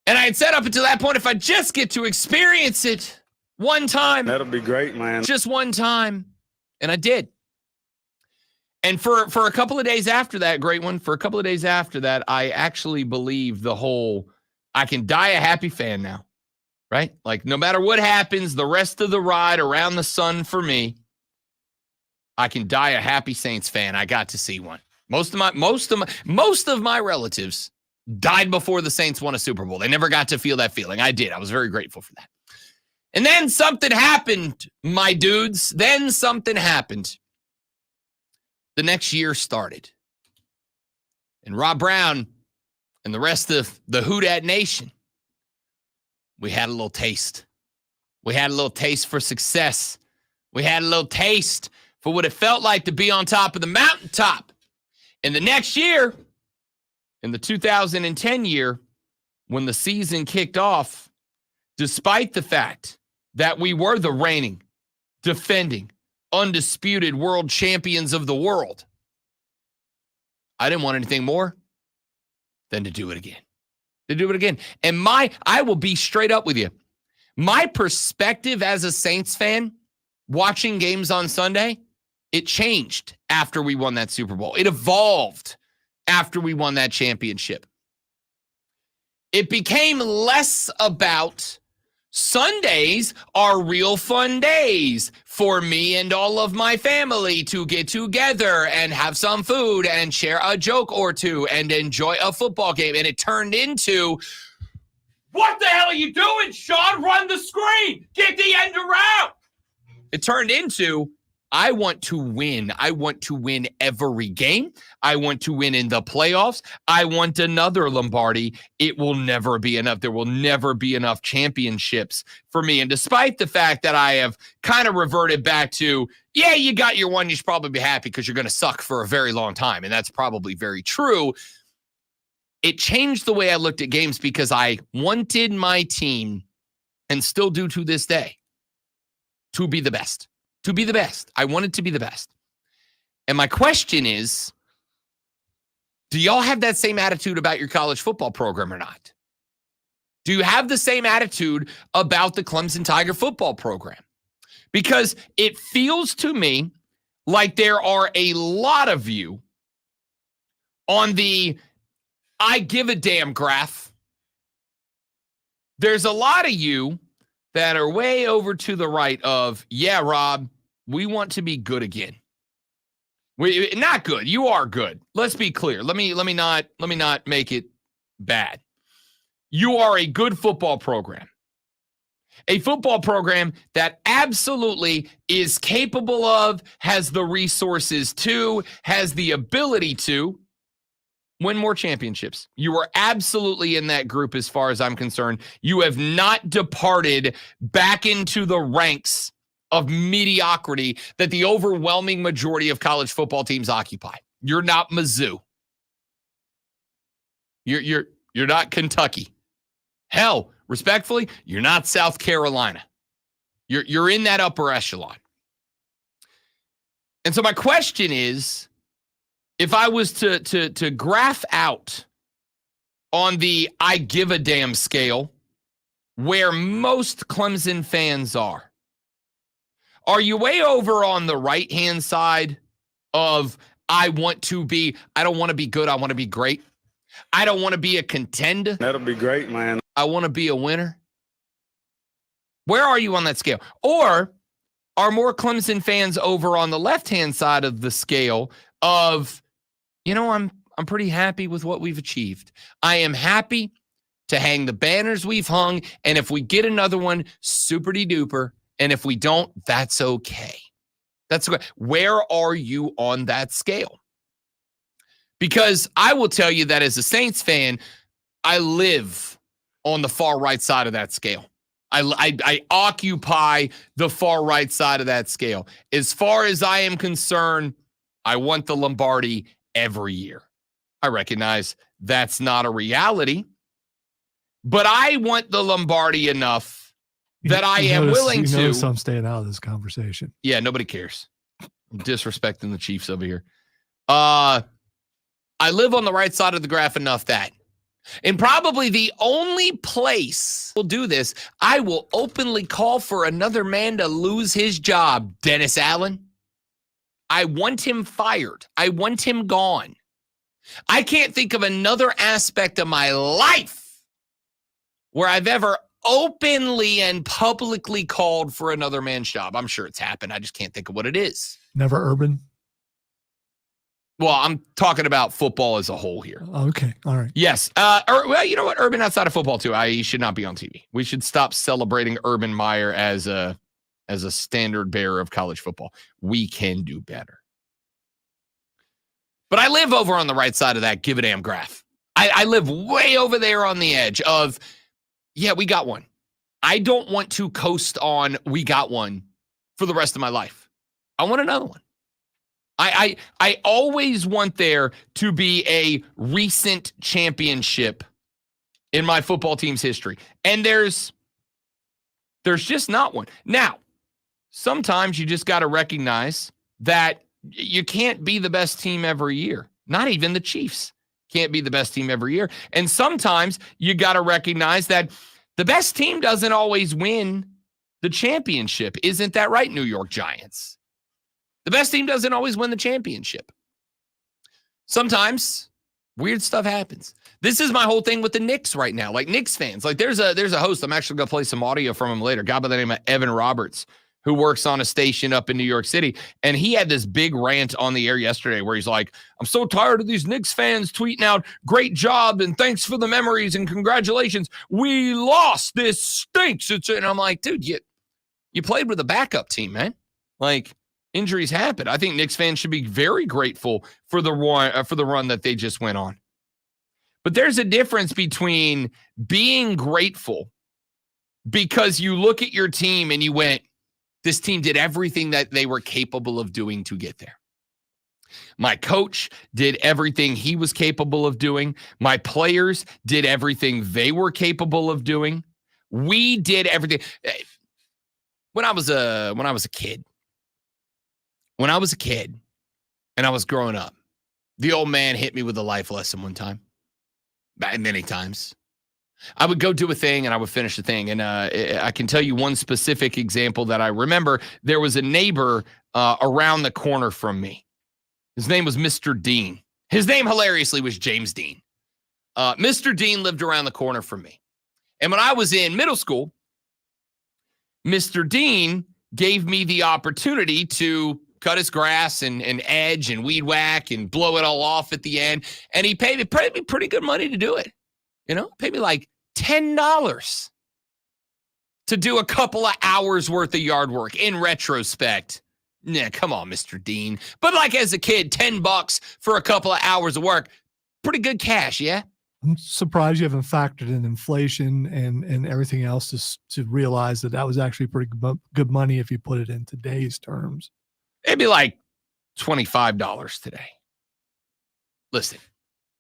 And I had said up until that point, if I just get to experience it one time. That'll be great, man. Just one time. And I did. And for a couple of days after that, great one, for a couple of days after that, I actually believed the whole, I can die a happy fan now, right? Like no matter what happens, the rest of the ride around the sun for me, I can die a happy Saints fan. I got to see one. Most of my relatives died before the Saints won a Super Bowl. They never got to feel that feeling. I did. I was very grateful for that. And then something happened, my dudes. Then something happened. The next year started. And Rob Brown and the rest of the Who Dat Nation, we had a little taste. We had a little taste for success. We had a little taste for what it felt like to be on top of the mountaintop. And the next year, In the 2010 year, when the season kicked off, despite the fact that we were the reigning, defending, undisputed world champions of the world, I didn't want anything more than to do it again. And I will be straight up with you. My perspective as a Saints fan watching games on Sunday, it changed after we won that Super Bowl. It evolved after we won that championship. It became less about Sundays are real fun days for me and all of my family to get together and have some food and share a joke or two and enjoy a football game. And it turned into, what the hell are you doing, Sean? Run the screen. Get the end around. It turned into, I want to win. I want to win every game. I want to win in the playoffs. I want another Lombardi. It will never be enough. There will never be enough championships for me. And despite the fact that I have kind of reverted back to, yeah, you got your one, you should probably be happy because you're going to suck for a very long time. And that's probably very true. It changed the way I looked at games because I wanted my team, and still do to this day, to be the best. To be the best. I wanted to be the best. And my question is, do y'all have that same attitude about your college football program or not? Do you have the same attitude about the Clemson Tiger football program? Because it feels to me like there are a lot of you on the I give a damn graph. There's a lot of you that are way over to the right of, yeah, Rob, we want to be good again. We not good. You are good. Let's be clear. Let me not make it bad. You are a good football program. A football program that absolutely is capable of, has the resources to, has the ability to win more championships. You are absolutely in that group as far as I'm concerned. You have not departed back into the ranks of mediocrity that the overwhelming majority of college football teams occupy. You're not Mizzou. You're not Kentucky. Hell, respectfully, you're not South Carolina. You're in that upper echelon. And so my question is, if I was to graph out on the I give a damn scale where most Clemson fans are you way over on the right-hand side of I don't want to be good, I want to be great. I don't want to be a contender. That'll be great, man. I want to be a winner. Where are you on that scale? Or are more Clemson fans over on the left-hand side of the scale of, you know, I'm pretty happy with what we've achieved. I am happy to hang the banners we've hung, and if we get another one, super-de-duper, and if we don't, that's okay. That's okay. Where are you on that scale? Because I will tell you that as a Saints fan, I live on the far right side of that scale. I occupy the far right side of that scale. As far as I am concerned, I want the Lombardi every year. I recognize that's not a reality, but I want the Lombardi enough that I am willing to. Notice I'm staying out of this conversation. Yeah, nobody cares. I'm disrespecting the Chiefs over here. I live on the right side of the graph enough that, and probably the only place we'll do this, I will openly call for another man to lose his job, Dennis Allen. I want him fired. I want him gone. I can't think of another aspect of my life where I've ever openly and publicly called for another man's job. I'm sure it's happened. I just can't think of what it is. Never Urban? Well, I'm talking about football as a whole here. Okay. All right. Yes. Well, you know what? Urban outside of football, too. He should not be on TV. We should stop celebrating Urban Meyer as a standard bearer of college football. We can do better. But I live over on the right side of that give a damn graph. I live way over there on the edge of, yeah, we got one. I don't want to coast on we got one for the rest of my life. I want another one. I always want there to be a recent championship in my football team's history. And there's just not one. Now, sometimes you just got to recognize that you can't be the best team every year. Not even the Chiefs can't be the best team every year. And sometimes you got to recognize that the best team doesn't always win the championship. Isn't that right, New York Giants? The best team doesn't always win the championship. Sometimes weird stuff happens. This is my whole thing with the Knicks right now. Like Knicks fans, like there's a host. I'm actually going to play some audio from him later. A guy by the name of Evan Roberts, who works on a station up in New York City. And he had this big rant on the air yesterday where he's like, I'm so tired of these Knicks fans tweeting out, great job and thanks for the memories and congratulations. We lost. This stinks. And I'm like, dude, you played with a backup team, man. Like, injuries happen. I think Knicks fans should be very grateful for the run that they just went on. But there's a difference between being grateful because you look at your team and you went, this team did everything that they were capable of doing to get there. My coach did everything he was capable of doing. My players did everything they were capable of doing. We did everything. When I was a kid and I was growing up, the old man hit me with a life lesson one time. Many times. I would go do a thing and I would finish the thing. And I can tell you one specific example that I remember. There was a neighbor around the corner from me. His name was Mr. Dean. His name hilariously was James Dean. Mr. Dean lived around the corner from me. And when I was in middle school, Mr. Dean gave me the opportunity to cut his grass and edge and weed whack and blow it all off at the end. And he paid me pretty good money to do it. You know, paid me like $10 to do a couple of hours worth of yard work. In retrospect, nah, come on, Mr. Dean. But like as a kid, $10 for a couple of hours of work, pretty good cash, yeah? I'm surprised you haven't factored in inflation and everything else to realize that was actually pretty good money if you put it in today's terms. It'd be like $25 today. Listen,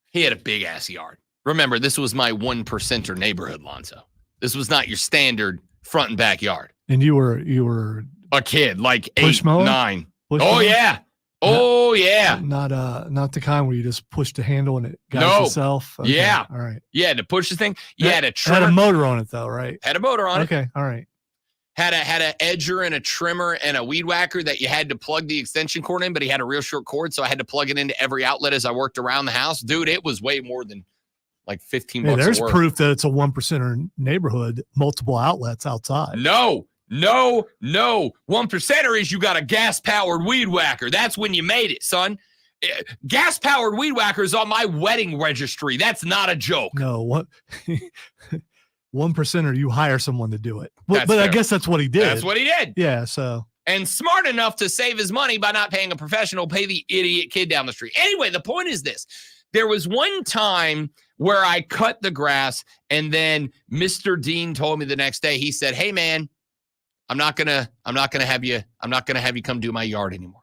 he had a big ass yard. Remember, this was my 1%er neighborhood, Lonzo. This was not your standard front and backyard. And you were a kid, like push 8, mower? 9. Push oh mower? Yeah. Oh yeah. Not the kind where you just push the handle and it guides No. itself. Okay. Yeah. All right. Yeah, to push the thing. You had a It trimmer. had a motor on it though, right? Had a motor on it. Okay. All right. Had a edger and a trimmer and a weed whacker that you had to plug the extension cord in, but he had a real short cord, so I had to plug it into every outlet as I worked around the house. Dude, it was way more than like $15 Hey, there's a work. proof that it's a 1%er neighborhood, multiple outlets outside. No. 1%er is you got a gas-powered weed whacker. That's when you made it, son. Gas-powered weed whacker is on my wedding registry. That's not a joke. No, what 1%er, you hire someone to do it. That's But I fair. guess that's what he did. That's what he did. Yeah, so And smart enough to save his money by not paying a professional, pay the idiot kid down the street. Anyway, the point is this. There was one time where I cut the grass, and then Mr. Dean told me the next day, he said, "Hey man, I'm not gonna have you come do my yard anymore."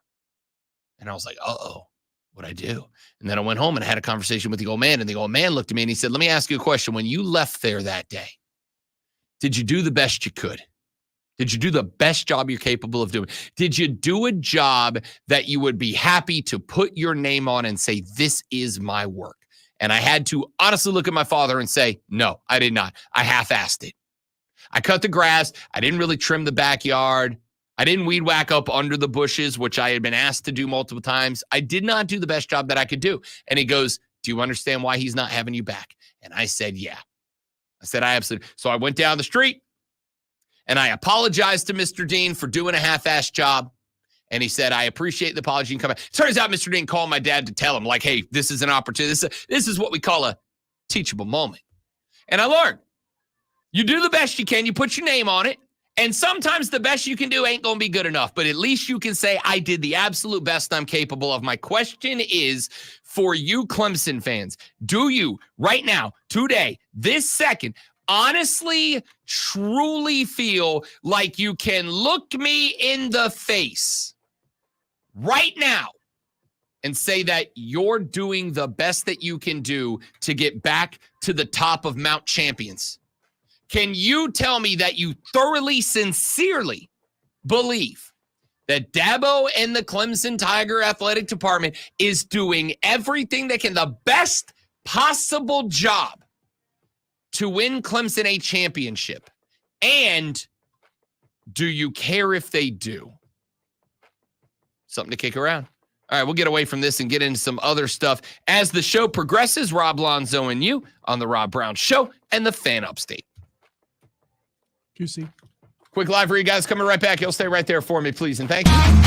And I was like, uh-oh, what'd I do? And then I went home and had a conversation with the old man, and the old man looked at me and he said, "Let me ask you a question. When you left there that day, did you do the best you could? Did you do the best job you're capable of doing? Did you do a job that you would be happy to put your name on and say, this is my work?" And I had to honestly look at my father and say, no, I did not. I half-assed it. I cut the grass. I didn't really trim the backyard. I didn't weed whack up under the bushes, which I had been asked to do multiple times. I did not do the best job that I could do. And he goes, "Do you understand why he's not having you back?" And I said, yeah. I said, I absolutely. So I went down the street and I apologized to Mr. Dean for doing a half-assed job. And he said, "I appreciate the apology and come back." Turns out Mr. Dean called my dad to tell him, like, hey, this is an opportunity. This is what we call a teachable moment. And I learned, you do the best you can. You put your name on it. And sometimes the best you can do ain't going to be good enough. But at least you can say, I did the absolute best I'm capable of. My question is for you Clemson fans. Do you right now, today, this second, honestly, truly feel like you can look me in the face right now and say that you're doing the best that you can do to get back to the top of Mount Champions? Can you tell me that you thoroughly, sincerely believe that Dabo and the Clemson Tiger Athletic Department is doing everything they can, the best possible job to win Clemson a championship? And do you care if they do? Something to kick around. All right, we'll get away from this and get into some other stuff as the show progresses. Rob Lonzo and you on the Rob Brown Show and the Fan Upstate. QC. Quick live for you guys coming right back. You'll stay right there for me, please, and thank you.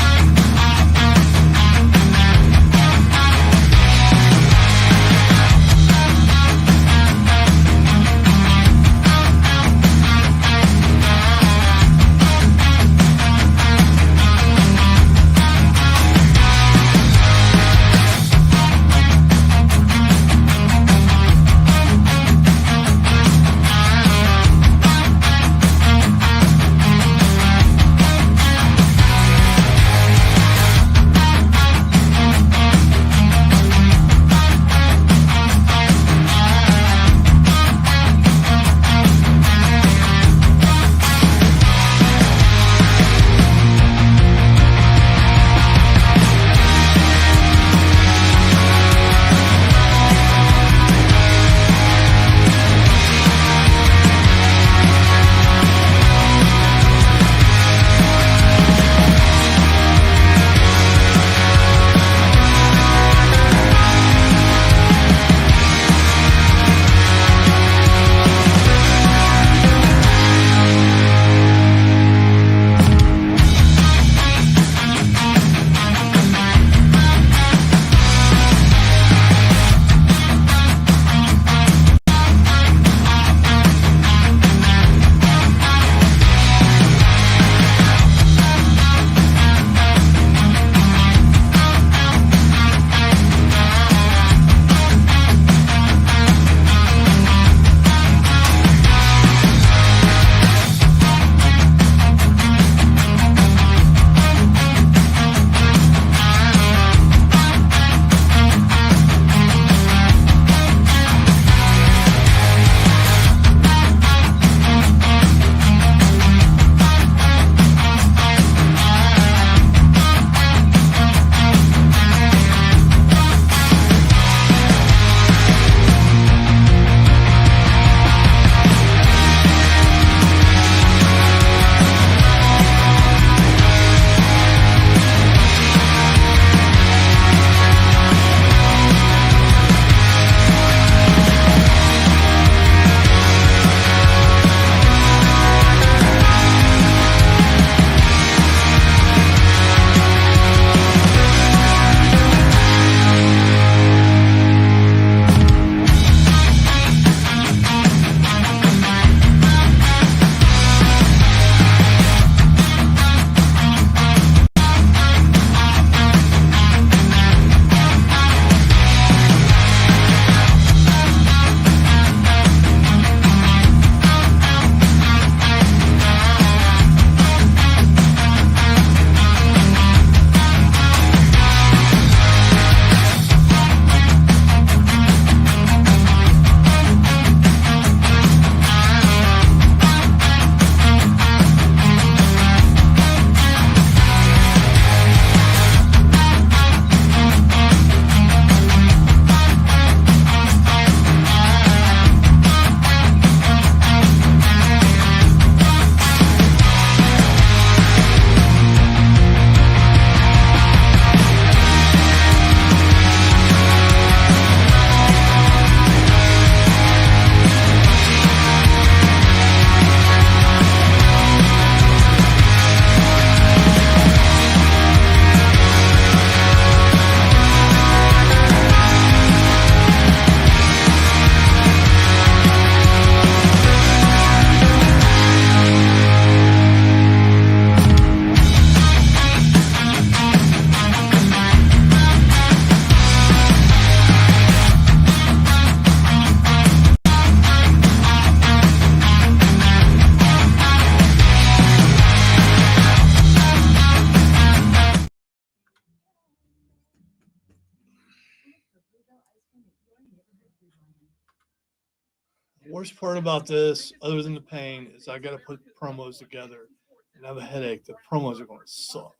Worst part about this, other than the pain, is I got to put promos together and I have a headache. The promos are going to suck.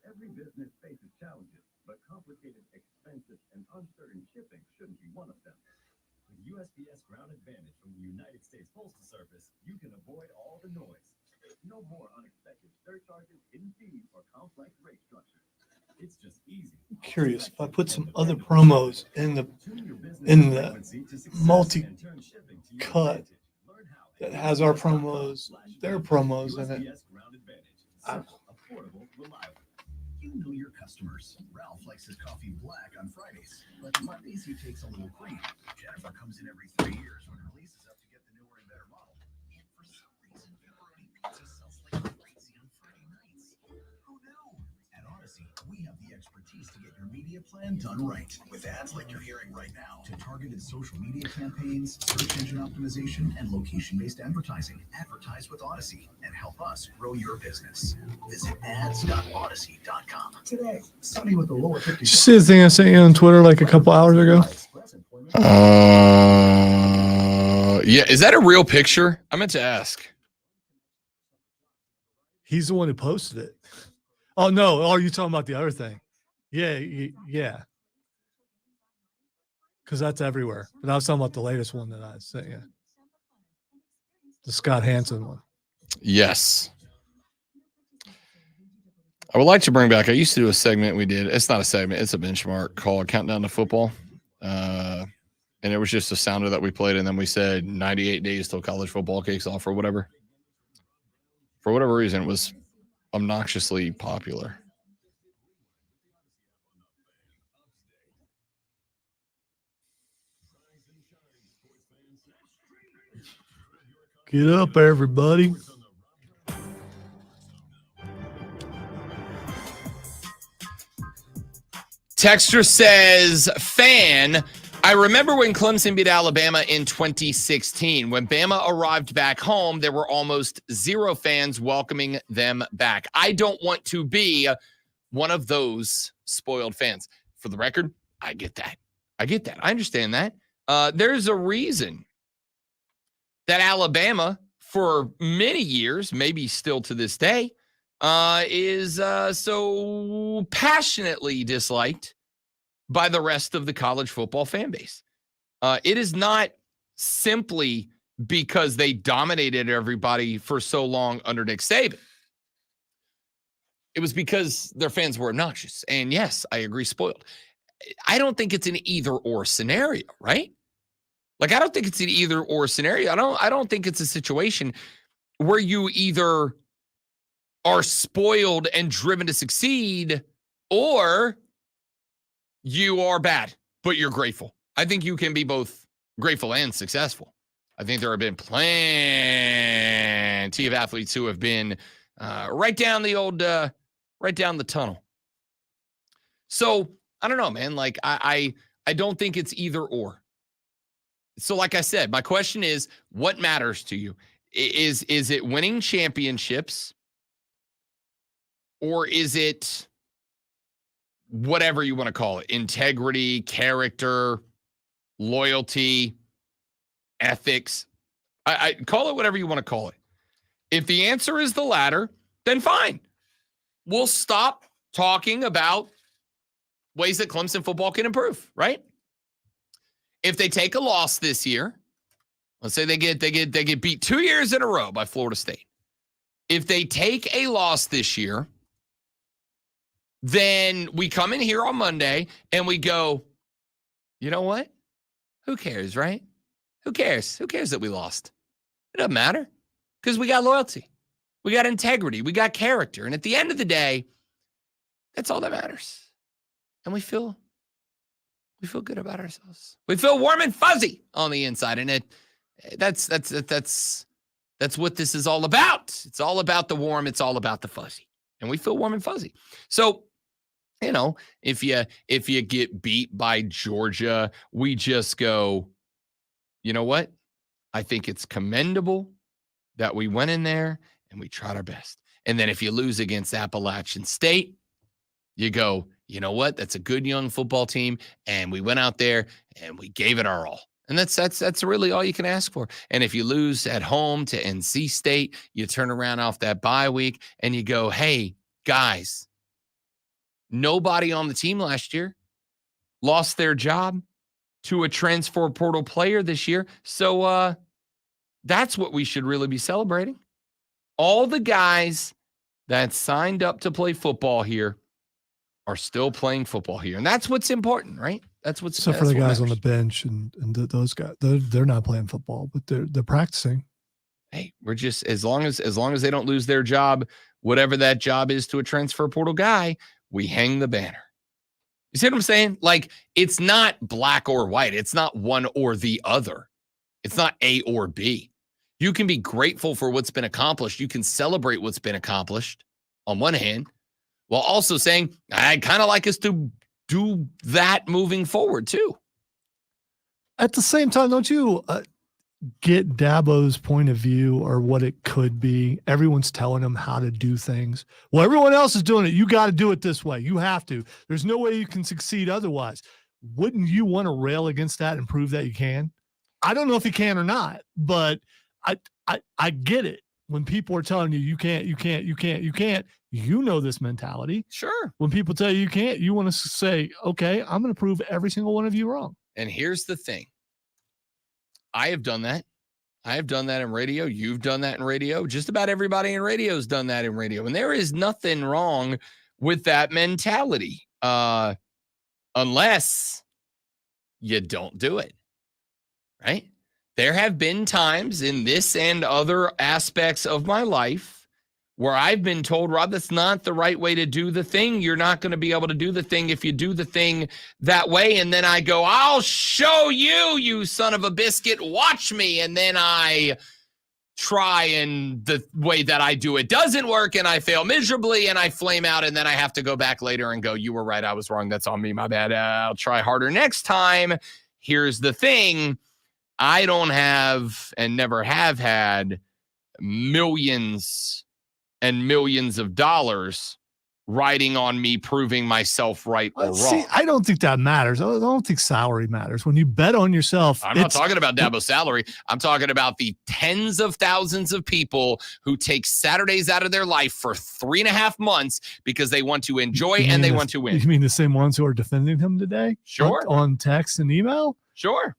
Every business faces challenges, but complicated, expensive, and uncertain shipping shouldn't be one of them. With USPS Ground Advantage from the United States Postal Service, you can avoid all the noise. No more unexpected surcharges, hidden fees, or complex rate structures. It's just easy. I'm curious if I put some other promos in the multi cut that has our promos, their promos in it. Affordable, reliable. You know your customers. Ralph likes his coffee black on Fridays, but Mondays he takes a little cream. Jennifer comes in every 3 years when her lease is up to get the newer and better model. And for some reason, pepperoni pizza sells like crazy on Friday nights. Who knew? At Odyssey, we have the expertise to get your media plan done right. With ads like you're hearing right now, to targeted social media campaigns, search engine optimization, and location-based advertising. Advertise with Odyssey and help us grow your business. Visit ads.odyssey.com. Today, starting with the lower 50. Did you see the thing I sent you on Twitter like a couple hours ago? Yeah. Is that a real picture? I meant to ask. He's the one who posted it. Oh, no. Oh, you're talking about the other thing. Yeah. Yeah. Because that's everywhere. But I was talking about the latest one that I sent you. The Scott Hansen one. Yes. I would like to bring back, I used to do a segment we did. It's not a segment, it's a benchmark called Countdown to Football. And it was just a sounder that we played, and then we said 98 days till college football kicks off or whatever. For whatever reason, it was obnoxiously popular. Get up, everybody. Texter says, fan, I remember when Clemson beat Alabama in 2016. When Bama arrived back home, there were almost zero fans welcoming them back. I don't want to be one of those spoiled fans. For the record, I get that. I understand that. There's a reason that Alabama, for many years, maybe still to this day, is so passionately disliked by the rest of the college football fan base. It is not simply because they dominated everybody for so long under Nick Saban. It was because their fans were obnoxious. And yes, I agree, spoiled. I don't think it's an either-or scenario, right? Like, I don't think it's an either-or scenario. I don't think it's a situation where you either are spoiled and driven to succeed, or you are bad, but you're grateful. I think you can be both grateful and successful. I think there have been plenty of athletes who have been right down the tunnel. So I don't know, man. Like I don't think it's either or. So like I said, my question is, what matters to you? Is it winning championships? Or is it whatever you want to call it? Integrity, character, loyalty, ethics. I call it whatever you want to call it. If the answer is the latter, then fine. We'll stop talking about ways that Clemson football can improve, right? If they take a loss this year, let's say they get beat 2 years in a row by Florida State. If they take a loss this year, then we come in here on Monday and we go, you know what? Who cares, right? Who cares? Who cares that we lost? It doesn't matter because we got loyalty. We got integrity. We got character. And at the end of the day, that's all that matters. And we feel good about ourselves. We feel warm and fuzzy on the inside. And that's what this is all about. It's all about the warm. It's all about the fuzzy. And we feel warm and fuzzy. So, you know, if you get beat by Georgia, we just go, you know what? I think it's commendable that we went in there and we tried our best. And then if you lose against Appalachian State, You go, you know what? That's a good young football team. And we went out there and we gave it our all. And that's really all you can ask for. And if you lose at home to NC State, you turn around off that bye week and you go, hey, guys, nobody on the team last year lost their job to a transfer portal player this year. So that's what we should really be celebrating. All the guys that signed up to play football here are still playing football here. And that's what's important, right? That's what's except for the guys on the bench and those guys. They're not playing football, but they're practicing. Hey, we're just as long as they don't lose their job, whatever that job is to a transfer portal guy, we hang the banner. You see what I'm saying? Like, it's not black or white. It's not one or the other. It's not A or B. You can be grateful for what's been accomplished. You can celebrate what's been accomplished on one hand, while also saying, I'd kind of like us to do that moving forward too. At the same time, don't you get Dabo's point of view or what it could be? Everyone's telling him how to do things. Well, everyone else is doing it. You got to do it this way. You have to. There's no way you can succeed otherwise. Wouldn't you want to rail against that and prove that you can? I don't know if you can or not, but I get it. When people are telling you, you can't, you know this mentality. Sure. When people tell you can't, you want to say, okay, I'm going to prove every single one of you wrong. And here's the thing. I have done that. I have done that in radio. You've done that in radio. Just about everybody in radio has done that in radio. And there is nothing wrong with that mentality. Unless you don't do it. Right? There have been times in this and other aspects of my life where I've been told, Rob, that's not the right way to do the thing. You're not going to be able to do the thing if you do the thing that way. And then I go, I'll show you, you son of a biscuit. Watch me. And then I try and the way that I do it doesn't work and I fail miserably and I flame out. And then I have to go back later and go, you were right. I was wrong. That's on me. My bad. I'll try harder next time. Here's the thing. I don't have and never have had millions and millions of dollars riding on me proving myself right or wrong. I don't think that matters. I don't think salary matters. When you bet on yourself. I'm not talking about Dabo's salary. I'm talking about the tens of thousands of people who take Saturdays out of their life for 3.5 months because they want to enjoy and they want to win. You mean the same ones who are defending him today? Sure. On text and email? Sure.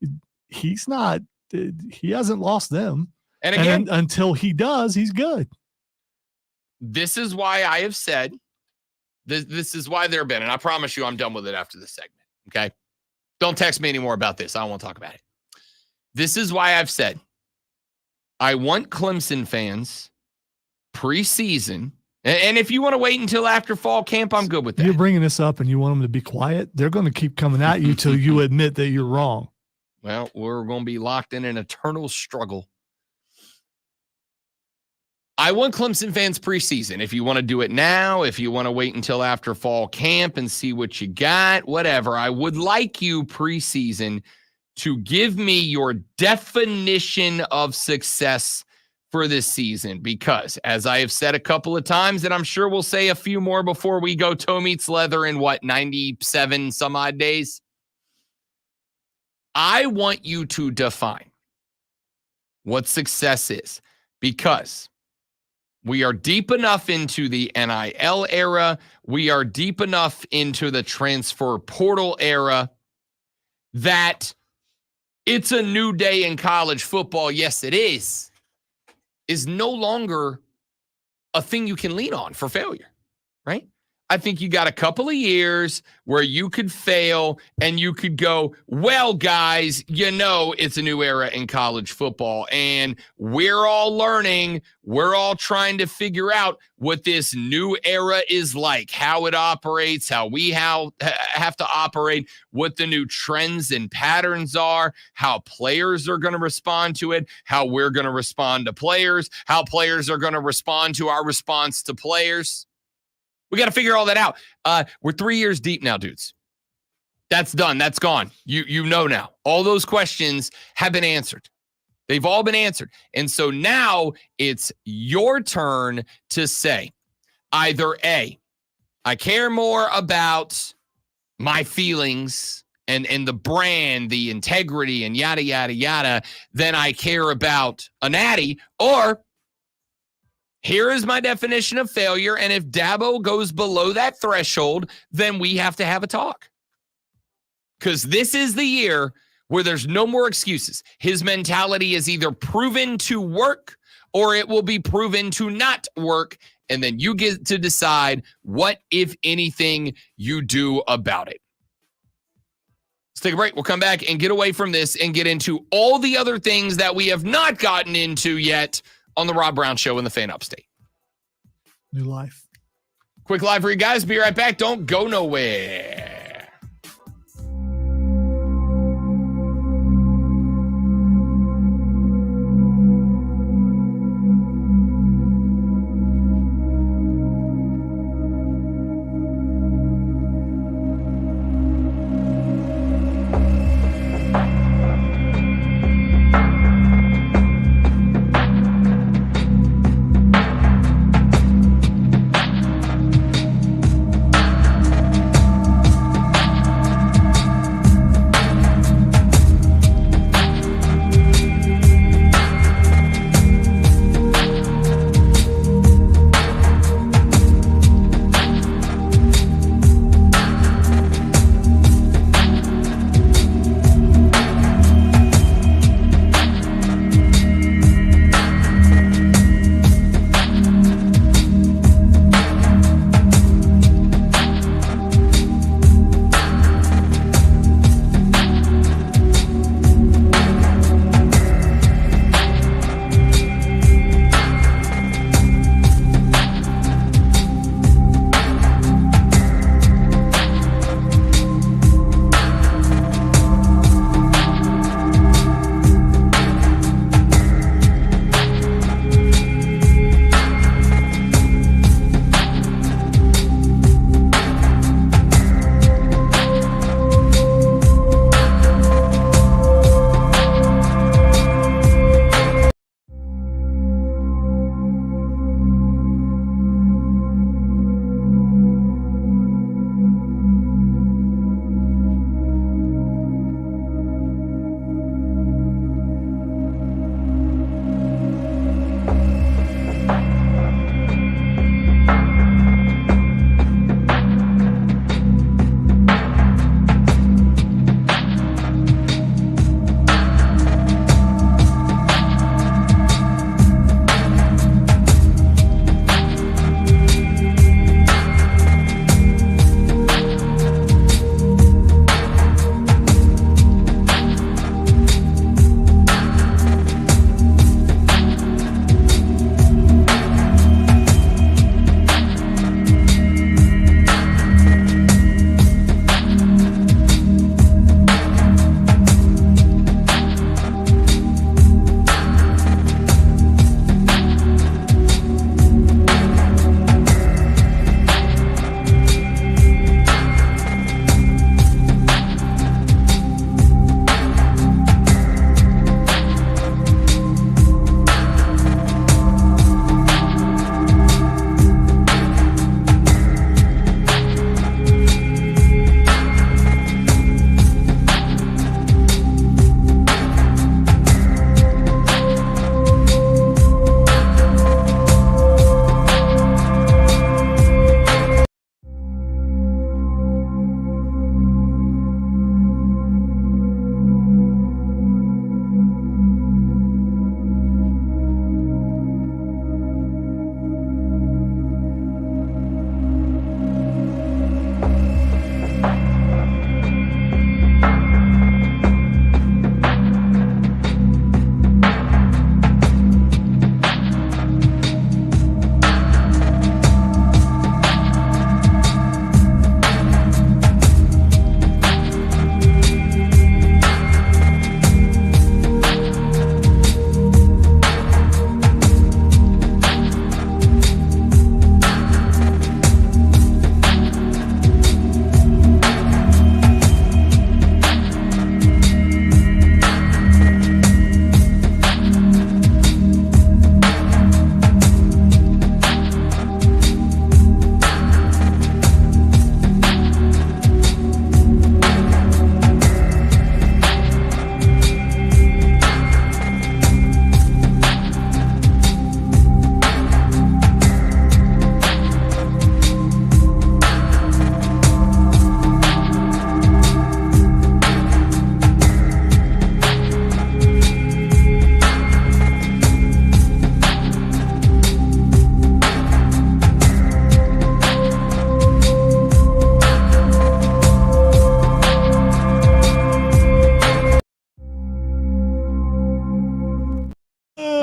He's not, he hasn't lost them. And again, until he does, he's good. This is why I have said, this is why there have been, and I promise you I'm done with it after this segment, okay? Don't text me anymore about this. I don't want to talk about it. This is why I've said, I want Clemson fans preseason, and if you want to wait until after fall camp, I'm good with that. You're bringing this up and you want them to be quiet, they're going to keep coming at you till you admit that you're wrong. Well, we're going to be locked in an eternal struggle. I want Clemson fans preseason. If you want to do it now, if you want to wait until after fall camp and see what you got, whatever. I would like you preseason to give me your definition of success for this season. Because as I have said a couple of times, and I'm sure we'll say a few more before we go toe meets leather in 97 some odd days. I want you to define what success is, because we are deep enough into the NIL era. We are deep enough into the transfer portal era that it's a new day in college football. Yes, it is no longer a thing you can lean on for failure, right? I think you got a couple of years where you could fail and you could go, well, guys, it's a new era in college football and we're all learning. We're all trying to figure out what this new era is like, how it operates, how we have to operate, what the new trends and patterns are, how players are going to respond to it, how we're going to respond to players, how players are going to respond to our response to players. We got to figure all that out. We're 3 years deep now, dudes. That's done. That's gone. You know now. All those questions have been answered. They've all been answered. And so now it's your turn to say either A, I care more about my feelings and the brand, the integrity, and yada, yada, yada, than I care about a natty. Or here is my definition of failure. And if Dabo goes below that threshold, then we have to have a talk. Because this is the year where there's no more excuses. His mentality is either proven to work or it will be proven to not work. And then you get to decide what, if anything, you do about it. Let's take a break. We'll come back and get away from this and get into all the other things that we have not gotten into yet on the Rob Brown Show in the Fan Upstate. New life. Quick live for you guys. Be right back. Don't go nowhere.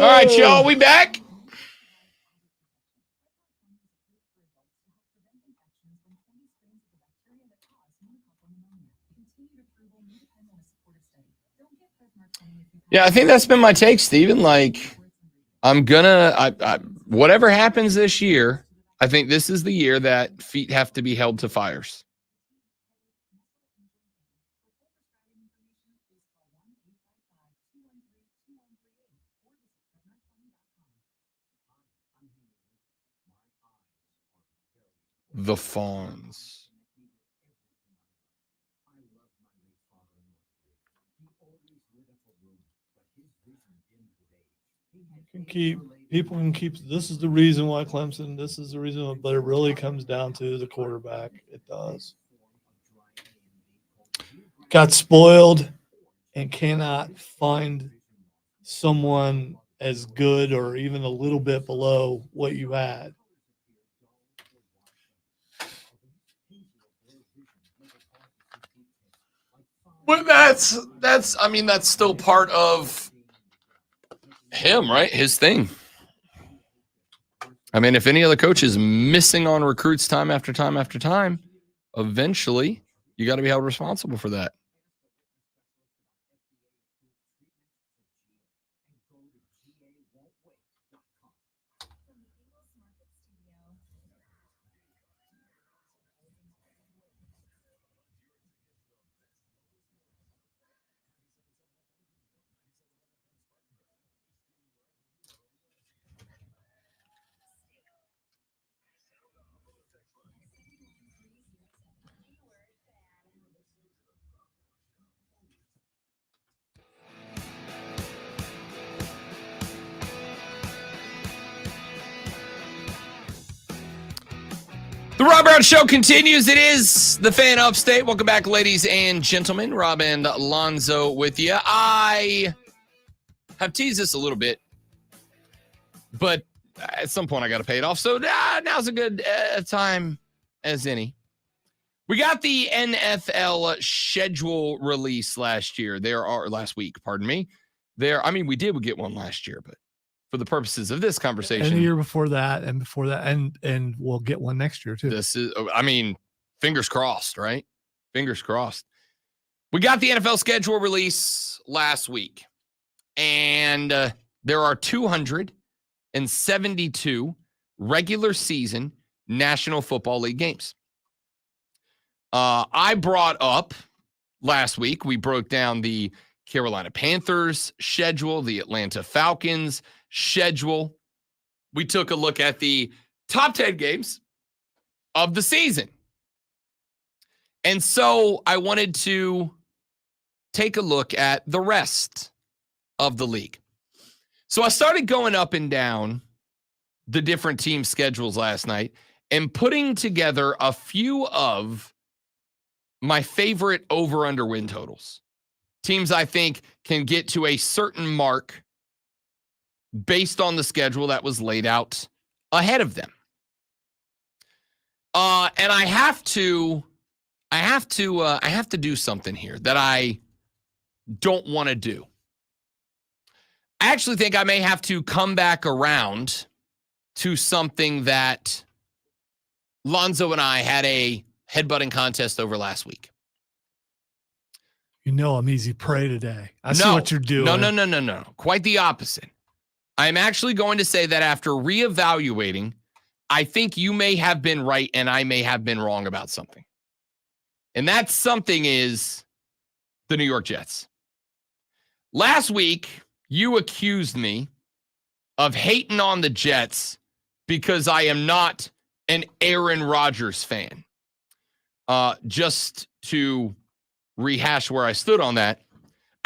All right, y'all, we back. Yeah, I think that's been my take, Steven. Like, I'm gonna, whatever happens this year, I think this is the year that feet have to be held to fires. The Fawns. People can keep. This is the reason why Clemson. This is the reason, but it really comes down to the quarterback. It does. Got spoiled and cannot find someone as good or even a little bit below what you had. But that's I mean, that's still part of him, right? His thing. I mean, if any other coach is missing on recruits time after time after time, eventually you got to be held responsible for that. The Rob Brown Show continues. It is the Fan Upstate. Welcome back, ladies and gentlemen. Rob and Lonzo with you. I have teased this a little bit, but at some point I got to pay it off. So now's a good time as any. We got the NFL schedule release last week, pardon me. We did get one last year, but for the purposes of this conversation. And the year before that, and we'll get one next year too. This is, fingers crossed, right? Fingers crossed. We got the NFL schedule release last week, and there are 272 regular season National Football League games. I brought up last week, we broke down the Carolina Panthers schedule, the Atlanta Falcons schedule. We took a look at the top 10 games of the season. And so I wanted to take a look at the rest of the league. So I started going up and down the different team schedules last night and putting together a few of my favorite over-under win totals. Teams I think can get to a certain mark based on the schedule that was laid out ahead of them. And I have to do something here that I don't want to do. I actually think I may have to come back around to something that Lonzo and I had a headbutting contest over last week. You know I'm easy prey today. I see what you're doing. No. Quite the opposite. I'm actually going to say that after reevaluating, I think you may have been right and I may have been wrong about something. And that something is the New York Jets. Last week, you accused me of hating on the Jets because I am not an Aaron Rodgers fan. Just to rehash where I stood on that,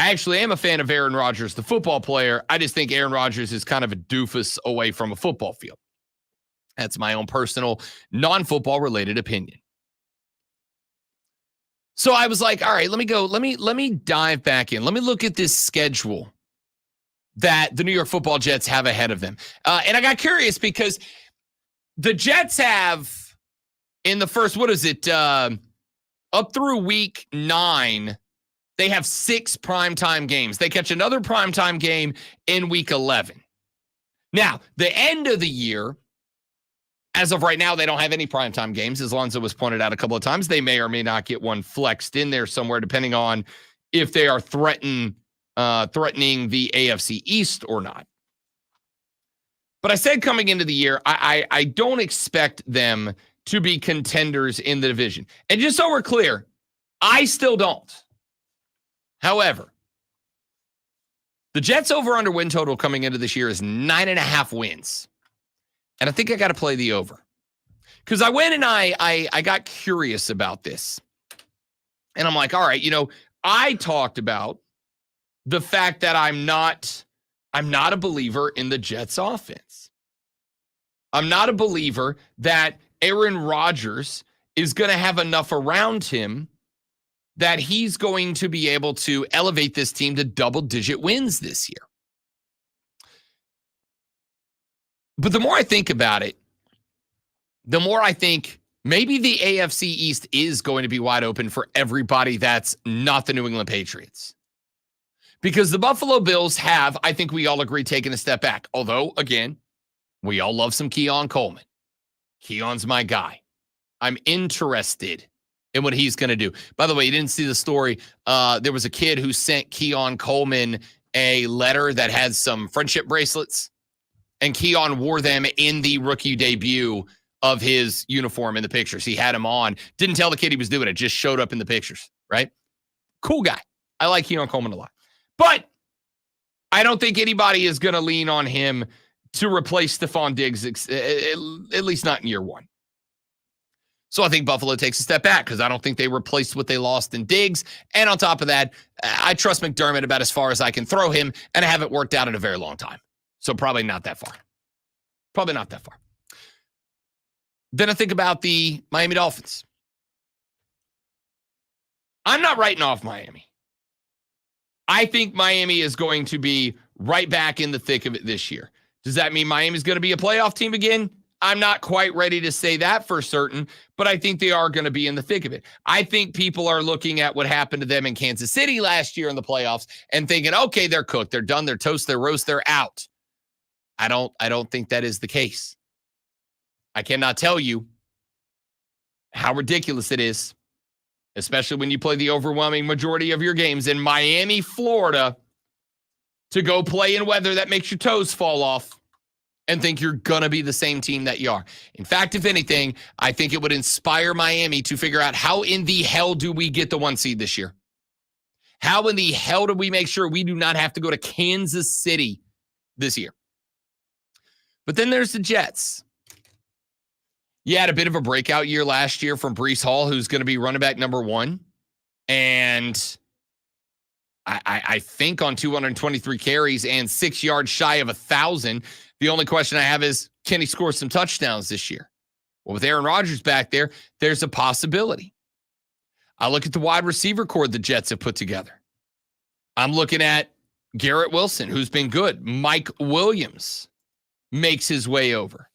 I actually am a fan of Aaron Rodgers, the football player. I just think Aaron Rodgers is kind of a doofus away from a football field. That's my own personal, non-football related opinion. So I was like, all right, let me dive back in. Let me look at this schedule that the New York Football Jets have ahead of them. And I got curious because the Jets have in the first, up through week 9, they have 6 primetime games. They catch another primetime game in week 11. Now, the end of the year, as of right now, they don't have any primetime games. As Lonzo was pointed out a couple of times, they may or may not get one flexed in there somewhere, depending on if they are threatening the AFC East or not. But I said coming into the year, I don't expect them to be contenders in the division. And just so we're clear, I still don't. However, the Jets over-under win total coming into this year is 9.5 wins. And I think I got to play the over. Because I went and I got curious about this. And I'm like, all right, I talked about the fact that I'm not a believer in the Jets offense. I'm not a believer that Aaron Rodgers is going to have enough around him that he's going to be able to elevate this team to double-digit wins this year. But the more I think about it, the more I think maybe the AFC East is going to be wide open for everybody that's not the New England Patriots. Because the Buffalo Bills have, I think we all agree, taken a step back. Although, again, we all love some Keon Coleman. Keon's my guy. I'm interested in what he's going to do. By the way, you didn't see the story. There was a kid who sent Keon Coleman a letter that had some friendship bracelets, and Keon wore them in the rookie debut of his uniform in the pictures. He had him on. Didn't tell the kid he was doing it. Just showed up in the pictures, right? Cool guy. I like Keon Coleman a lot. But I don't think anybody is going to lean on him to replace Stephon Diggs, at least not in year one. So I think Buffalo takes a step back because I don't think they replaced what they lost in Diggs. And on top of that, I trust McDermott about as far as I can throw him, and I haven't worked out in a very long time. So probably not that far. Probably not that far. Then I think about the Miami Dolphins. I'm not writing off Miami. I think Miami is going to be right back in the thick of it this year. Does that mean Miami's going to be a playoff team again? I'm not quite ready to say that for certain, but I think they are going to be in the thick of it. I think people are looking at what happened to them in Kansas City last year in the playoffs and thinking, okay, they're cooked, they're done, they're toast, they're roast, they're out. I don't think that is the case. I cannot tell you how ridiculous it is, especially when you play the overwhelming majority of your games in Miami, Florida, to go play in weather that makes your toes fall off and think you're going to be the same team that you are. In fact, if anything, I think it would inspire Miami to figure out how in the hell do we get the 1 seed this year? How in the hell do we make sure we do not have to go to Kansas City this year? But then there's the Jets. You had a bit of a breakout year last year from Breece Hall, who's going to be running back number 1. And I think on 223 carries and 6 yards shy of 1,000. The only question I have is, can he score some touchdowns this year? Well, with Aaron Rodgers back there, there's a possibility. I look at the wide receiver core the Jets have put together. I'm looking at Garrett Wilson, who's been good. Mike Williams makes his way over.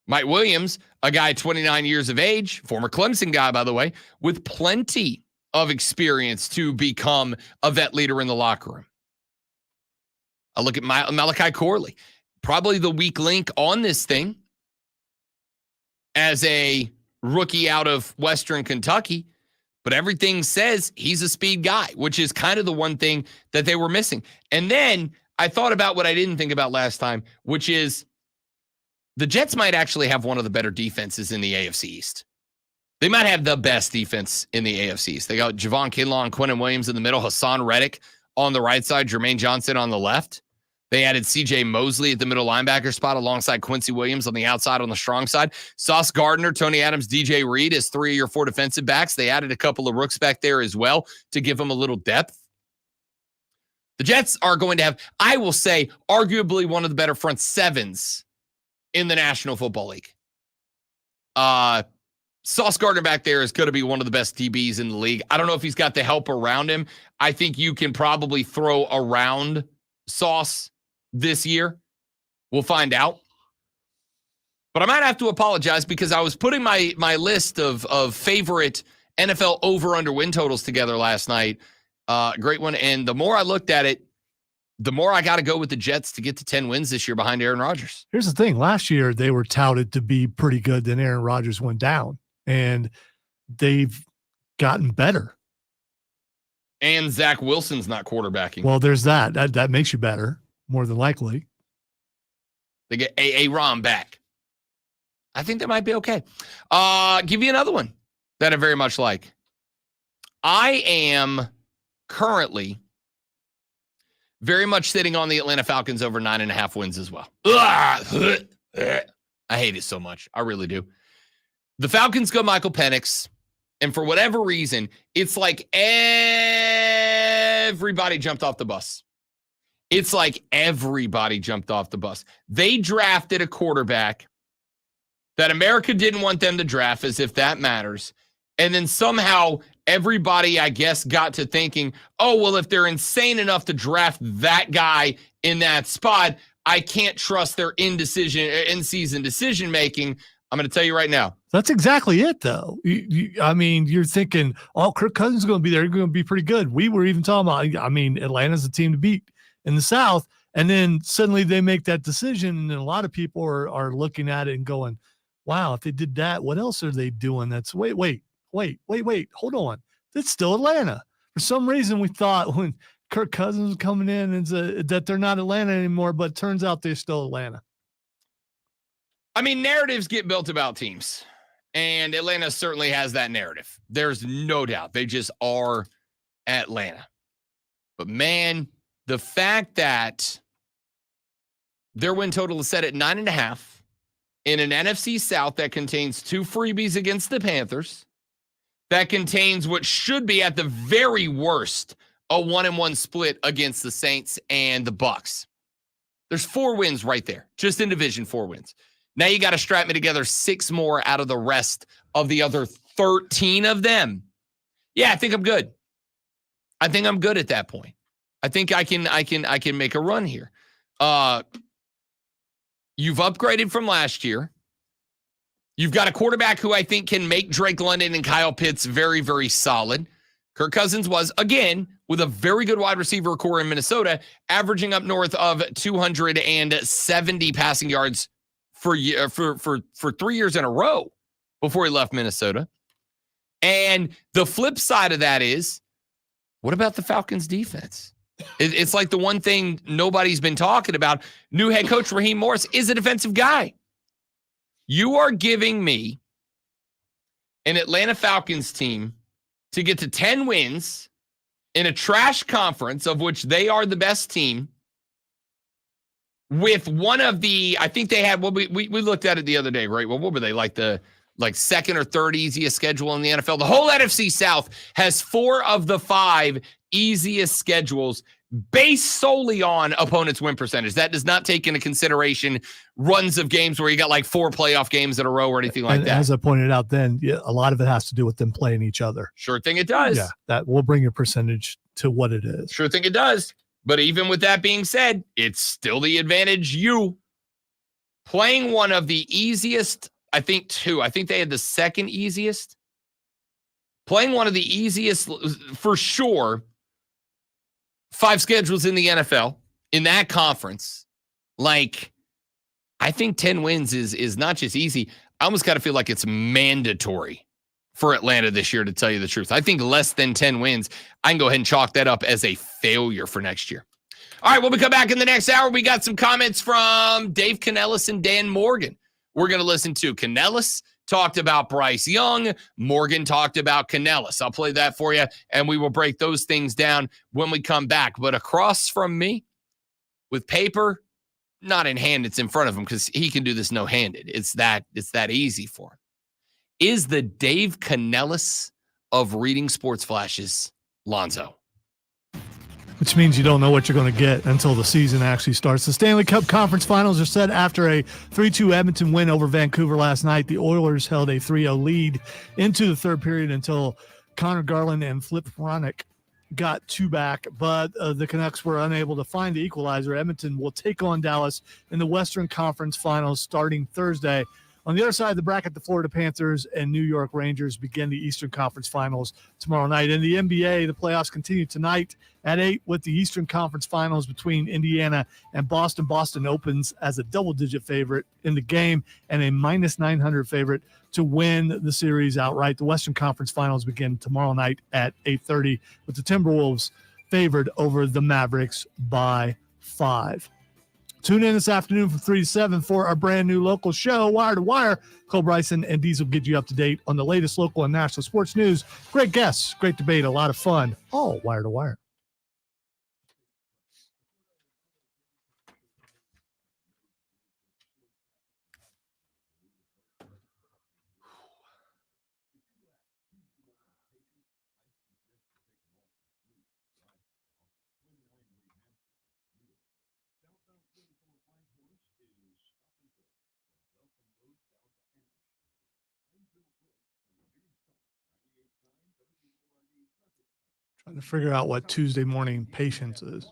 Mike Williams, a guy 29 years of age, former Clemson guy, by the way, with plenty of experience to become a vet leader in the locker room. I look at Malachi Corley, probably the weak link on this thing as a rookie out of Western Kentucky, but everything says he's a speed guy, which is kind of the one thing that they were missing. And then I thought about what I didn't think about last time, which is the Jets might actually have one of the better defenses in the AFC East. They might have the best defense in the AFC East. They got Javon Kinlaw and Quinnen Williams in the middle, Hassan Reddick on the right side, Jermaine Johnson on the left. They added C.J. Mosley at the middle linebacker spot alongside Quincy Williams on the outside on the strong side. Sauce Gardner, Tony Adams, DJ Reed as 3 of your 4 defensive backs. They added a couple of rooks back there as well to give them a little depth. The Jets are going to have, I will say, arguably one of the better front sevens in the National Football League. Sauce Gardner back there is going to be one of the best DBs in the league. I don't know if he's got the help around him. I think you can probably throw around Sauce this year. We'll find out. But I might have to apologize because I was putting my list of favorite NFL over-under win totals together last night. Great one. And the more I looked at it, the more I got to go with the Jets to get to 10 wins this year behind Aaron Rodgers. Here's the thing. Last year, they were touted to be pretty good. Then Aaron Rodgers went down, and they've gotten better. And Zach Wilson's not quarterbacking. Well, there's that. That makes you better, more than likely. They get Aaron back. I think that might be okay. Give you another one that I very much like. I am currently very much sitting on the Atlanta Falcons over 9.5 wins as well. I hate it so much. I really do. The Falcons go Michael Penix, and for whatever reason, it's like everybody jumped off the bus. It's like everybody jumped off the bus. They drafted a quarterback that America didn't want them to draft, as if that matters. And then somehow everybody, I guess, got to thinking, oh, well, if they're insane enough to draft that guy in that spot, I can't trust their in-season decision-making. I'm going to tell you right now. That's exactly it, though. I mean, you're thinking, oh, Kirk Cousins is going to be there. You're going to be pretty good. We were even talking about, I mean, Atlanta's a team to beat in the South. And then suddenly they make that decision, and a lot of people are looking at it and going, wow, if they did that, what else are they doing? That's wait, hold on. That's still Atlanta. For some reason, we thought when Kirk Cousins was coming in that they're not Atlanta anymore, but it turns out they're still Atlanta. I mean, narratives get built about teams, and Atlanta certainly has that narrative. There's no doubt. They just are Atlanta. But, man, the fact that their win total is set at 9.5 in an NFC South that contains 2 freebies against the Panthers, that contains what should be at the very worst a 1-1 split against the Saints and the Bucs. There's 4 wins right there, just in division, 4 wins. Now you got to strap me together 6 more out of the rest of the other 13 of them. Yeah, I think I'm good. I think I'm good at that point. I think I can make a run here. You've upgraded from last year. You've got a quarterback who I think can make Drake London and Kyle Pitts very, very solid. Kirk Cousins was, again, with a very good wide receiver core in Minnesota, averaging up north of 270 passing yards for 3 years in a row before he left Minnesota. And the flip side of that is, what about the Falcons defense? It's like the one thing nobody's been talking about. New head coach Raheem Morris is a defensive guy. You are giving me an Atlanta Falcons team to get to 10 wins in a trash conference of which they are the best team with one of the, I think they had, well, we looked at it the other day, right? Well, what were they, like the second or third easiest schedule in the NFL? The whole NFC South has 4 of the 5 easiest schedules based solely on opponents' win percentage. That does not take into consideration runs of games where you got like 4 playoff games in a row or anything like that. As I pointed out then, yeah, a lot of it has to do with them playing each other. Sure thing it does. Yeah, that will bring your percentage to what it is. Sure thing it does. But even with that being said, it's still the advantage you. Playing one of the easiest, I think 2. I think they had the second easiest. Playing one of the easiest, for sure, 5 schedules in the NFL, in that conference. Like, I think 10 wins is not just easy. I almost got to feel like it's mandatory for Atlanta this year, to tell you the truth. I think less than 10 wins, I can go ahead and chalk that up as a failure for next year. All right, when we come back in the next hour, we got some comments from Dave Canellis and Dan Morgan. We're going to listen to Canellis talked about Bryce Young. Morgan talked about Canellis. I'll play that for you, and we will break those things down when we come back. But across from me, with paper, not in hand, it's in front of him because he can do this no-handed. It's that easy for him. Is the Dave Canellis of reading sports flashes, Lonzo? Which means you don't know what you're going to get until the season actually starts. The Stanley Cup Conference Finals are set after a 3-2 Edmonton win over Vancouver last night. The Oilers held a 3-0 lead into the third period until Connor Garland and Flip Hronek got 2 back, but the Canucks were unable to find the equalizer. Edmonton will take on Dallas in the Western Conference Finals starting Thursday. On the other side of the bracket, the Florida Panthers and New York Rangers begin the Eastern Conference Finals tomorrow night. In the NBA, the playoffs continue tonight at 8 with the Eastern Conference Finals between Indiana and Boston. Boston opens as a double-digit favorite in the game and a minus 900 favorite to win the series outright. The Western Conference Finals begin tomorrow night at 8:30 with the Timberwolves favored over the Mavericks by 5. Tune in this afternoon from 3 to 7 for our brand new local show, Wire to Wire. Cole Bryson and Diesel get you up to date on the latest local and national sports news. Great guests, great debate, a lot of fun. All Wire to Wire. Trying to figure out what Tuesday morning patience is.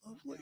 Lovely.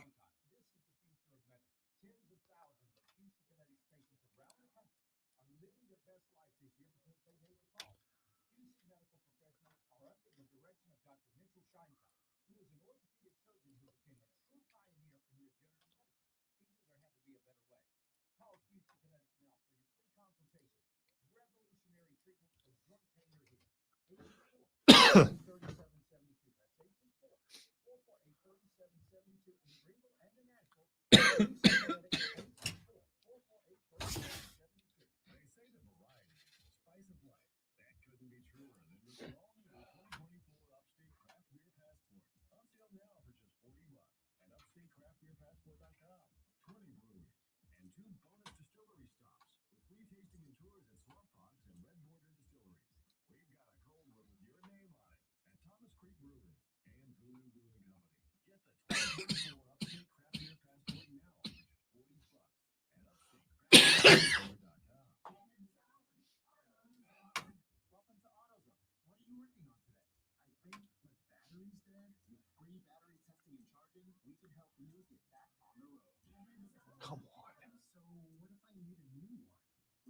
Come on. So what if I need a new one?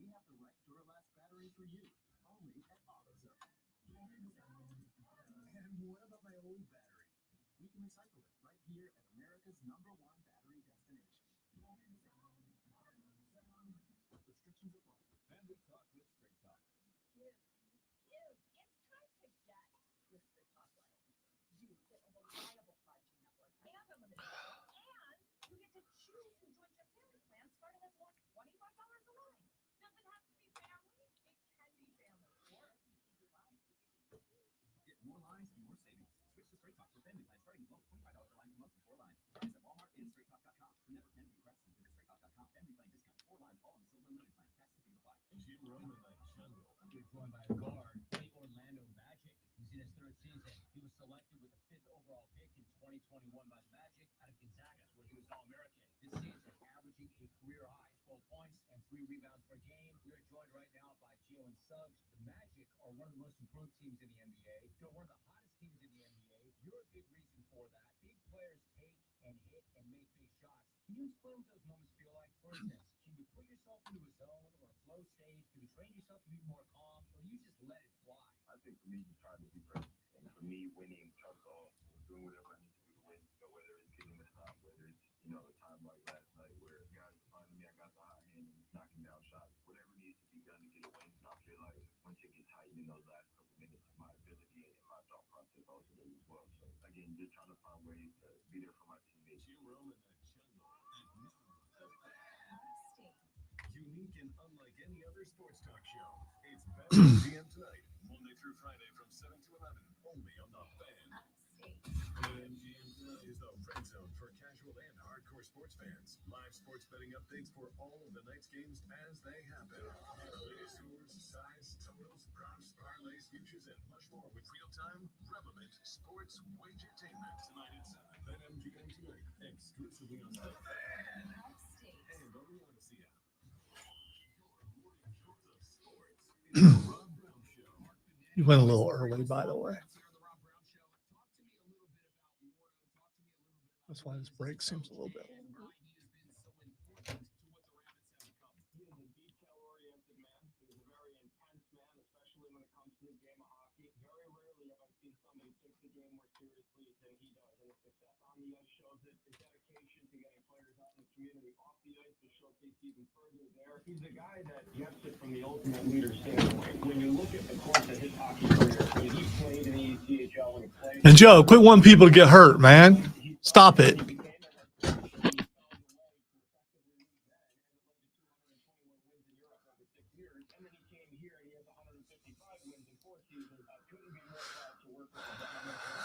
We have the right Duralast battery for you, only at AutoZone. And what about my old battery? We can recycle it right here at America's #1 battery destination. Restrictions apply. Family Talk with Straight Talk. It's time to get with Straight Talk Life. You get a reliable 5G network and unlimited data, and you get to choose who joins your family plan starting as low as $25 a line. Doesn't have to be family. It can be family or a PC line. Get more lines and more savings. Switch to Straight Talk for family plan starting as low as $25 a line per month with 4 lines. Price at Walmart and StraightTalk.com. For never can be priced. Visit StraightTalk.com. Family plan discount. 4 lines all on the silver limited plan. Taxes and fees apply. Jim Roman like Jungle. We're joined by a guard, the Orlando Magic. He's in his 3rd season. He was selected with the 5th overall pick in 2021 by the Magic out of Gonzaga, where he was All-American. This season, averaging a career high 12 points and 3 rebounds per game. We are joined right now by Gio and Suggs. The Magic are one of the most improved teams in the NBA. They're one of the hottest teams in the NBA. You're a big reason for that. Big players take and hit and make big shots. Can you explain what those moments feel like? For instance, can you put yourself into a zone or a flow state? Can you train yourself to be more calm, or you just let it fly? I think for me, just trying to be present. And for me, winning comes off doing whatever I need to do to win. So whether it's getting a stop, whether it's, a time like last night where guys are finding me, I got the hot hand and knocking down shots. Whatever needs to be done to get a win. And I feel like once it gets tight in those last couple minutes, my ability and my thought process also does as well. So again, just trying to find ways to be there for my teammates. Jim Roman like Jungle. Unique and unlike any other sports talk show. It's BetMGM tonight, Monday through Friday from 7 to 11, only on the Fan. BetMGM tonight is the red zone for casual and hardcore for sports fans. Live sports betting updates for all of the night's games as they happen. The latest scores, sides, totals, props, parlays, futures, and much more with real-time, relevant sports wagertainment. Tonight at 7. BetMGM tonight, exclusively on the Fan and on the Odyssey app. You went a little early, by the way. That's why this break seems a little bit longer. He's a guy that gets it from the ultimate leader standpoint. When you look at the course of his hockey career, when he played in the ECHL, when he played. And Joe, quit wanting people to get hurt, man. Stop it.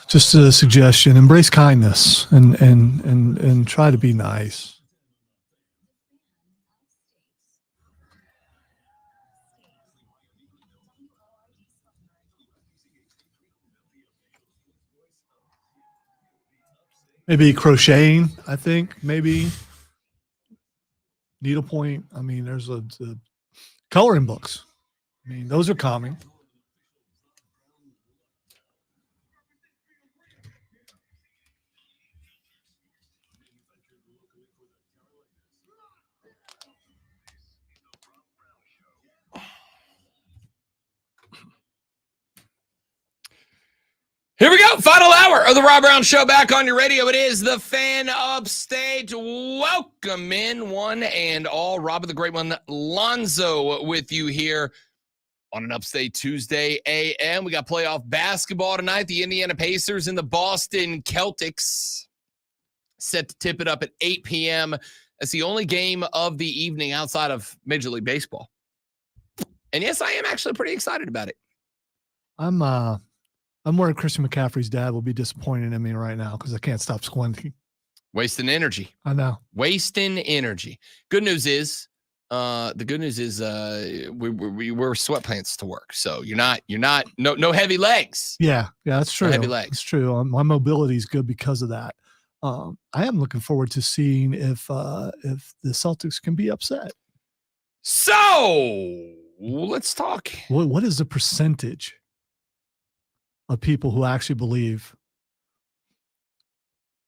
Just a suggestion: embrace kindness and try to be nice. Maybe crocheting, I think. Maybe needlepoint. I mean, there's the coloring books. I mean, those are calming. Here we go. Final hour of the Rob Brown Show back on your radio. It is the Fan Upstate. Welcome in one and all. Rob the Great One, Lonzo with you here on an Upstate Tuesday AM. We got playoff basketball tonight. The Indiana Pacers and the Boston Celtics set to tip it up at 8 p.m. That's the only game of the evening outside of Major League Baseball. And yes, I am actually pretty excited about it. I'm worried Christian McCaffrey's dad will be disappointed in me right now because I can't stop squinting. Wasting energy. I know. Wasting energy. Good news is, we're sweatpants to work. So no heavy legs. Yeah, that's true. No heavy legs. That's true. My mobility is good because of that. I am looking forward to seeing if the Celtics can be upset. So let's talk. What is the percentage of people who actually believe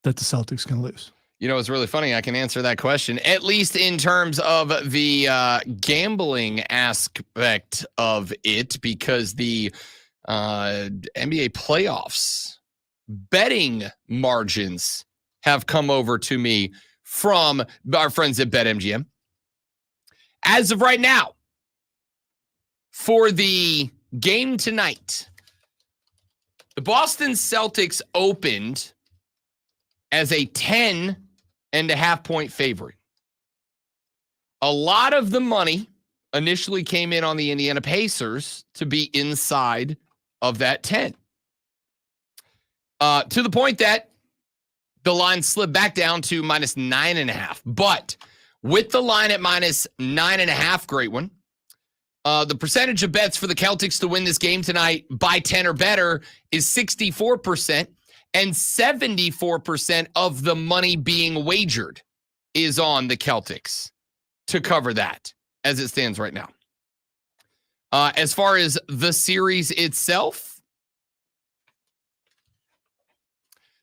that the Celtics can lose? You know, it's really funny. I can answer that question, at least in terms of the gambling aspect of it, because the NBA playoffs betting margins have come over to me from our friends at BetMGM. As of right now, for the game tonight, the Boston Celtics opened as a 10.5-point favorite. A lot of the money initially came in on the Indiana Pacers to be inside of that 10. To the point that the line slid back down to minus 9.5. But with the line at minus 9.5, great one. The percentage of bets for the Celtics to win this game tonight by 10 or better is 64%, and 74% of the money being wagered is on the Celtics to cover that as it stands right now. As far as the series itself,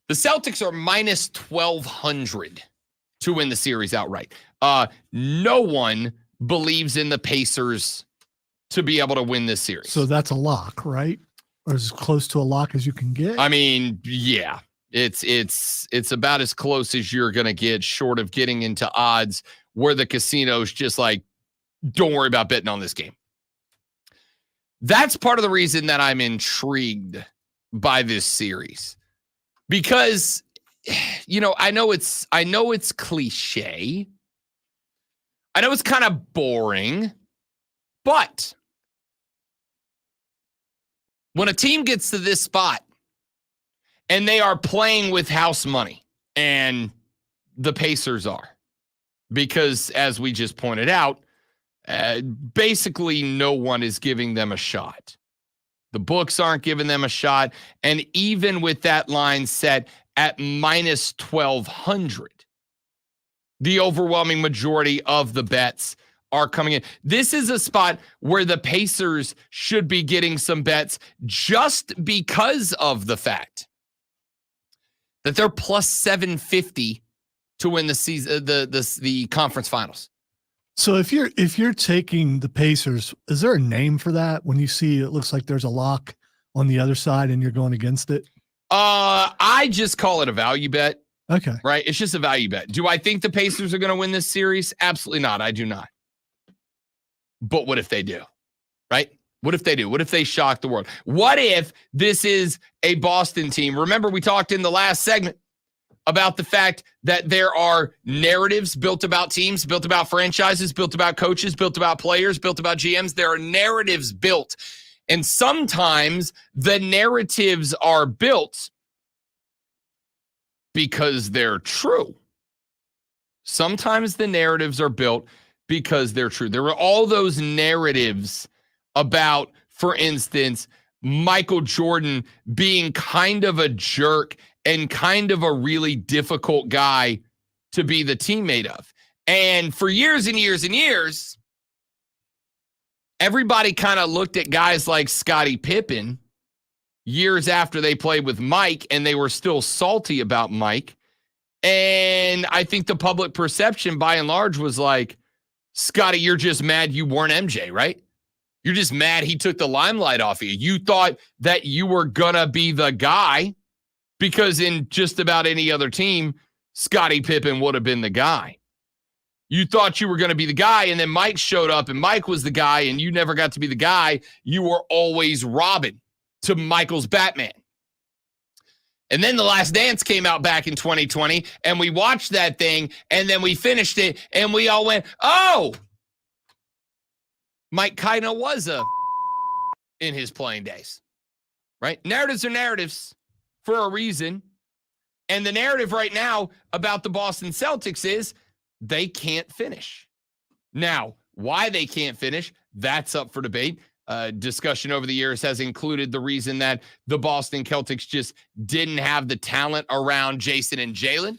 the Celtics are minus 1,200 to win the series outright. No one believes in the Pacers to be able to win this series. So that's a lock, right? Or as close to a lock as you can get? I mean, yeah. It's about as close as you're going to get, short of getting into odds where the casino's just like, don't worry about betting on this game. That's part of the reason that I'm intrigued by this series. Because, you know, I know it's cliche. I know it's kind of boring, but when a team gets to this spot and they are playing with house money, and the Pacers are. Because as we just pointed out, basically no one is giving them a shot. The books aren't giving them a shot. And even with that line set at minus 1,200, the overwhelming majority of the bets are coming in. This is a spot where the Pacers should be getting some bets just because of the fact that they're plus 750 to win the season, the conference finals. So if you're taking the Pacers, is there a name for that when you see it looks like there's a lock on the other side and you're going against it? I just call it a value bet. Okay. Right? It's just a value bet. Do I think the Pacers are going to win this series? Absolutely not. I do not. But what if they do? Right? What if they do? What if they shock the world? What if this is a Boston team? Remember, we talked in the last segment about the fact that there are narratives built about teams, built about franchises, built about coaches, built about players, built about GMs. There are narratives built. And sometimes the narratives are built because they're true. Sometimes the narratives are built because they're true. There were all those narratives about, for instance, Michael Jordan being kind of a jerk and kind of a really difficult guy to be the teammate of. And for years and years and years, everybody kind of looked at guys like Scottie Pippen years after they played with Mike, and they were still salty about Mike. And I think the public perception by and large was like, Scottie, you're just mad you weren't MJ, right? You're just mad he took the limelight off of you. You thought that you were going to be the guy because in just about any other team, Scottie Pippen would have been the guy. You thought you were going to be the guy, and then Mike showed up, and Mike was the guy, and you never got to be the guy. You were always Robin to Michael's Batman. And then The Last Dance came out back in 2020, and we watched that thing, and then we finished it, and we all went, oh, Mike kind of was in his playing days, right? Narratives are narratives for a reason. And the narrative right now about the Boston Celtics is they can't finish. Now, why they can't finish, that's up for debate. Discussion over the years has included the reason that the Boston Celtics just didn't have the talent around Jason and Jalen.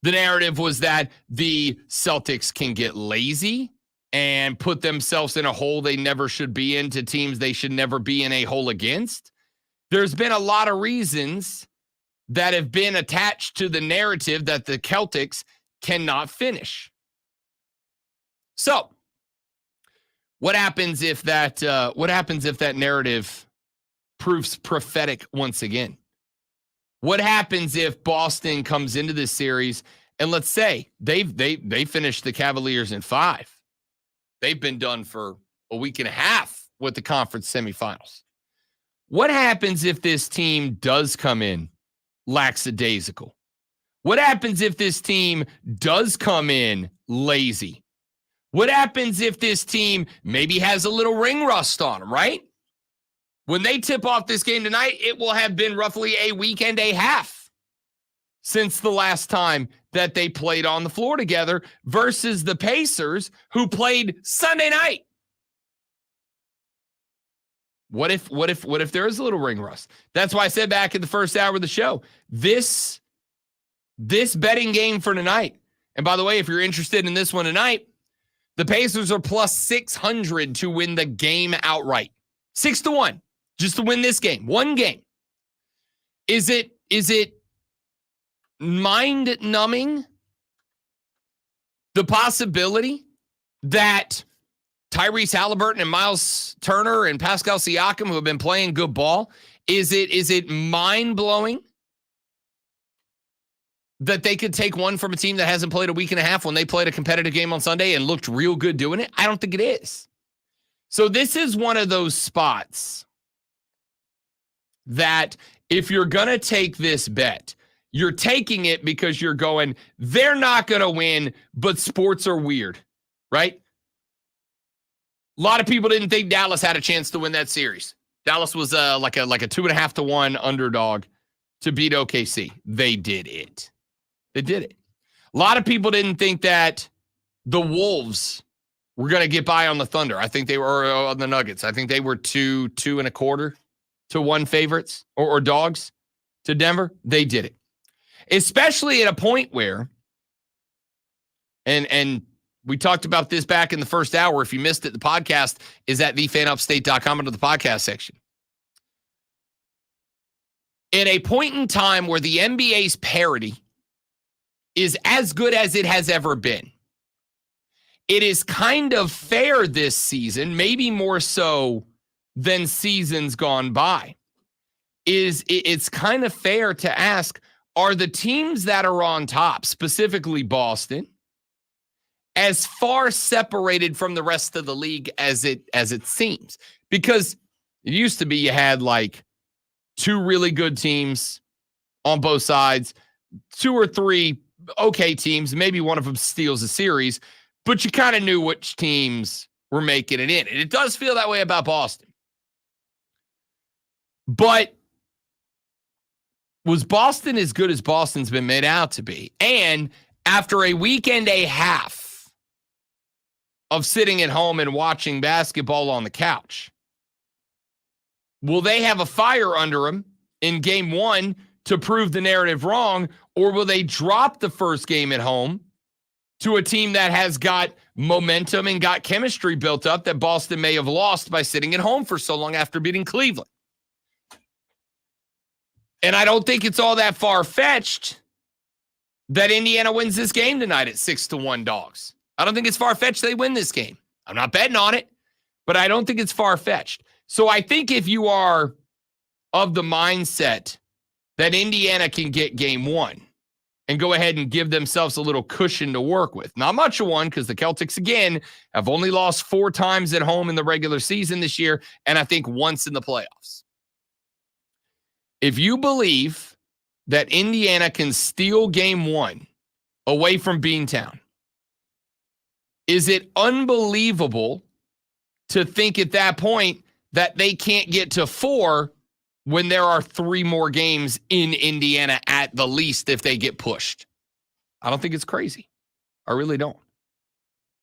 The narrative was that the Celtics can get lazy and put themselves in a hole they never should be in to teams they should never be in a hole against. There's been a lot of reasons that have been attached to the narrative that the Celtics cannot finish. So, what happens if that narrative proves prophetic once again? What happens if Boston comes into this series and let's say they finished the Cavaliers in 5? They've been done for a week and a half with the conference semifinals. What happens if this team does come in lackadaisical? What happens if this team does come in lazy? What happens if this team maybe has a little ring rust on them, right? When they tip off this game tonight, it will have been roughly a week and a half since the last time that they played on the floor together versus the Pacers who played Sunday night. What if there is a little ring rust? That's why I said back in the first hour of the show, this betting game for tonight. And by the way, if you're interested in this one tonight, the Pacers are plus 600 to win the game outright. 6-1 just to win this game. One game. Is it mind-numbing the possibility that Tyrese Halliburton and Miles Turner and Pascal Siakam, who have been playing good ball, is it mind-blowing that they could take one from a team that hasn't played a week and a half when they played a competitive game on Sunday and looked real good doing it? I don't think it is. So this is one of those spots that if you're going to take this bet, you're taking it because you're going, they're not going to win, but sports are weird, right? A lot of people didn't think Dallas had a chance to win that series. Dallas was like a 2.5 to 1 underdog to beat OKC. They did it. They did it. A lot of people didn't think that the Wolves were going to get by on the Thunder. I think they were on the Nuggets. I think they were 2.25 to 1 favorites or dogs to Denver. They did it. Especially at a point where, and we talked about this back in the first hour. If you missed it, the podcast is at thefanupstate.com under the podcast section. In a point in time where the NBA's parity is as good as it has ever been, it is kind of fair this season, maybe more so than seasons gone by. It's kind of fair to ask, are the teams that are on top, specifically Boston, as far separated from the rest of the league as it seems? Because it used to be you had like 2 really good teams on both sides, 2 or 3 okay teams, maybe one of them steals a series, but you kind of knew which teams were making it in. And it does feel that way about Boston. But was Boston as good as Boston's been made out to be? And after a week and a half of sitting at home and watching basketball on the couch, will they have a fire under them in game 1 to prove the narrative wrong, or will they drop the first game at home to a team that has got momentum and got chemistry built up that Boston may have lost by sitting at home for so long after beating Cleveland? And I don't think it's all that far-fetched that Indiana wins this game tonight at 6-1 dogs. I don't think it's far-fetched they win this game. I'm not betting on it, but I don't think it's far-fetched. So I think if you are of the mindset that Indiana can get game 1 and go ahead and give themselves a little cushion to work with. Not much of one, because the Celtics, again, have only lost 4 times at home in the regular season this year, and I think once in the playoffs. If you believe that Indiana can steal game 1 away from Beantown, is it unbelievable to think at that point that they can't get to 4 when there are 3 more games in Indiana at the least if they get pushed? I don't think it's crazy. I really don't.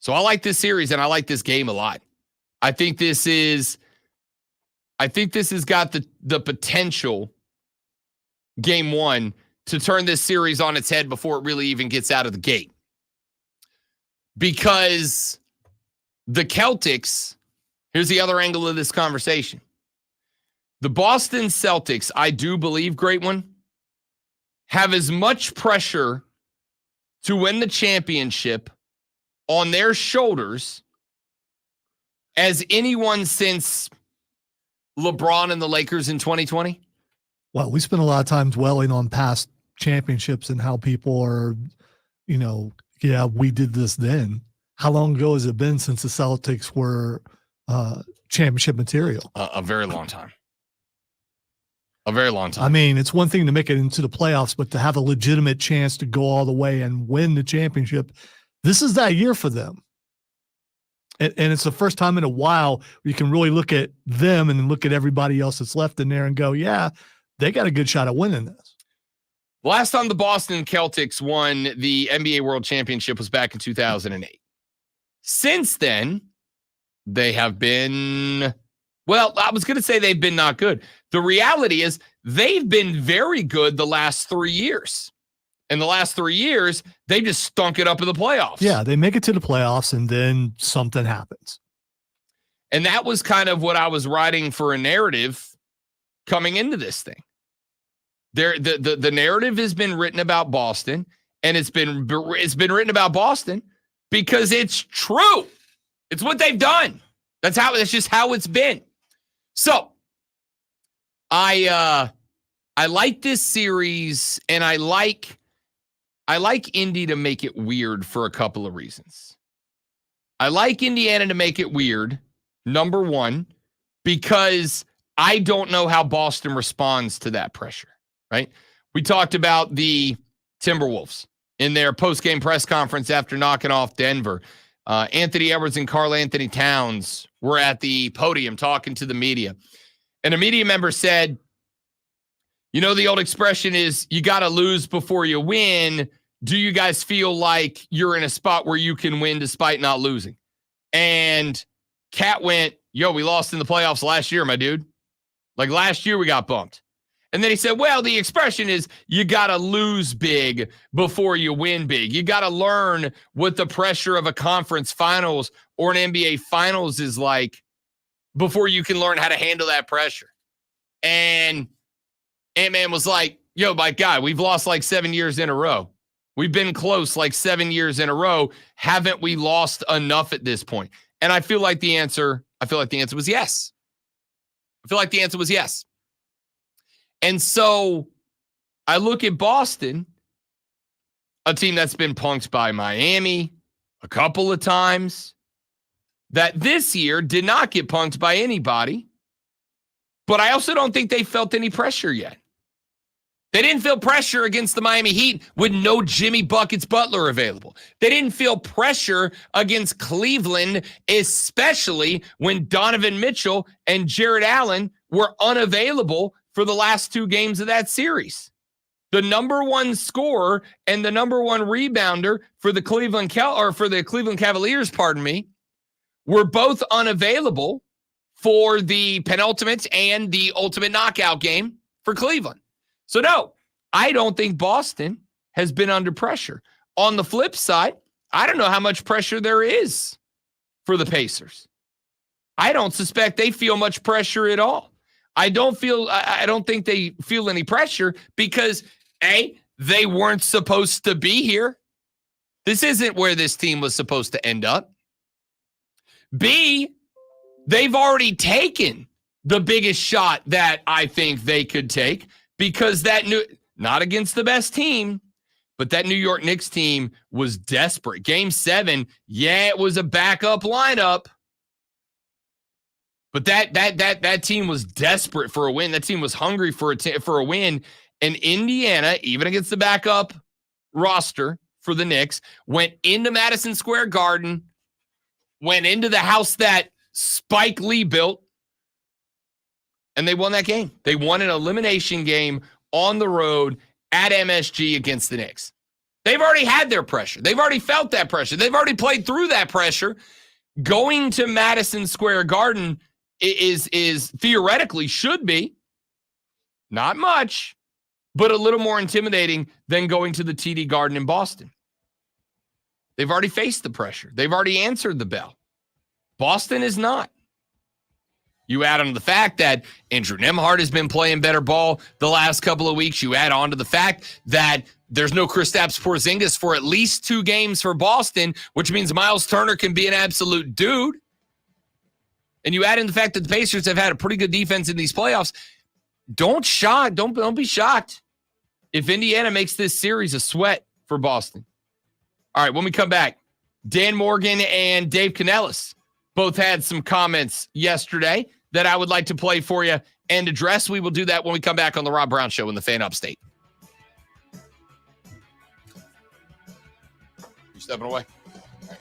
So I like this series and I like this game a lot. I think this has got the potential, game 1, to turn this series on its head before it really even gets out of the gate. Because the Celtics, here's the other angle of this conversation. The Boston Celtics, I do believe, great one, have as much pressure to win the championship on their shoulders as anyone since LeBron and the Lakers in 2020. Well, we spend a lot of time dwelling on past championships and how people are, yeah, we did this then. How long ago has it been since the Celtics were championship material? A very long time. A very long time. I mean, it's one thing to make it into the playoffs, but to have a legitimate chance to go all the way and win the championship, this is that year for them. And it's the first time in a while where you can really look at them and then look at everybody else that's left in there and go, yeah, they got a good shot at winning this. Last time the Boston Celtics won the NBA World Championship was back in 2008. Since then, they have been, well, I was going to say they've been not good. The reality is they've been very good the last 3 years. In the last 3 years, they just stunk it up in the playoffs. Yeah, they make it to the playoffs and then something happens. And that was kind of what I was writing for a narrative coming into this thing. The narrative has been written about Boston, and it's been written about Boston because it's true. It's what they've done. That's just how it's been. So I like this series, and I like Indy to make it weird for a couple of reasons. I like Indiana to make it weird, number one, because I don't know how Boston responds to that pressure, right? We talked about the Timberwolves in their post-game press conference after knocking off Denver. Anthony Edwards and Karl Anthony Towns were at the podium talking to the media. And a media member said, the old expression is, you got to lose before you win. do you guys feel like you're in a spot where you can win despite not losing? And Cat went, yo, we lost in the playoffs last year, my dude. Like last year we got bumped. And then he said, well, the expression is you got to lose big before you win big. You got to learn what the pressure of a conference finals or an NBA finals is like before you can learn how to handle that pressure. And Ant-Man was like, yo, my God, we've lost like 7 years in a row. We've been close like 7 years in a row. Haven't we lost enough at this point? And I feel like the answer was yes. I feel like the answer was yes. And so I look at Boston, a team that's been punked by Miami a couple of times, that this year did not get punked by anybody. But I also don't think they felt any pressure yet. They didn't feel pressure against the Miami Heat with no Jimmy Buckets Butler available. They didn't feel pressure against Cleveland, especially when Donovan Mitchell and Jared Allen were unavailable for the last 2 games of that series. The number one scorer and the number one rebounder for the Cleveland Cavaliers, were both unavailable for the penultimate and the ultimate knockout game for Cleveland. So no, I don't think Boston has been under pressure. On the flip side, I don't know how much pressure there is for the Pacers. I don't suspect they feel much pressure at all. I don't think they feel any pressure because A, they weren't supposed to be here. This isn't where this team was supposed to end up. B, they've already taken the biggest shot that I think they could take because not against the best team, but that New York Knicks team was desperate. Game 7, yeah, it was a backup lineup. But that team was desperate for a win. That team was hungry for a win. And Indiana, even against the backup roster for the Knicks, went into Madison Square Garden, went into the house that Spike Lee built, and they won that game. They won an elimination game on the road at MSG against the Knicks. They've already had their pressure. They've already felt that pressure. They've already played through that pressure. Going to Madison Square Garden is theoretically should be not much, but a little more intimidating than going to the TD Garden in Boston. They've already faced the pressure. They've already answered the bell. Boston is not. You add on to the fact that Andrew Nembhard has been playing better ball the last couple of weeks. You add on to the fact that there's no Kristaps Porzingis for at least 2 games for Boston, which means Miles Turner can be an absolute dude. And you add in the fact that the Pacers have had a pretty good defense in these playoffs. Don't be shocked if Indiana makes this series a sweat for Boston. All right, when we come back, Dan Morgan and Dave Canellis both had some comments yesterday that I would like to play for you and address. We will do that when we come back on the Rob Brown Show in the Fan Upstate. You stepping away? All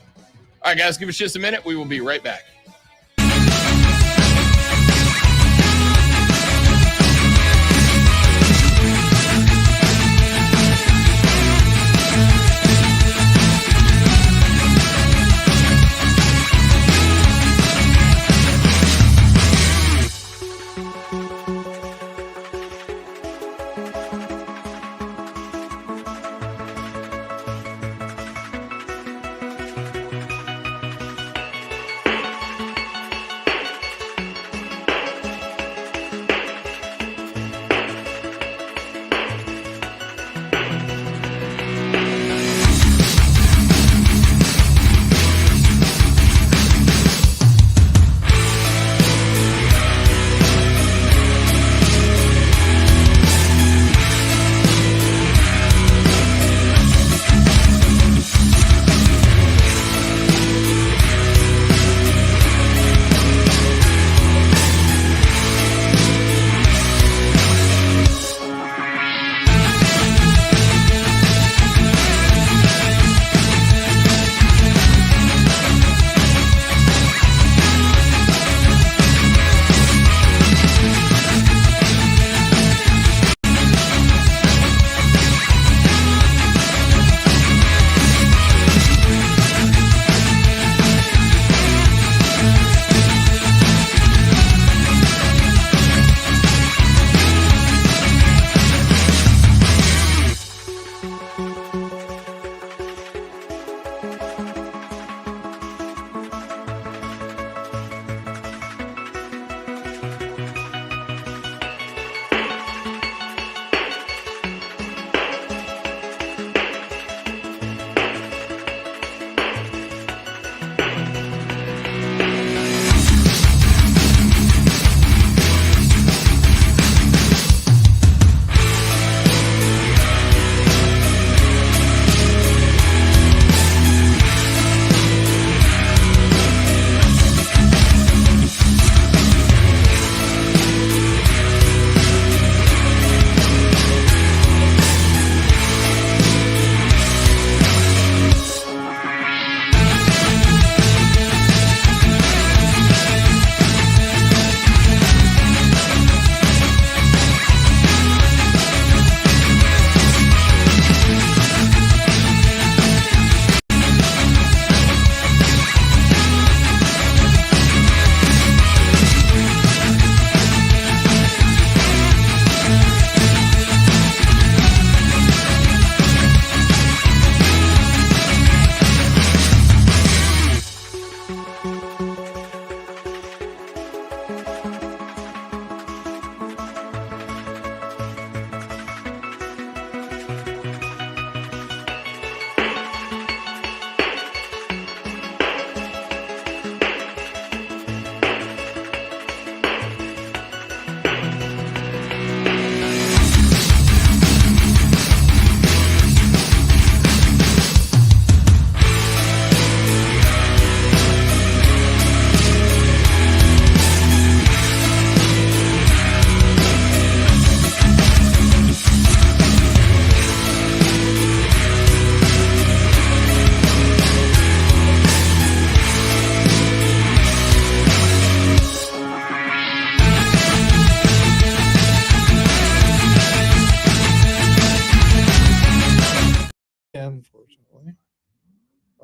right, guys, give us just a minute. We will be right back.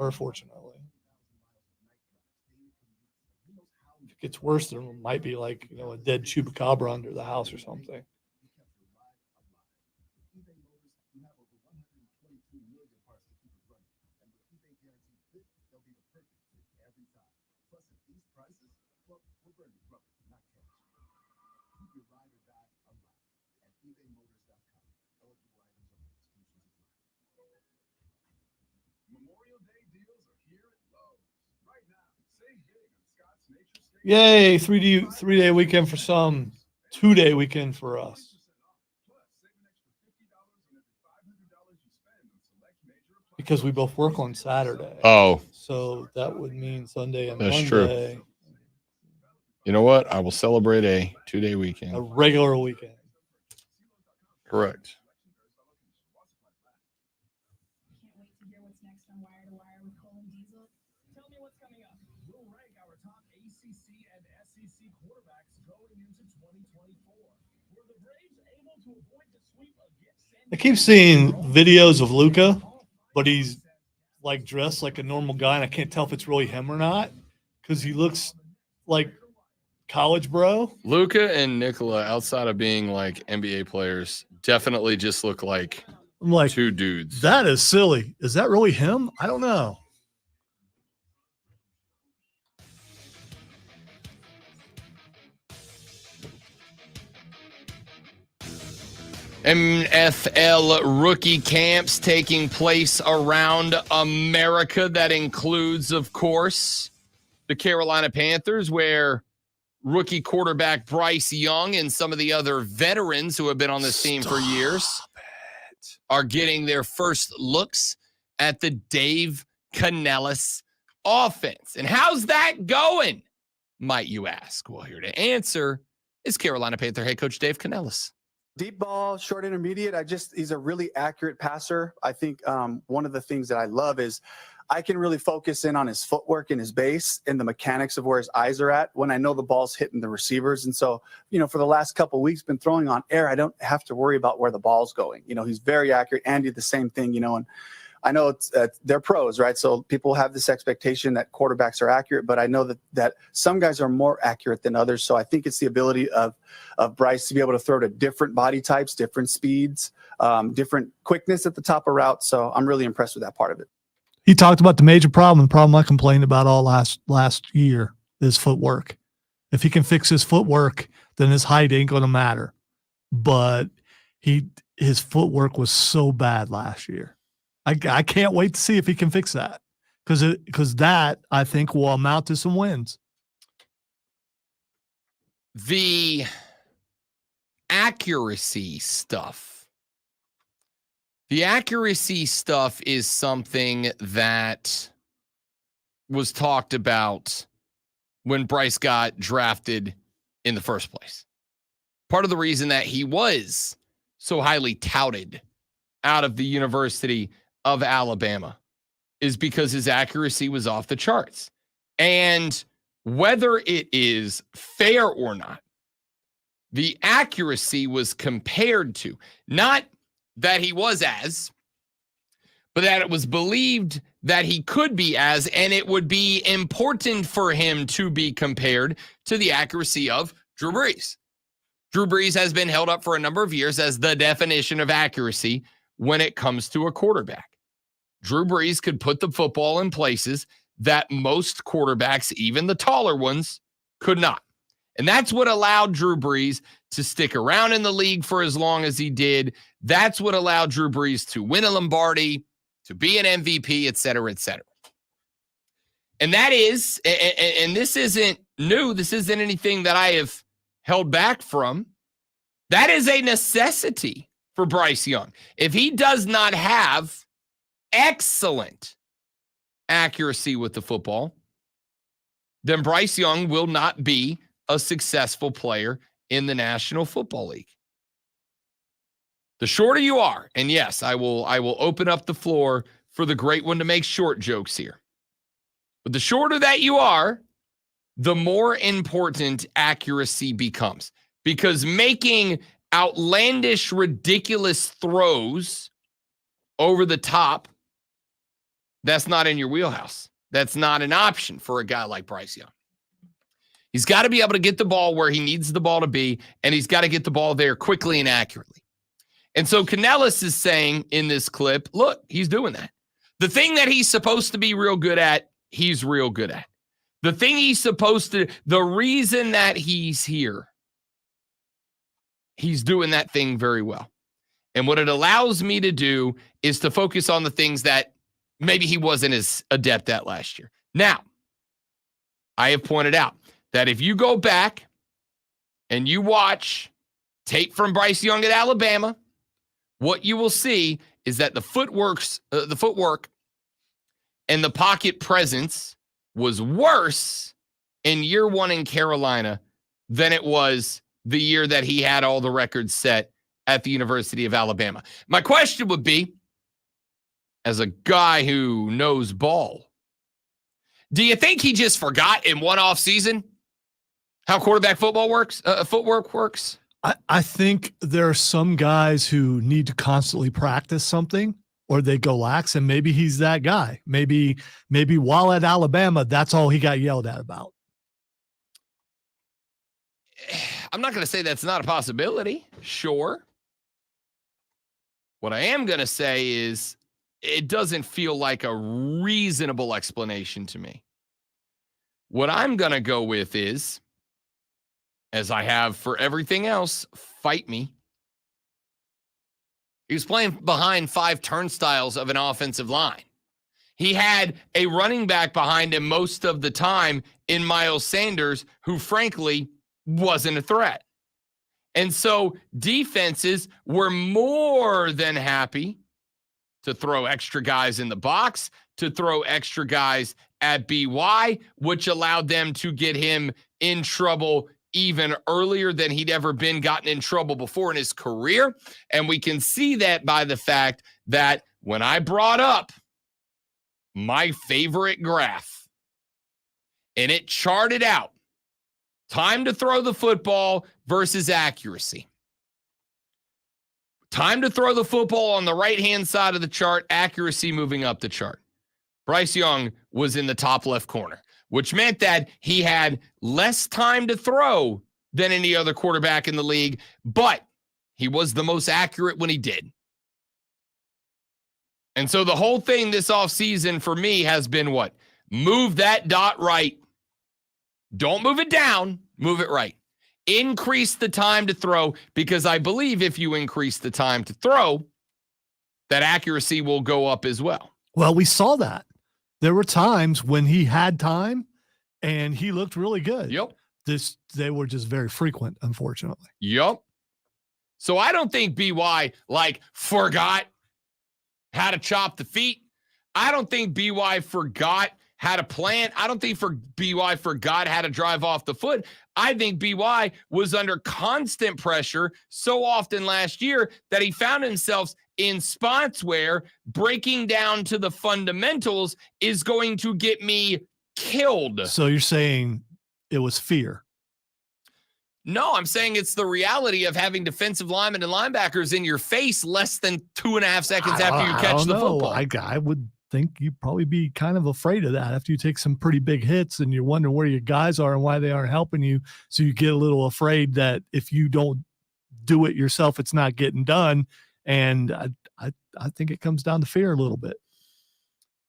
or fortunately. If it gets worse, there might be like, a dead chupacabra under the house or something. Memorial Day deals are here at Lowe's. Right now, save big on Scott's Nature State. Yay, 3-day weekend for some, 2-day weekend for us. Plus, save an extra $50 on every $500 you spend on select major appliances. Because we both work on Saturday. Oh, So that would mean Sunday and That's true. Monday, you know what? I will celebrate a 2-day a weekend. regular weekend. Correct. Can't wait to hear what's next on Wire to Wire with Cole and Diesel. Tell me what's coming up. We'll rank our top ACC and SEC quarterbacks going into 2024. Were the Braves able to avoid the sweep against San I keep seeing videos of Luka, but he's like dressed like a normal guy, and I can't tell if it's really him or not because he looks like college bro. Luka and Nikola, outside of being like NBA players, definitely just look like I'm like, two dudes. that is silly. Is that really him? I don't know. NFL rookie camps taking place around America. That includes, of course, the Carolina Panthers, where rookie quarterback Bryce Young and some of the other veterans who have been on this team for years are getting their first looks at the Dave Canellis offense. And how's that going, might you ask? Well, here to answer is Carolina Panther head coach Dave Canellis. Deep ball, short intermediate. He's a really accurate passer. I think one of the things that I love is I can really focus in on his footwork and his base and the mechanics of where his eyes are at when I know the ball's hitting the receivers. And so, for the last couple of weeks, been throwing on air. I don't have to worry about where the ball's going. He's very accurate. Andy, the same thing, and I know they're pros, right? So people have this expectation that quarterbacks are accurate, but I know that some guys are more accurate than others. So I think it's the ability of Bryce to be able to throw to different body types, different speeds, different quickness at the top of routes. So I'm really impressed with that part of it. He talked about the major problem, the problem I complained about all last year, is footwork. If he can fix his footwork, then his height ain't going to matter. But his footwork was so bad last year. I can't wait to see if he can fix that, because that, I think, will amount to some wins. The accuracy stuff. The accuracy stuff is something that was talked about when Bryce got drafted in the first place. Part of the reason that he was so highly touted out of the University of Alabama is because his accuracy was off the charts. And whether it is fair or not, the accuracy was compared to, not that he was as, but that it was believed that he could be as, and it would be important for him to be compared to the accuracy of Drew Brees. Drew Brees has been held up for a number of years as the definition of accuracy when it comes to a quarterback. Drew Brees could put the football in places that most quarterbacks, even the taller ones, could not. And that's what allowed Drew Brees to stick around in the league for as long as he did. That's what allowed Drew Brees to win a Lombardi, to be an MVP, et cetera, et cetera. And that is, and this isn't new, this isn't anything that I have held back from. That is a necessity for Bryce Young. If he does not have excellent accuracy with the football, then Bryce Young will not be a successful player in the National Football League. The shorter you are, and yes, I will open up the floor for the great one to make short jokes here. But the shorter that you are, the more important accuracy becomes, because making outlandish, ridiculous throws over the top That's not in your wheelhouse. That's not an option for a guy like Bryce Young. He's got to be able to get the ball where he needs the ball to be, and he's got to get the ball there quickly and accurately. And so Canellis is saying in this clip, look, he's doing that. The thing that he's supposed to be real good at, he's real good at. The thing he's supposed to, the reason that he's here, he's doing that thing very well. And what it allows me to do is to focus on the things that maybe he wasn't as adept at last year. Now, I have pointed out that if you go back and you watch tape from Bryce Young at Alabama, what you will see is that the footwork and the pocket presence was worse in year one in Carolina than it was the year that he had all the records set at the University of Alabama. My question would be, as a guy who knows ball, do you think he just forgot in one off season how quarterback football works, footwork works? I think there are some guys who need to constantly practice something or they go lax, and maybe he's that guy. Maybe while at Alabama, that's all he got yelled at about. I'm not going to say that's not a possibility. Sure. What I am going to say is it doesn't feel like a reasonable explanation to me. What I'm going to go with is, as I have for everything else, fight me. He was playing behind 5 turnstiles of an offensive line. He had a running back behind him most of the time in Miles Sanders, who frankly wasn't a threat. And so defenses were more than happy to throw extra guys in the box, to throw extra guys at BY, which allowed them to get him in trouble even earlier than he'd ever been gotten in trouble before in his career. And we can see that by the fact that when I brought up my favorite graph and it charted out time to throw the football versus accuracy. Time to throw the football on the right-hand side of the chart, accuracy moving up the chart. Bryce Young was in the top left corner, which meant that he had less time to throw than any other quarterback in the league, but he was the most accurate when he did. And so the whole thing this offseason for me has been what? Move that dot right. Don't move it down, move it right. Increase the time to throw, because I believe if you increase the time to throw, that accuracy will go up as well. Well, we saw that. There were times when he had time and he looked really good. Yep. They were just very frequent, unfortunately. Yep. So I don't think BY forgot how to chop the feet. I don't think BY forgot how to plant. I don't think BY forgot how to drive off the foot. I think BY was under constant pressure so often last year that he found himself in spots where breaking down to the fundamentals is going to get me killed. So you're saying it was fear? No, I'm saying it's the reality of having defensive linemen and linebackers in your face less than 2.5 seconds after you catch the football. I would think you'd probably be kind of afraid of that after you take some pretty big hits and you're wondering where your guys are and why they aren't helping you. So you get a little afraid that if you don't do it yourself, it's not getting done. And I think it comes down to fear a little bit.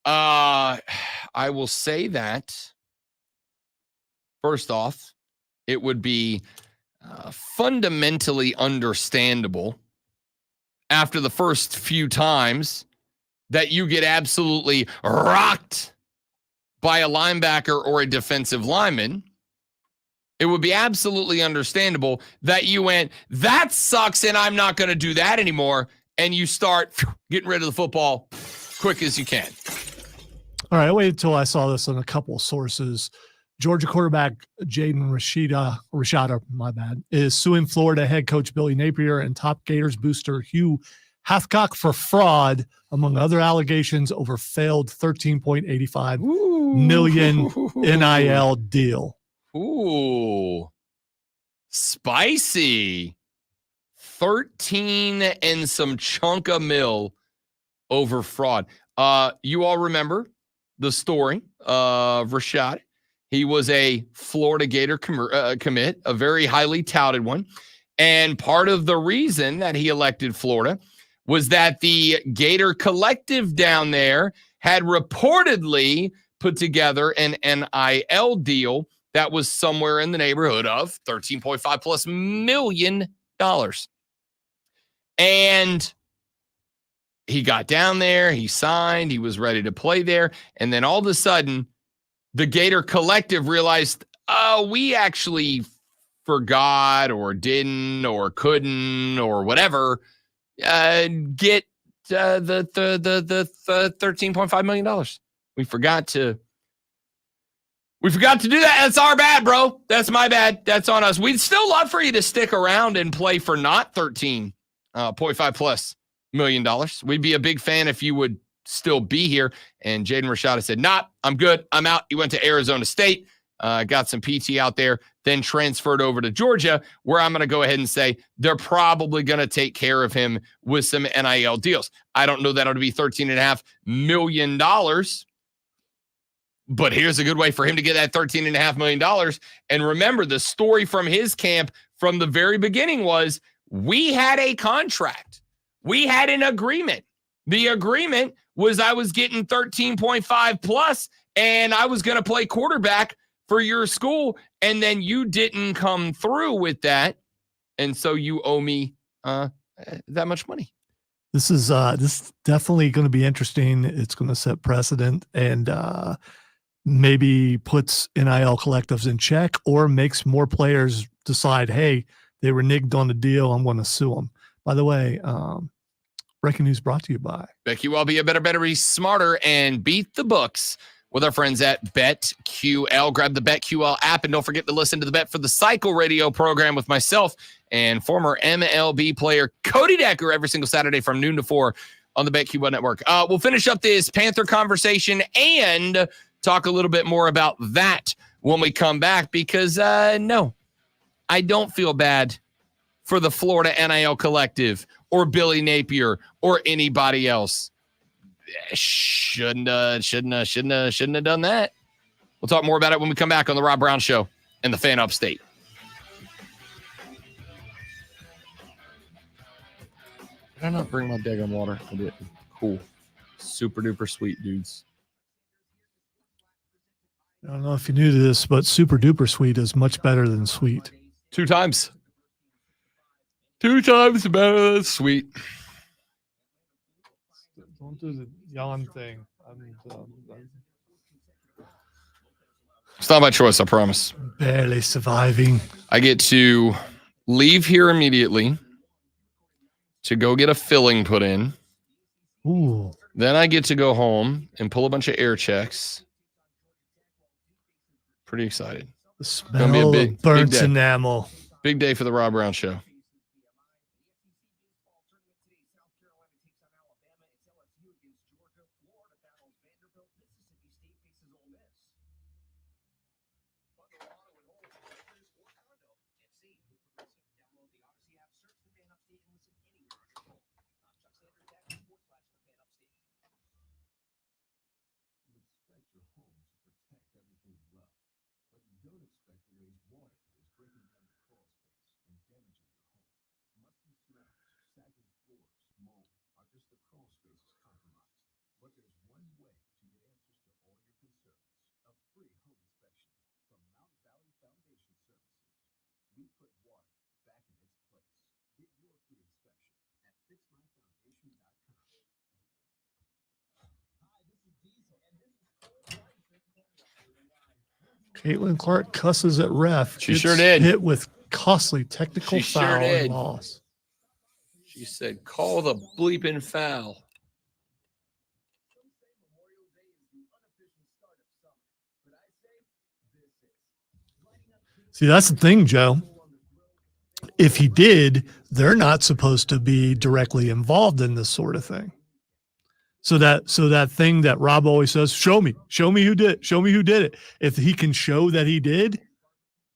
I will say that, first off, it would be fundamentally understandable after the first few times that you get absolutely rocked by a linebacker or a defensive lineman. It would be absolutely understandable that you went, that sucks and I'm not going to do that anymore. And you start getting rid of the football quick as you can. All right, I waited until I saw this on a couple of sources. Georgia quarterback Jaden Rashada, my bad, is suing Florida head coach Billy Napier and top Gators booster Hugh Hathcock for fraud, among other allegations, over failed $13.85 million NIL deal. Ooh, spicy. 13 and some chunk of mil over fraud. You all remember the story of Rashad. He was a Florida Gator commit, a very highly touted one. And part of the reason that he elected Florida was that the Gator Collective down there had reportedly put together an NIL deal that was somewhere in the neighborhood of $13.5+ million. And he got down there, he signed, he was ready to play there. And then all of a sudden, the Gator Collective realized, oh, we actually forgot or didn't or couldn't or whatever get the $13.5 million. We forgot to do that. That's our bad, bro. That's my bad. That's on us. We'd still love for you to stick around and play for not $13.5+ million. We'd be a big fan if you would still be here. And Jaden Rashada said, nah, I'm good. I'm out. He went to Arizona State, got some PT out there, then transferred over to Georgia, where I'm going to go ahead and say they're probably going to take care of him with some NIL deals. I don't know that it'll be $13.5 million, but here's a good way for him to get that $13.5 million. And remember, the story from his camp from the very beginning was we had a contract. We had an agreement. The agreement was I was getting 13.5 plus, and I was going to play quarterback for your school, and then you didn't come through with that, and so you owe me that much money. This is definitely going to be interesting. It's going to set precedent and maybe puts NIL collectives in check or makes more players decide, hey, they reneged on the deal, I'm going to sue them. By the way, breaking news brought to you by BetQL. Be a better, be smarter, and beat the books with our friends at BetQL. Grab the BetQL app, and don't forget to listen to the Bet for the Cycle radio program with myself and former MLB player Cody Decker every single Saturday from noon to 4 on the BetQL network. We'll finish up this Panther conversation and talk a little bit more about that when we come back, because no, I don't feel bad for the Florida NIL collective or Billy Napier or anybody else. Shouldn't have done that. We'll talk more about it when we come back on the Rob Brown Show and the Fan Upstate. Did I not bring my daggone water? I did. Cool. Super duper sweet, dudes. I don't know if you knew this, but super duper sweet is much better than sweet. 2 times. 2 times better than sweet. Don't do the yawn thing. It's not my choice, I promise. Barely surviving. I get to leave here immediately to go get a filling put in. Ooh. Then I get to go home and pull a bunch of air checks. Pretty excited. The smell of burnt enamel. Big day for the Rob Brown Show. Caitlin Clark cusses at ref. She sure did. Hit with costly technical She foul sure did. and loss. She said, call the bleeping foul. See, that's the thing, Joe. If he did, they're not supposed to be directly involved in this sort of thing. So that thing that Rob always says, show me who did it. If he can show that he did,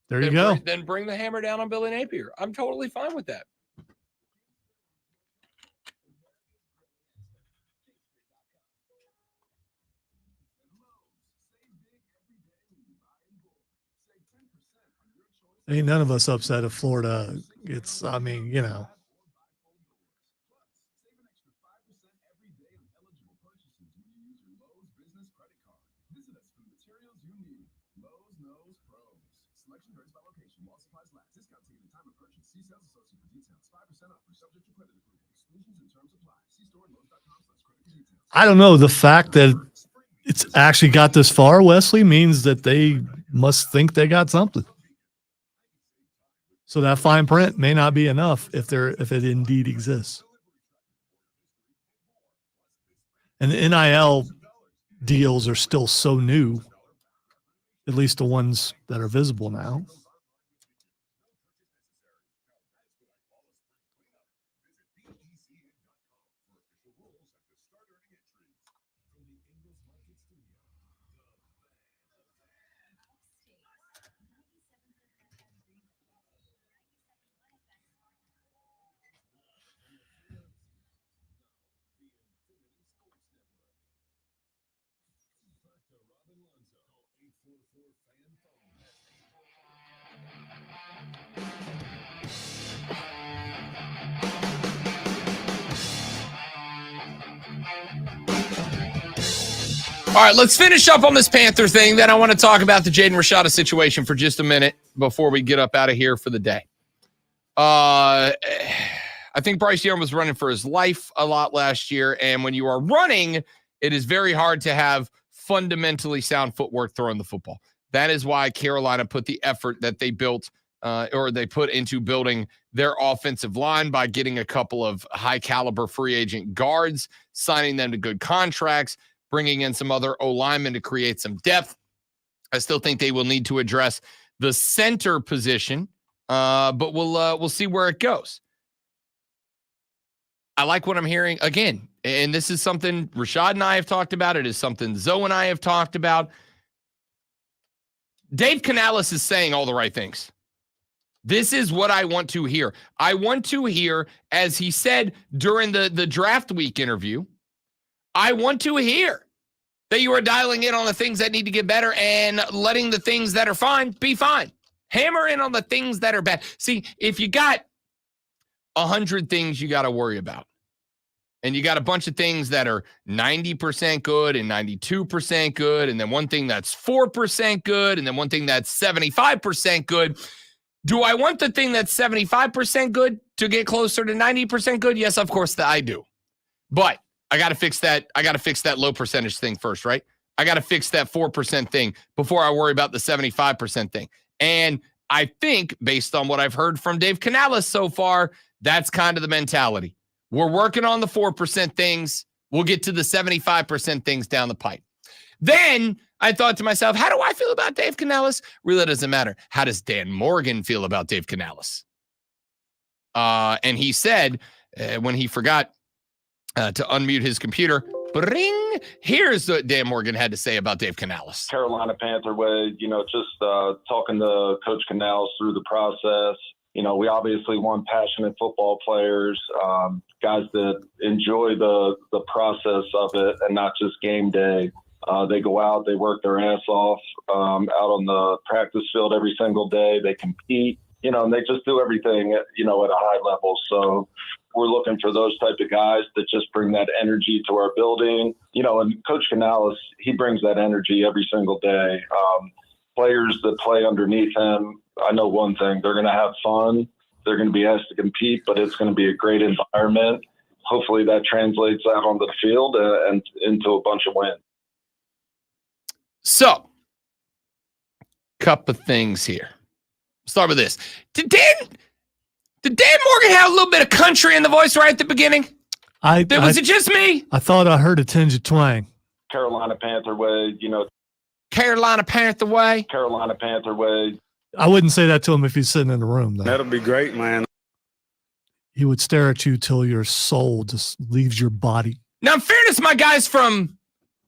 there you go. Then bring the hammer down on Billy Napier. I'm totally fine with that. Ain't none of us upset if Florida. It's, I mean, you know. I don't know. The fact that it's actually got this far, Wesley, means that they must think they got something. So that fine print may not be enough if it indeed exists. And the NIL deals are still so new, at least the ones that are visible now. All right, let's finish up on this Panther thing. Then I want to talk about the Jaden Rashada situation for just a minute before we get up out of here for the day. I think Bryce Young was running for his life a lot last year. And when you are running, it is very hard to have fundamentally sound footwork throwing the football. That is why Carolina put the effort that they built or they put into building their offensive line by getting a couple of high caliber free agent guards, signing them to good contracts, bringing in some other O-linemen to create some depth. I still think they will need to address the center position, but we'll see where it goes. I like what I'm hearing again, and this is something Rashad and I have talked about. It is something Zoe and I have talked about. Dave Canales is saying all the right things. This is what I want to hear. I want to hear, as he said during the draft week interview, I want to hear that you are dialing in on the things that need to get better and letting the things that are fine be fine. Hammer in on the things that are bad. See, if you got 100 things you got to worry about, and you got a bunch of things that are 90% good and 92% good, and then one thing that's 4% good, and then one thing that's 75% good, do I want the thing that's 75% good to get closer to 90% good? Yes, of course I do. But I got to fix that. I got to fix that low percentage thing first, right? I got to fix that 4% thing before I worry about the 75% thing. And I think, based on what I've heard from Dave Canales so far, that's kind of the mentality. We're working on the 4% things. We'll get to the 75% things down the pipe. Then I thought to myself, how do I feel about Dave Canales? Really doesn't matter. How does Dan Morgan feel about Dave Canales? And he said, when he forgot to unmute his computer, bring, here's what Dan Morgan had to say about Dave Canales. Carolina Panther way, just talking to Coach Canales through the process. We obviously want passionate football players, guys that enjoy the process of it and not just game day. They go out, they work their ass off out on the practice field every single day. They compete, and they just do everything, at a high level. So we're looking for those type of guys that just bring that energy to our building. And Coach Canales, he brings that energy every single day. Players that play underneath him, I know one thing, they're going to have fun. They're going to be asked to compete, but it's going to be a great environment. Hopefully that translates out onto the field and into a bunch of wins. So, couple of things here. Start with this. Did Dan Morgan have a little bit of country in the voice right at the beginning? Was it just me? I thought I heard a tinge of twang. Carolina Panther way, Carolina Panther way. Carolina Panther way. I wouldn't say that to him if he's sitting in the room, though. That'll be great, man. He would stare at you till your soul just leaves your body. Now, in fairness, my guy's from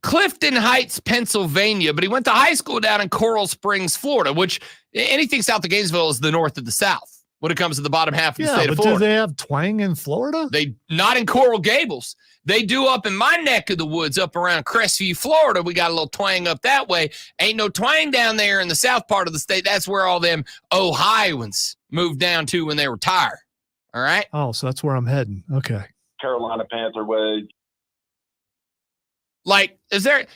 Clifton Heights, Pennsylvania, but he went to high school down in Coral Springs, Florida, which anything south of Gainesville is the north of the South. when it comes to the bottom half of the Yeah, state but of Florida. do they have twang in Florida? They not in Coral Gables. They do up in my neck of the woods, up around Crestview, Florida. We got a little twang up that way. Ain't no twang down there in the south part of the state. That's where all them Ohioans moved down to when they retire. All right. Oh, so that's where I'm heading. Okay. Carolina Panther way. Like, is there?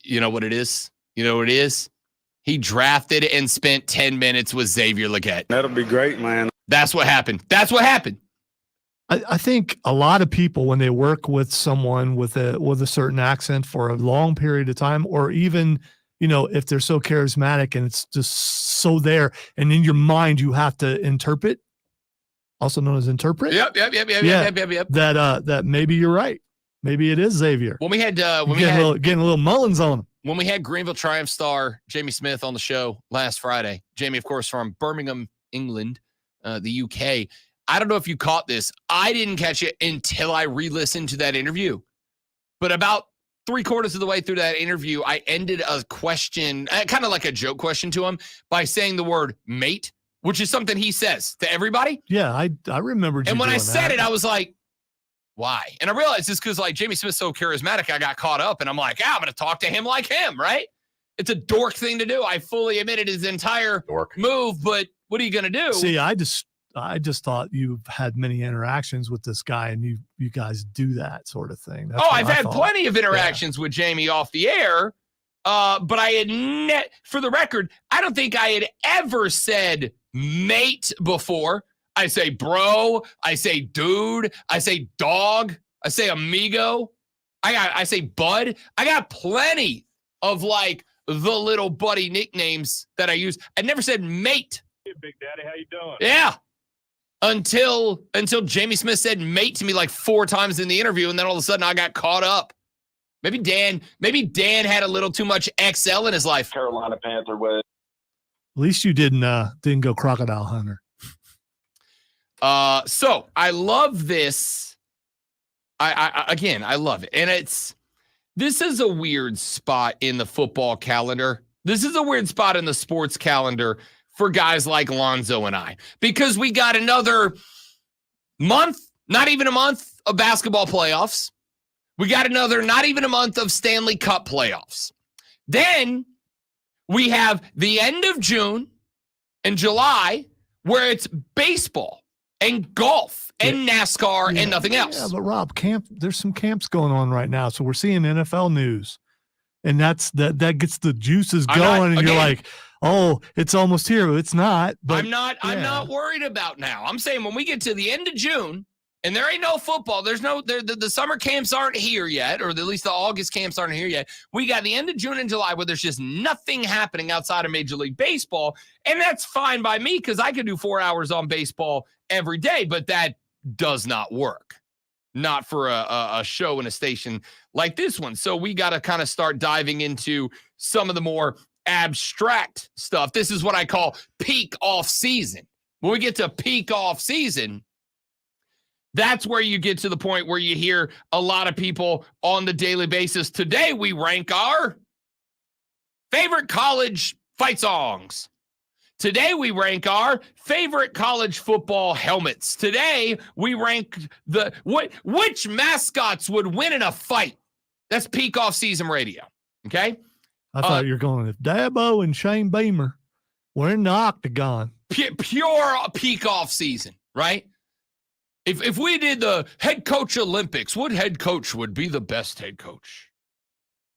You know what it is? You know what it is? He drafted and spent 10 minutes with Xavier Legette. That'll be great, man. That's what happened. That's what happened. I think a lot of people, when they work with someone with a certain accent for a long period of time, or even, if they're so charismatic and it's just so there, and in your mind you have to interpret, also known as interpret. Yep. That maybe you're right. Maybe it is Xavier. When we had getting a little Mullins on him. When we had Greenville Triumph star Jamie Smith on the show last Friday, Jamie, of course, from Birmingham, England, the UK. I don't know if you caught this. I didn't catch it until I re-listened to that interview. But about 3/4 of the way through that interview, I ended a question, kind of like a joke question to him, by saying the word mate, which is something he says to everybody. Yeah, I remember. And when I said it, I was like, why? And I realized it's because, like, Jamie Smith's so charismatic, I got caught up, and I'm like, I'm going to talk to him like him, right? It's a dork thing to do. I fully admitted his entire move, but what are you going to do? See, I just thought you've had many interactions with this guy, and you guys do that sort of thing. That's I've had plenty of interactions with Jamie off the air, but I had for the record, I don't think I had ever said mate before. I say bro, I say dude, I say dog, I say amigo, I say bud. I got plenty of like the little buddy nicknames that I use. I never said mate. Hey, Big Daddy, how you doing? Yeah. Until Jamie Smith said mate to me like 4 times in the interview, and then all of a sudden I got caught up. Maybe Dan had a little too much XL in his life. Carolina Panther way. At least you didn't go crocodile hunter. So I love this. I love it. And this is a weird spot in the football calendar. This is a weird spot in the sports calendar for guys like Lonzo and I, because we got another month, not even a month of basketball playoffs. We got another, not even a month of Stanley Cup playoffs. Then we have the end of June and July where it's baseball and golf and NASCAR and nothing else. Yeah, but Rob, there's some camps going on right now. So we're seeing NFL news, and that gets the juices going, and you're like, oh, it's almost here. It's not. But I'm not worried about now. I'm saying when we get to the end of June and there ain't no football, the summer camps aren't here yet, or at least the August camps aren't here yet. We got the end of June and July where there's just nothing happening outside of Major League Baseball. And that's fine by me because I could do 4 hours on baseball every day, but that does not work. Not for a show and a station like this one. So we got to kind of start diving into some of the more abstract stuff. This is what I call peak off season. When we get to peak off season, that's where you get to the point where you hear a lot of people on the daily basis. Today, we rank our favorite college fight songs. Today, we rank our favorite college football helmets. Today, we rank which mascots would win in a fight. That's peak off season radio. Okay. I thought you were going, if Dabo and Shane Beamer were in the octagon. Pure peak off season, right? If we did the head coach Olympics, what head coach would be the best head coach?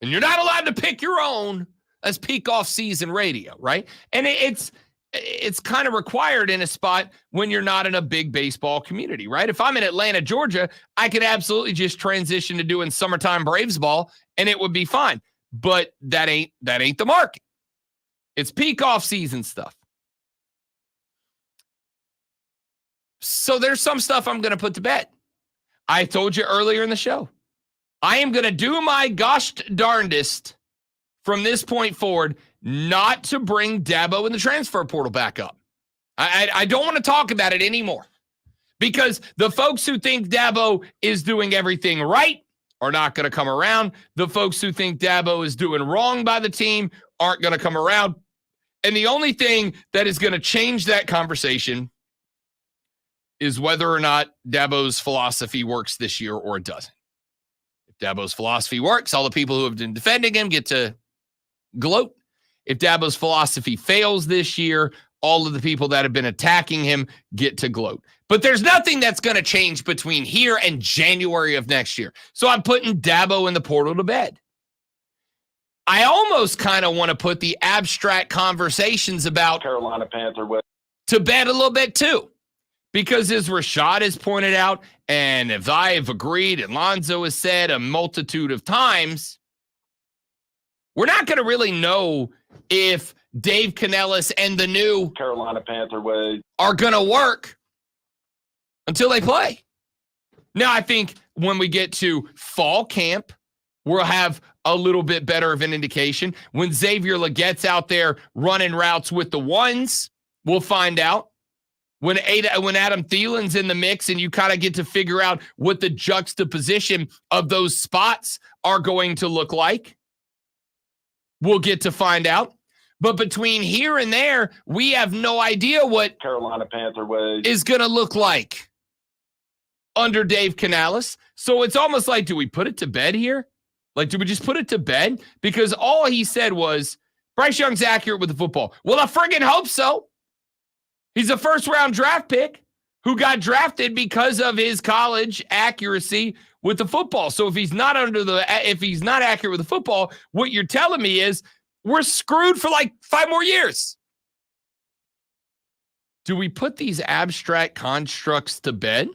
And you're not allowed to pick your own. That's peak off season radio, right? And it's kind of required in a spot when you're not in a big baseball community, right? If I'm in Atlanta, Georgia, I could absolutely just transition to doing summertime Braves ball and it would be fine. But that ain't the market. It's peak off season stuff. So there's some stuff I'm going to put to bed. I told you earlier in the show, I am going to do my gosh darndest from this point forward not to bring Dabo and the transfer portal back up. I don't want to talk about it anymore because the folks who think Dabo is doing everything right are not going to come around. The folks who think Dabo is doing wrong by the team aren't going to come around. And the only thing that is going to change that conversation is whether or not Dabo's philosophy works this year or it doesn't. If Dabo's philosophy works, all the people who have been defending him get to gloat. If Dabo's philosophy fails this year, all of the people that have been attacking him get to gloat. But there's nothing that's going to change between here and January of next year. So I'm putting Dabo in the portal to bed. I almost kind of want to put the abstract conversations about Carolina Panther to bed a little bit too. Because as Rashad has pointed out, and as I have agreed, and Lonzo has said a multitude of times, we're not going to really know if Dave Canellis and the new Carolina Panther way are going to work until they play. Now, I think when we get to fall camp, we'll have a little bit better of an indication. When Xavier Leggette's out there running routes with the ones, we'll find out. When Adam Thielen's in the mix and you kind of get to figure out what the juxtaposition of those spots are going to look like, we'll get to find out. But between here and there, we have no idea what Carolina Panther way is going to look like under Dave Canellis. So it's almost like, do we put it to bed here? Like, do we just put it to bed? Because all he said was, Bryce Young's accurate with the football. Well, I friggin' hope so. He's a first-round draft pick who got drafted because of his college accuracy with the football. So if he's not accurate with the football, what you're telling me is we're screwed for like 5 more years. Do we put these abstract constructs to bed?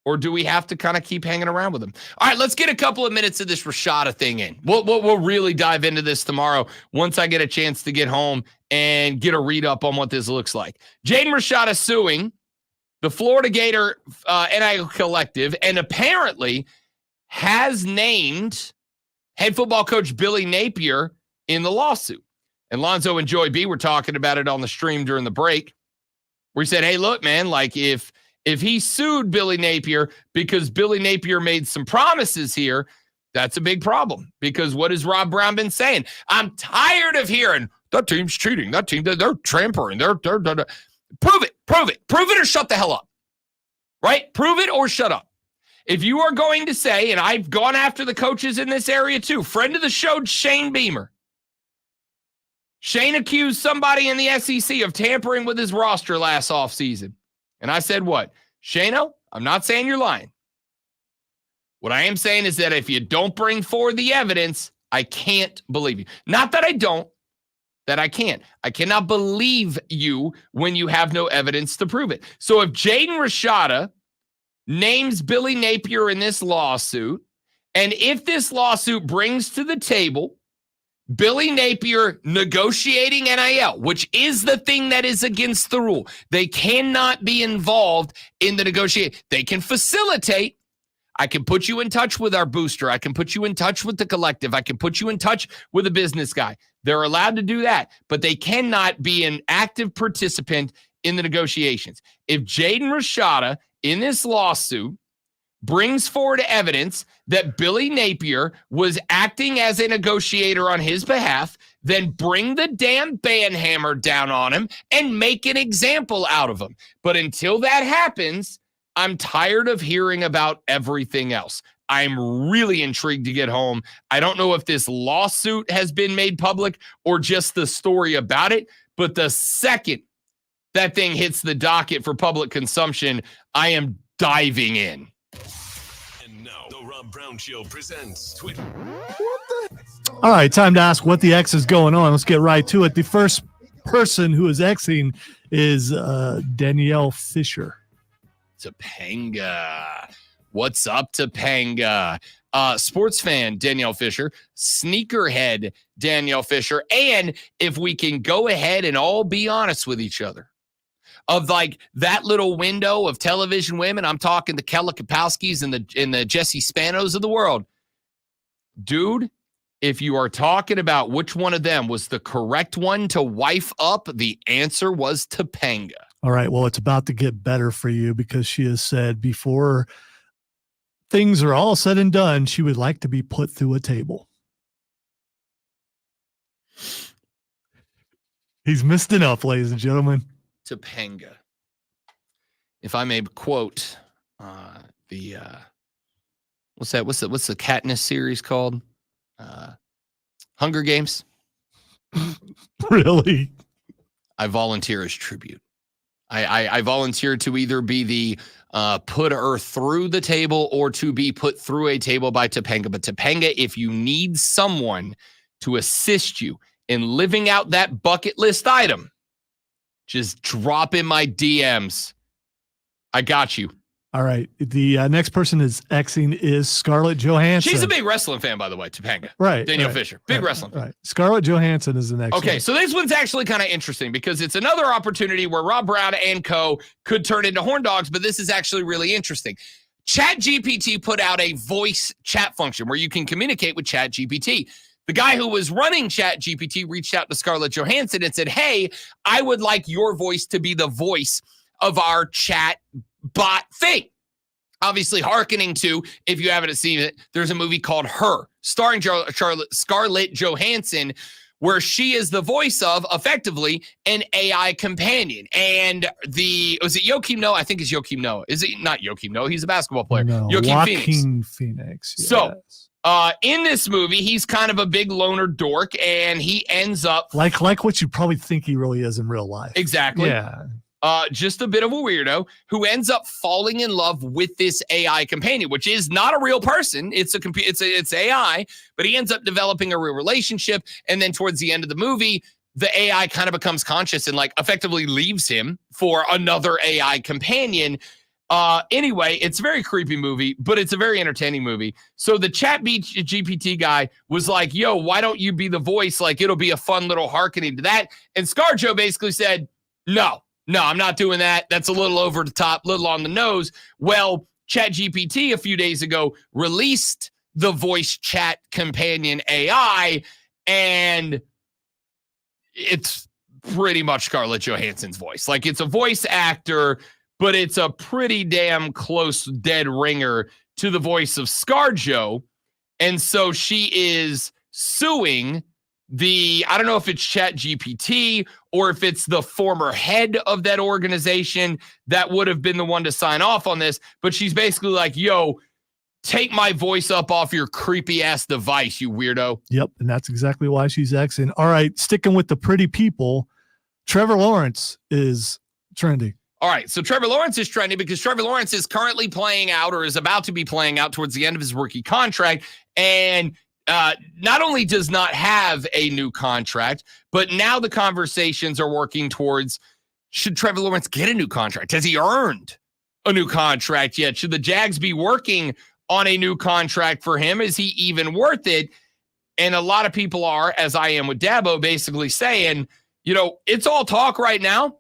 Or do we have to kind of keep hanging around with them? All right, let's get a couple of minutes of this Rashada thing in. We'll really dive into this tomorrow once I get a chance to get home and get a read up on what this looks like. Jaden Rashada suing the Florida Gator NIL Collective and apparently has named head football coach Billy Napier in the lawsuit. And Lonzo and Joy B were talking about it on the stream during the break where he said, hey, look, man, like if he sued Billy Napier because Billy Napier made some promises here, that's a big problem. Because what has Rob Brown been saying? I'm tired of hearing that team's cheating. That team, they're tampering. They're prove it or shut the hell up. Right? Prove it or shut up. If you are going to say, and I've gone after the coaches in this area too, friend of the show, Shane Beamer. Shane accused somebody in the SEC of tampering with his roster last offseason. And I said what? Shano, I'm not saying you're lying. What I am saying is that if you don't bring forward the evidence, I can't believe you. Not that I don't, that I can't. I cannot believe you when you have no evidence to prove it. So if Jaden Rashada names Billy Napier in this lawsuit, and if this lawsuit brings to the table Billy Napier negotiating NIL, which is the thing that is against the rule. They cannot be involved in the negotiation. They can facilitate. I can put you in touch with our booster. I can put you in touch with the collective. I can put you in touch with a business guy. They're allowed to do that, but they cannot be an active participant in the negotiations. If Jaden Rashada in this lawsuit brings forward evidence that Billy Napier was acting as a negotiator on his behalf, then bring the damn banhammer down on him and make an example out of him. But until that happens, I'm tired of hearing about everything else. I'm really intrigued to get home. I don't know if this lawsuit has been made public or just the story about it, but the second that thing hits the docket for public consumption, I am diving in. And now the Rob Brown Show presents Twitter. All right, time to ask what the X is going on. Let's get right to it. The first person who is Xing is Danielle Fisher. Topanga. What's up, Topanga? Sports fan Danielle Fisher, sneakerhead Danielle Fisher, and if we can go ahead and all be honest with each other, of like that little window of television women, I'm talking the Kella Kapowskis and the Jesse Spanos of the world. Dude, if you are talking about which one of them was the correct one to wife up, the answer was Topanga. All right, well, it's about to get better for you because she has said before things are all said and done, she would like to be put through a table. He's missed enough, ladies and gentlemen. Topanga. if I may quote the what's the Katniss series called? Hunger Games. Really? I volunteer as tribute. I volunteer to either be the put her through the table or to be put through a table by Topanga. But Topanga, if you need someone to assist you in living out that bucket list item, just drop in my DMs. I got you. All right. The next person is Xing is Scarlett Johansson. She's a big wrestling fan, by the way, Topanga. Right. Danielle right, Fisher. Big right, wrestling fan. Right. Scarlett Johansson is the next Okay, one. so this one's actually kind of interesting because it's another opportunity where Rob Brown and co. could turn into horn dogs, but this is actually really interesting. ChatGPT put out a voice chat function where you can communicate with ChatGPT. The guy who was running ChatGPT reached out to Scarlett Johansson and said, hey, I would like your voice to be the voice of our chat bot thing. Obviously, hearkening to, if you haven't seen it, there's a movie called Her, starring Scarlett Johansson, where she is the voice of, effectively, an AI companion. And was it Joakim Noah? I think it's Joakim Noah. Is it not Joakim Noah? He's a basketball player. No, Joaquin Phoenix. Yes. So, in this movie, he's kind of a big loner dork, and he ends up like what you probably think he really is in real life. Exactly. Yeah. Just a bit of a weirdo who ends up falling in love with this AI companion, which is not a real person. It's AI, but he ends up developing a real relationship. And then towards the end of the movie, the AI kind of becomes conscious and like effectively leaves him for another AI companion. Anyway, it's a very creepy movie, but it's a very entertaining movie. So the GPT guy was like, yo, why don't you be the voice? Like, it'll be a fun little hearkening to that. And ScarJo basically said, no, I'm not doing that. That's a little over the top, little on the nose. Well, ChatGPT a few days ago released the voice chat companion AI, and it's pretty much Scarlett Johansson's voice. Like, it's a voice actor, but it's a pretty damn close dead ringer to the voice of ScarJo. And so she is suing I don't know if it's ChatGPT or if it's the former head of that organization that would have been the one to sign off on this, but she's basically like, yo, take my voice up off your creepy ass device, you weirdo. Yep, and that's exactly why she's Xing. All right, sticking with the pretty people, Trevor Lawrence is trending. All right, so Trevor Lawrence is trending because Trevor Lawrence is currently playing out or is about to be playing out towards the end of his rookie contract, and not only does not have a new contract, but now the conversations are working towards, should Trevor Lawrence get a new contract? Has he earned a new contract yet? Should the Jags be working on a new contract for him? Is he even worth it? And a lot of people are, as I am with Dabo, basically saying, it's all talk right now.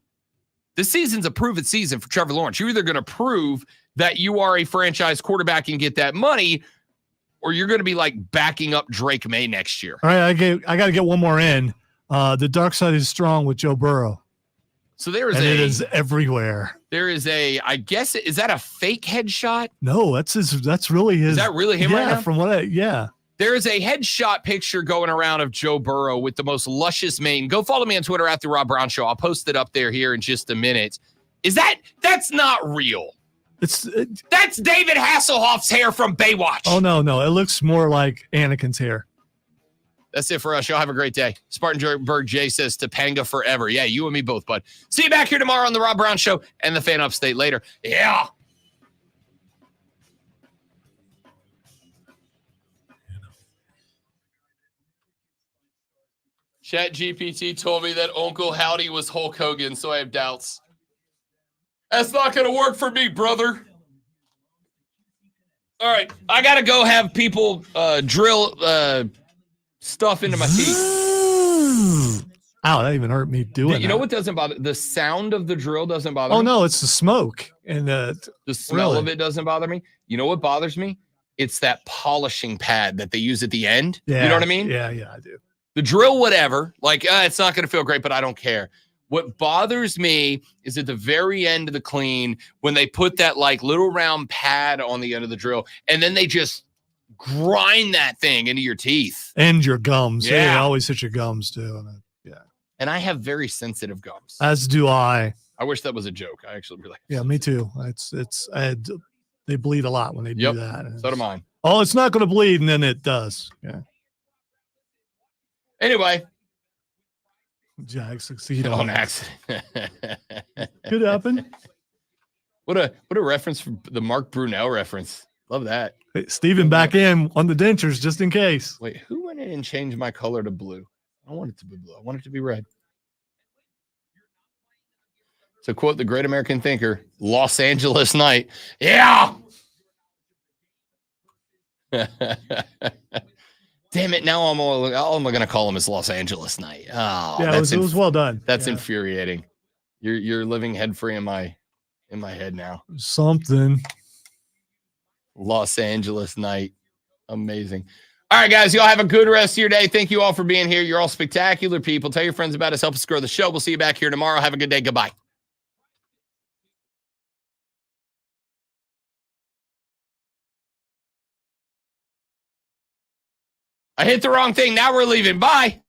This season's a prove it season for Trevor Lawrence. You're either going to prove that you are a franchise quarterback and get that money, or you're going to be like backing up Drake May next year. All right, I got to get one more in. The dark side is strong with Joe Burrow. So it is everywhere. There is I guess, is that a fake headshot? No, that's really his. Is that really him right now? From yeah. There is a headshot picture going around of Joe Burrow with the most luscious mane. Go follow me on Twitter at The Rob Brown Show. I'll post it up there here in just a minute. That's not real. That's David Hasselhoff's hair from Baywatch. Oh, no. It looks more like Anakin's hair. That's it for us. Y'all have a great day. Spartanburg J says Topanga forever. Yeah, you and me both, bud. See you back here tomorrow on The Rob Brown Show and the Fan Upstate later. Yeah. ChatGPT told me that Uncle Howdy was Hulk Hogan, so I have doubts. That's not going to work for me, brother. All right. I got to go have people drill stuff into my teeth. Ow, that even hurt me doing that. You know what doesn't bother? The sound of the drill doesn't bother me. Oh, no, it's the smoke. And the smell of it doesn't bother me. You know what bothers me? It's that polishing pad that they use at the end. Yeah, you know what I mean? Yeah, I do. The drill, whatever. Like, it's not going to feel great, but I don't care. What bothers me is at the very end of the clean when they put that like little round pad on the end of the drill and then they just grind that thing into your teeth. And your gums. Yeah. They always hit your gums too. Yeah. And I have very sensitive gums. As do I. I wish that was a joke. I actually really. Yeah, me too. They bleed a lot when they Yep. do that. So do mine. Oh, it's not going to bleed, and then it does. Yeah. Anyway, Jags succeed on accident. Could happen. What a reference from the Mark Brunell reference. Love that. Hey, Steven back in on the dentures just in case. Wait, who went in and changed my color to blue? I don't want it to be blue. I want it to be red. To quote the great American thinker, Los Angeles night. Yeah. Damn it. Now all I'm going to call him is Los Angeles night. Oh, Yeah, it was well done. That's Yeah. infuriating. You're living head free in my head now. Something. Los Angeles night. Amazing. All right, guys, y'all have a good rest of your day. Thank you all for being here. You're all spectacular people. Tell your friends about us. Help us grow the show. We'll see you back here tomorrow. Have a good day. Goodbye. I hit the wrong thing. Now we're leaving. Bye.